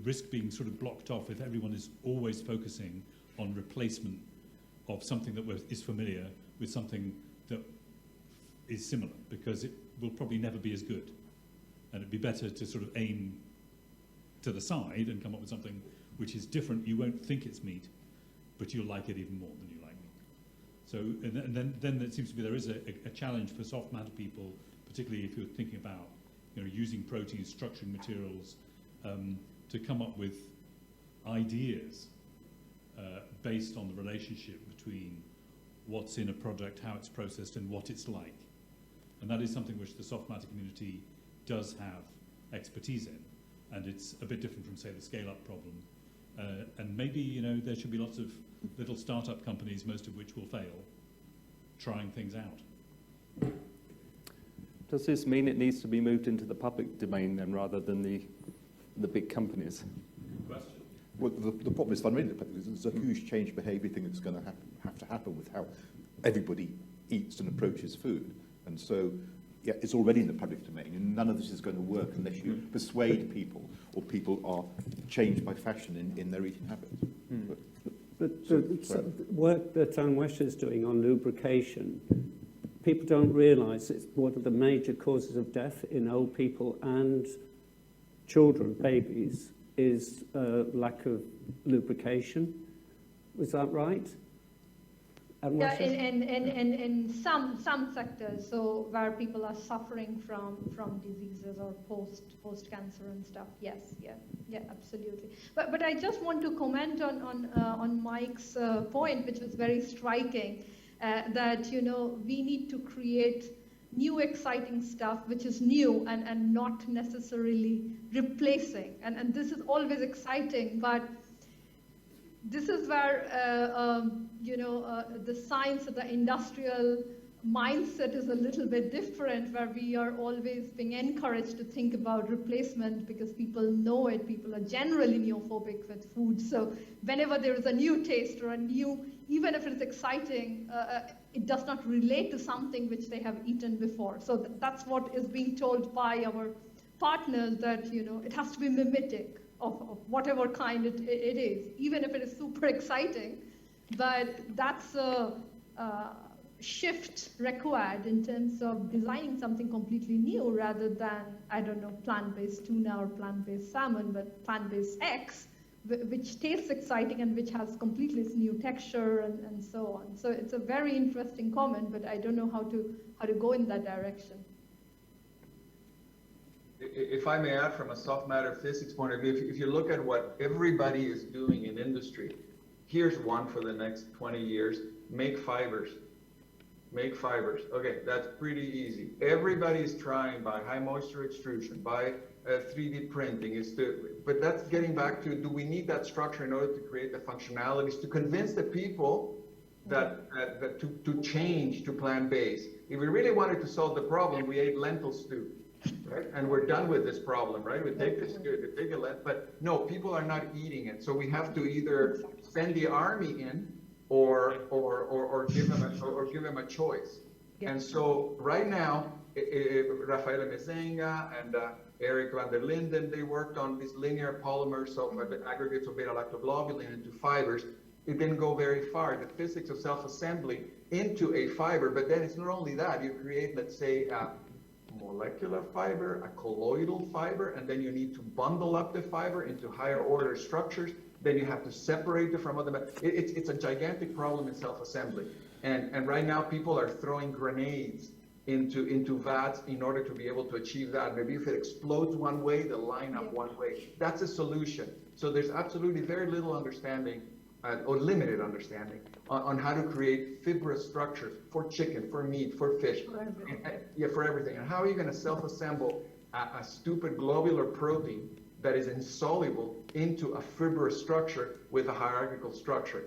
risk being sort of blocked off if everyone is always focusing on replacement of something that is familiar with something that is similar, because it will probably never be as good. And it'd be better to sort of aim to the side and come up with something which is different. You won't think it's meat, but you'll like it even more than you like meat. So, and then it seems to me there is a challenge for soft matter people, particularly if you're thinking about using proteins, structuring materials, to come up with ideas based on the relationship between what's in a product, how it's processed, and what it's like. And that is something which the soft matter community does have expertise in, and it's a bit different from, say, the scale-up problem. And maybe there should be lots of little startup companies, most of which will fail, trying things out. Does this mean it needs to be moved into the public domain then, rather than the big companies? Question? Well, the problem is fundamentally, there's a huge change of behaviour thing that's going to have to happen with how everybody eats and approaches food. And so, yeah, it's already in the public domain, and none of this is going to work unless you persuade people, or people are changed by fashion in their eating habits. But the work that Anwesha is doing on lubrication, people don't realise it's one of the major causes of death in old people and children, babies, is lack of lubrication. Was that right? Yeah, in some sectors, so where people are suffering from diseases or post cancer and stuff. Yes, yeah, absolutely. But I just want to comment on Mike's point, which was very striking, that we need to create new exciting stuff which is new and not necessarily replacing. And this is always exciting, but this is where the science of the industrial mindset is a little bit different, where we are always being encouraged to think about replacement because people know it. People are generally neophobic with food. So whenever there is a new taste or a new, even if it's exciting, it does not relate to something which they have eaten before. So that's what is being told by our partners, that it has to be mimetic of whatever kind it is, even if it is super exciting. But that's a shift required in terms of designing something completely new, rather than, I don't know, plant-based tuna or plant-based salmon, but plant-based X, which tastes exciting and which has completely new texture and so on. So it's a very interesting comment, but I don't know how to go in that direction. If I may add, from a soft matter physics point of view, if you look at what everybody is doing in industry, here's one for the next 20 years, make fibers. Make fibers. Okay, that's pretty easy. Everybody's trying by high moisture extrusion, by 3D printing. But that's getting back to, do we need that structure in order to create the functionalities to convince the people that to change to plant-based? If we really wanted to solve the problem, we ate lentil stew. right? And we're done with this problem, right? We take this good, we take it less, but no, people are not eating it. So we have to either send the army in or give them a choice. And so right now, Rafaela Mezenga and Eric van der Linden, they worked on these linear polymers of the aggregates of beta-lactoglobulin into fibers. It didn't go very far. The physics of self-assembly into a fiber, but then it's not only that. You create, let's say, a molecular fiber, a colloidal fiber, and then you need to bundle up the fiber into higher order structures. Then you have to separate it from other. It's a gigantic problem in self-assembly. And right now people are throwing grenades into vats in order to be able to achieve that. Maybe if it explodes one way, they'll line up one way. That's a solution. So there's absolutely very little understanding or limited understanding on how to create fibrous structures for chicken, for meat, for fish, for everything. And how are you going to self-assemble a stupid globular protein that is insoluble into a fibrous structure with a hierarchical structure?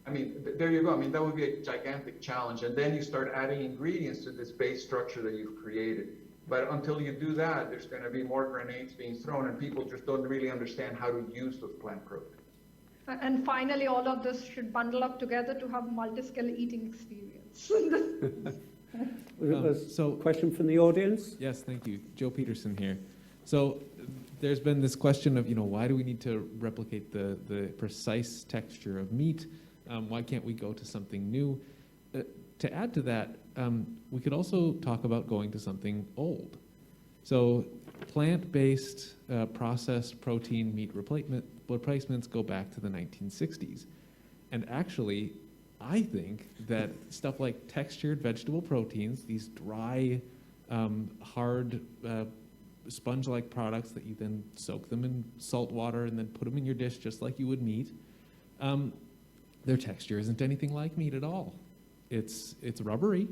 I mean, there you go. I mean, that would be a gigantic challenge. And then you start adding ingredients to this base structure that you've created. But until you do that, there's going to be more grenades being thrown, and people just don't really understand how to use those plant proteins. And finally, all of this should bundle up together to have multi-scale eating experience. So, question from the audience? Yes, thank you. Joe Peterson here. So there's been this question of, why do we need to replicate the precise texture of meat? Why can't we go to something new? To add to that, we could also talk about going to something old. So plant-based processed protein meat replacements go back to the 1960s. And actually, I think that stuff like textured vegetable proteins, these dry, hard, sponge-like products that you then soak them in salt water and then put them in your dish just like you would meat, their texture isn't anything like meat at all. It's rubbery,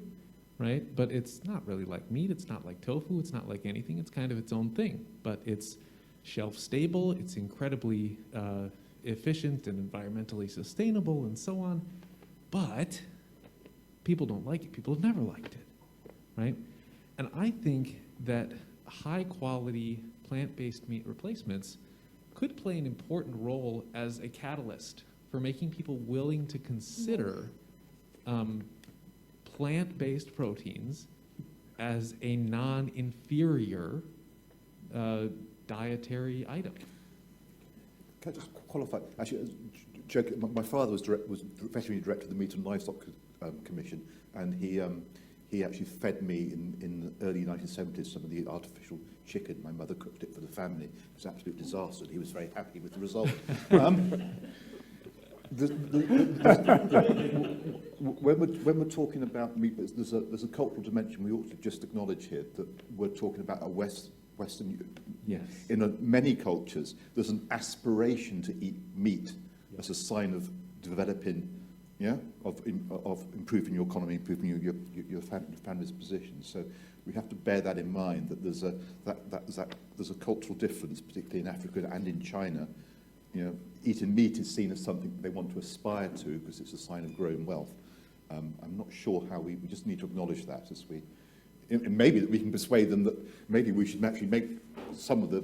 right? But it's not really like meat. It's not like tofu. It's not like anything. It's kind of its own thing. But it's shelf stable. It's incredibly efficient and environmentally sustainable and so on. But people don't like it. People have never liked it, right? And I think that high quality plant-based meat replacements could play an important role as a catalyst for making people willing to consider plant-based proteins as a non-inferior dietary item. Can I just qualify? Actually, my father was veterinary director of the Meat and Livestock Commission, and he actually fed me in the early 1970s some of the artificial chicken. My mother cooked it for the family. It was an absolute disaster. He was very happy with the result. When we're talking about meat, there's a cultural dimension we ought to just acknowledge here, that we're talking about a Western. Yes. In many cultures, there's an aspiration to eat meat as a sign of developing, of improving your economy, improving your family's position. So we have to bear that in mind, that there's a cultural difference, particularly in Africa and in China. Eating meat is seen as something they want to aspire to because it's a sign of growing wealth. I'm not sure how we just need to acknowledge that as and maybe that we can persuade them that maybe we should actually make some of the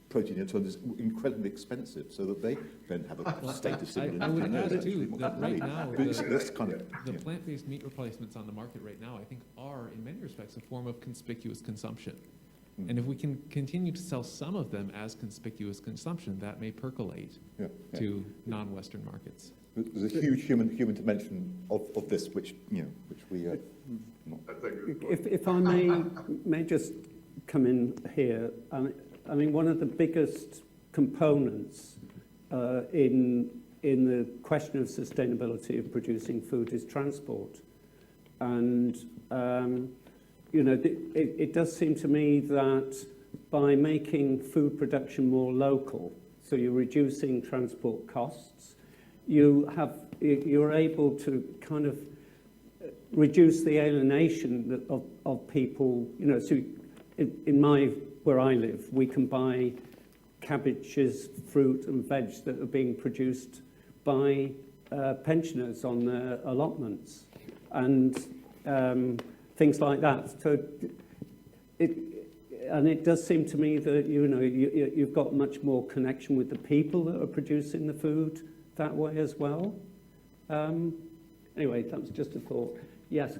protein alternatives incredibly expensive so that they then have a status symbol. I would add too that right now the plant-based meat replacements on the market right now, I think, are in many respects a form of conspicuous consumption. And if we can continue to sell some of them as conspicuous consumption, that may percolate to non-Western markets. There's a huge human dimension of this, which we. If I may just come in here. I mean, one of the biggest components in the question of sustainability of producing food is transport, and it does seem to me that by making food production more local, so you're reducing transport costs, you're able to kind of reduce the alienation of people. So where I live, we can buy cabbages, fruit and veg that are being produced by pensioners on their allotments, and things like that. So and it does seem to me that you've got much more connection with the people that are producing the food that way as well. Anyway, that was just a thought. Yes,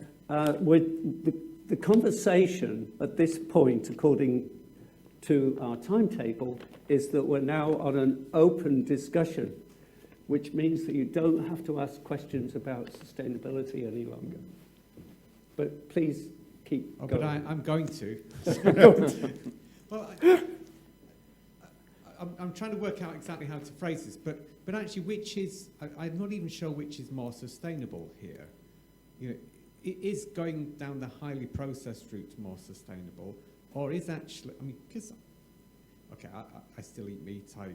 with the conversation at this point, according to our timetable, is that we're now on an open discussion, which means that you don't have to ask questions about sustainability any longer. But please keep going. But I'm going to. Well, I'm trying to work out exactly how to phrase this, but actually, I'm not even sure which is more sustainable here. Is going down the highly processed route more sustainable, or is actually, because, okay, I still eat meat, I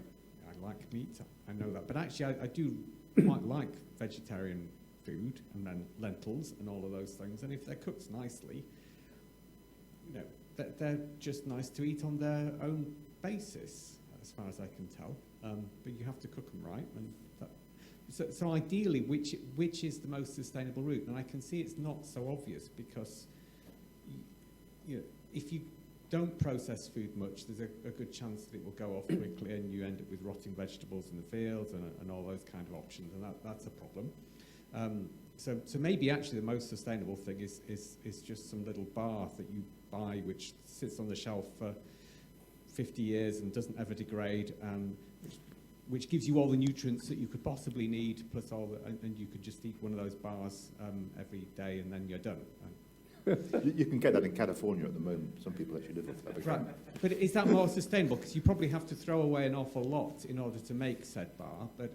like meat, I know that, but actually I do quite like vegetarian food, and then lentils and all of those things, and if they're cooked nicely, they're just nice to eat on their own basis, as far as I can tell, but you have to cook them right, and so ideally, which is the most sustainable route? And I can see it's not so obvious, because if you don't process food much, there's a good chance that it will go off quickly, and you end up with rotting vegetables in the fields and all those kind of options, and that's a problem. So maybe actually the most sustainable thing is just some little bar that you buy, which sits on the shelf for 50 years and doesn't ever degrade, which gives you all the nutrients that you could possibly need, plus all and you could just eat one of those bars every day, and then you're done. You can get that in California at the moment. Some people actually live with that. Right. But is that more sustainable? Because you probably have to throw away an awful lot in order to make said bar. But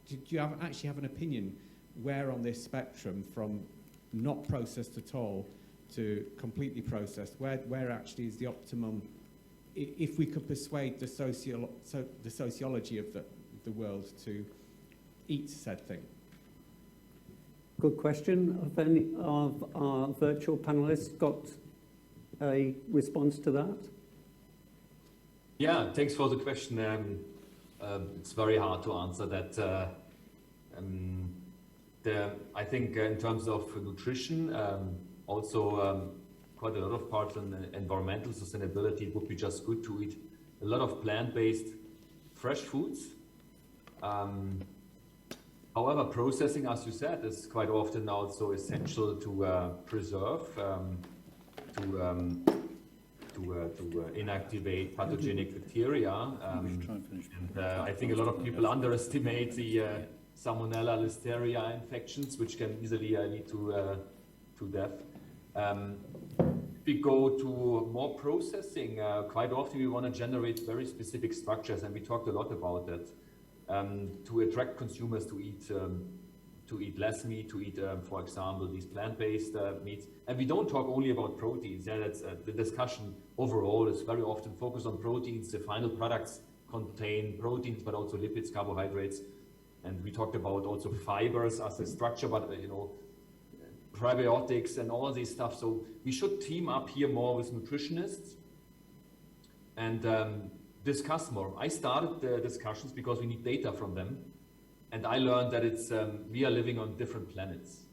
do you actually have an opinion where on this spectrum, from not processed at all to completely processed, where actually is the optimum, if we could persuade the sociology of the world to eat said thing? Good question. Have any of our virtual panelists got a response to that? Yeah, thanks for the question. It's very hard to answer that. I think in terms of nutrition, also quite a lot of parts on environmental sustainability, it would be just good to eat a lot of plant-based fresh foods. However, processing, as you said, is quite often also essential to preserve, to inactivate pathogenic bacteria. I think a lot of people underestimate the Salmonella Listeria infections, which can easily lead to death. If we go to more processing, quite often we want to generate very specific structures, and we talked a lot about that. To attract consumers to eat less meat, to eat, for example, these plant-based meats. And we don't talk only about proteins. Yeah, that's the discussion overall is very often focused on proteins. The final products contain proteins, but also lipids, carbohydrates. And we talked about also fibers as a structure, but probiotics and all this stuff. So we should team up here more with nutritionists and discuss more. I started the discussions because we need data from them, and I learned that it's we are living on different planets.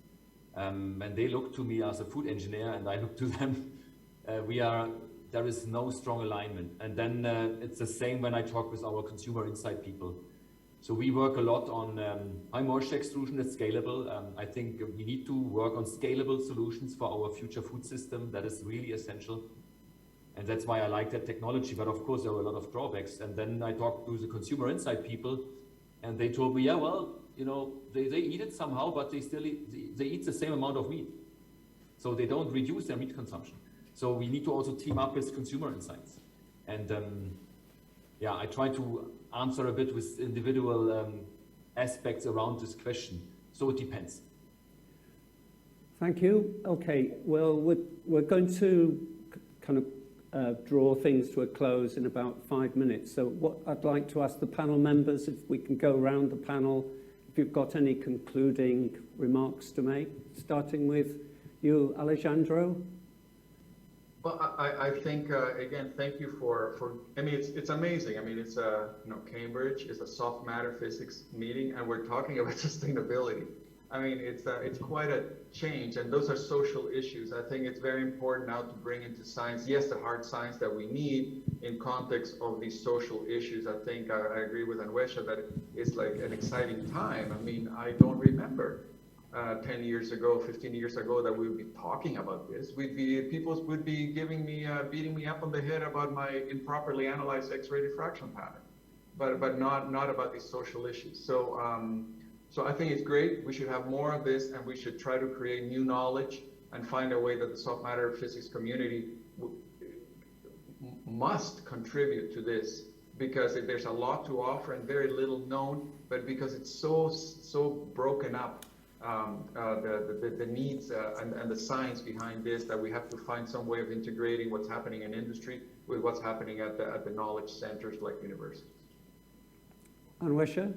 And they look to me as a food engineer, and I look to them. There is no strong alignment. And then it's the same when I talk with our consumer insight people. So we work a lot on high moisture extrusion that's scalable. I think we need to work on scalable solutions for our future food system. That is really essential. And that's why I like that technology. But of course, there are a lot of drawbacks. And then I talked to the consumer insight people, and they told me, yeah, well, they eat it somehow, but they still eat the same amount of meat. So they don't reduce their meat consumption. So we need to also team up with consumer insights. And I try to answer a bit with individual aspects around this question. So it depends. Thank you. Okay, well, we're going to kind of draw things to a close in about 5 minutes. So what I'd like to ask the panel members, if we can go around the panel, if you've got any concluding remarks to make, starting with you, Alejandro. Well, I think, again, thank you for I mean, it's amazing. I mean, it's Cambridge is a soft matter physics meeting, and we're talking about sustainability. I mean, it's quite a change, and those are social issues. I think it's very important now to bring into science, yes, the hard science that we need in context of these social issues. I think I agree with Anwesha that it's like an exciting time. I mean, I don't remember 10 years ago, 15 years ago that we would be talking about this. People would be giving me, beating me up on the head about my improperly analyzed X-ray diffraction pattern, but not about these social issues. So I think it's great. We should have more of this, and we should try to create new knowledge and find a way that the soft matter physics community must contribute to this, because there's a lot to offer and very little known, but because it's so broken up, the needs and the science behind this, that we have to find some way of integrating what's happening in industry with what's happening at the knowledge centers like universities. Anwesha?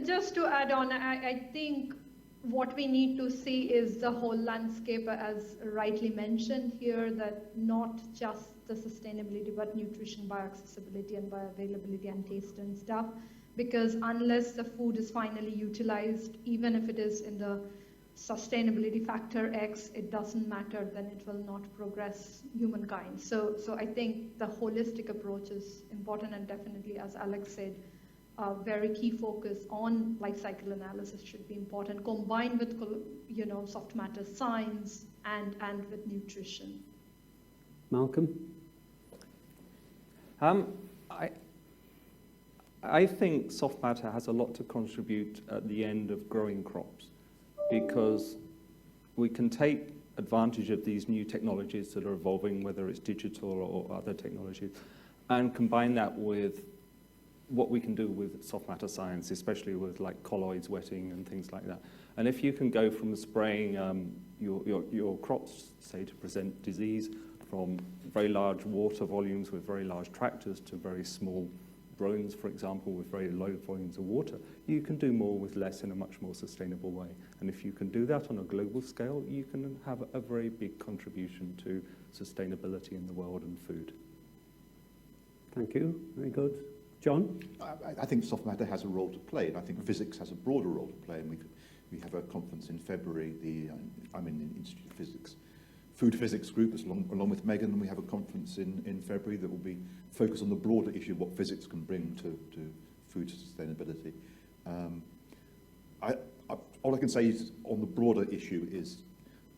Just to add on, I think what we need to see is the whole landscape, as rightly mentioned here, that not just the sustainability, but nutrition, bioaccessibility, and bioavailability, and taste and stuff. Because unless the food is finally utilized, even if it is in the sustainability factor X, it doesn't matter, then it will not progress humankind. So I think the holistic approach is important, and definitely, as Alex said, a very key focus on life cycle analysis should be important, combined with, soft matter science and with nutrition. Malcolm? I think soft matter has a lot to contribute at the end of growing crops, because we can take advantage of these new technologies that are evolving, whether it's digital or other technologies, and combine that with what we can do with soft matter science, especially with like colloids wetting and things like that. And if you can go from spraying your crops, say, to present disease, from very large water volumes with very large tractors to very small drones, for example, with very low volumes of water, you can do more with less in a much more sustainable way. And if you can do that on a global scale, you can have a very big contribution to sustainability in the world and food. Thank you. Very good. John? I think soft matter has a role to play, and I think physics has a broader role to play. And we have a conference in February. I'm in the Institute of Physics Food Physics group, along with Megan, and we have a conference in February that will be focused on the broader issue of what physics can bring to food sustainability. All I can say is on the broader issue is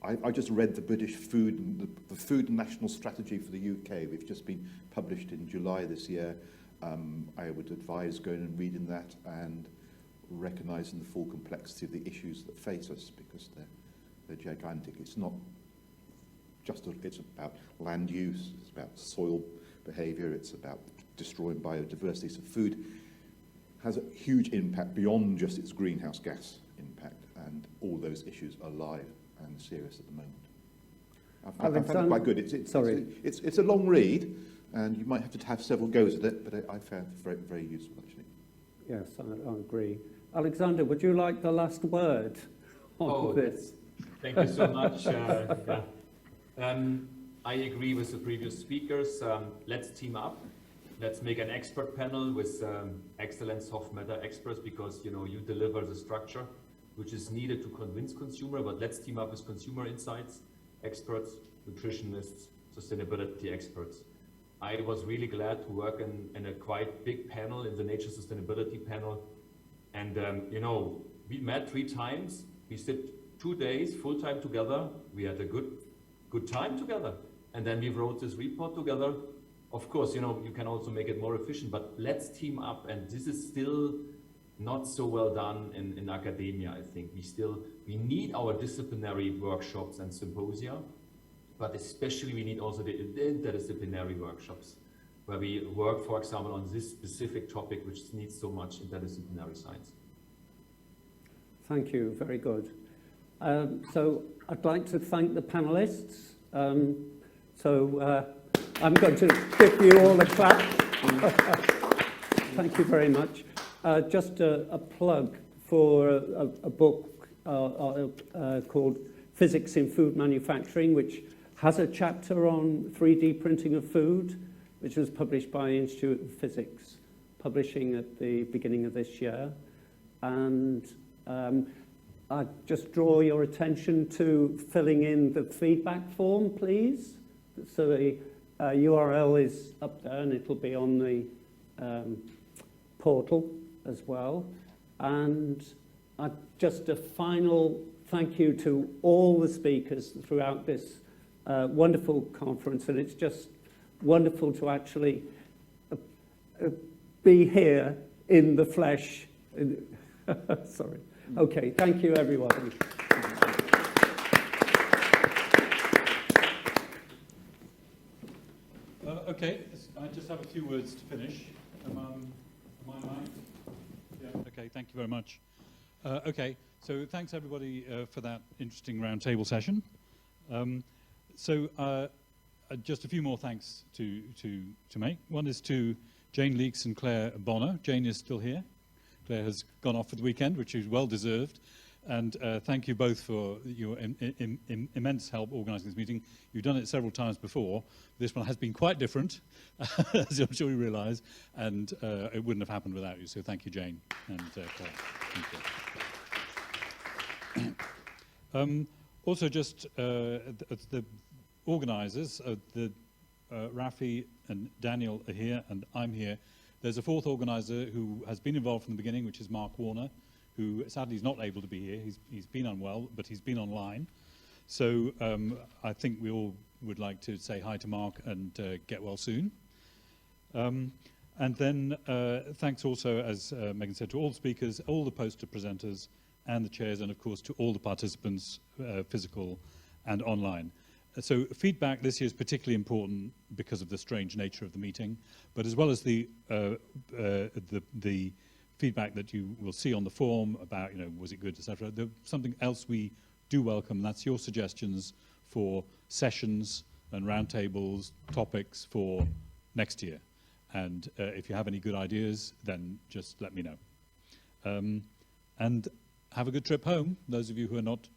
I just read the British food, the Food National Strategy for the UK. We've just been published in July this year. I would advise going and reading that and recognising the full complexity of the issues that face us, because they're gigantic. It's not just it's about land use, it's about soil behaviour, it's about destroying biodiversity. So food has a huge impact beyond just its greenhouse gas impact, and all those issues are live and serious at the moment. I found it quite good. It's a long read, and you might have to have several goes at it, but I found it very, very useful, actually. Yes, I agree. Alexander, would you like the last word on this? Thank you so much. I agree with the previous speakers. Let's team up. Let's make an expert panel with excellent soft matter experts, because you deliver the structure which is needed to convince consumer. But let's team up with consumer insights experts, nutritionists, sustainability experts. I was really glad to work in a quite big panel, in the nature sustainability panel. And we met 3 times. We sit 2 days full time together. We had a good time together. And then we wrote this report together. Of course, you can also make it more efficient, but let's team up. And this is still not so well done in academia, I think. We need our disciplinary workshops and symposia, but especially we need also the interdisciplinary workshops, where we work, for example, on this specific topic, which needs so much interdisciplinary science. Thank you, very good. So I'd like to thank the panelists. I'm going to give you all a clap. Thank you very much. Just a plug for a book called Physics in Food Manufacturing, which has a chapter on 3D printing of food, which was published by Institute of Physics Publishing at the beginning of this year. And I just draw your attention to filling in the feedback form, please. So the URL is up there and it'll be on the portal as well. And just a final thank you to all the speakers throughout this wonderful conference. And it's just wonderful to actually be here in the flesh. Sorry. Okay, thank you, everyone. Okay, I just have a few words to finish. Am I right? Yeah. Okay, thank you very much. Okay, so thanks everybody for that interesting roundtable session. Just a few more thanks to make. One is to Jane Leeks and Claire Bonner. Jane is still here. Claire has gone off for the weekend, which is well deserved. And thank you both for your immense help organising this meeting. You've done it several times before. This one has been quite different, as I'm sure you realise, and it wouldn't have happened without you. So thank you, Jane and Claire. Thank you. Also, just the organisers, Rafi and Daniel are here, and I'm here. There's a fourth organiser who has been involved from the beginning, which is Mark Warner, who sadly is not able to be here. He's been unwell, but he's been online. So I think we all would like to say hi to Mark and get well soon. And then thanks also, as Megan said, to all the speakers, all the poster presenters, and the chairs, and of course to all the participants, physical and online. So feedback this year is particularly important because of the strange nature of the meeting, but as well as the feedback that you will see on the form about, was it good, etc. There's something else we do welcome, and that's your suggestions for sessions and roundtables, topics for next year. And if you have any good ideas, then just let me know. And have a good trip home, those of you who are not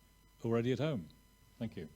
already at home. Thank you.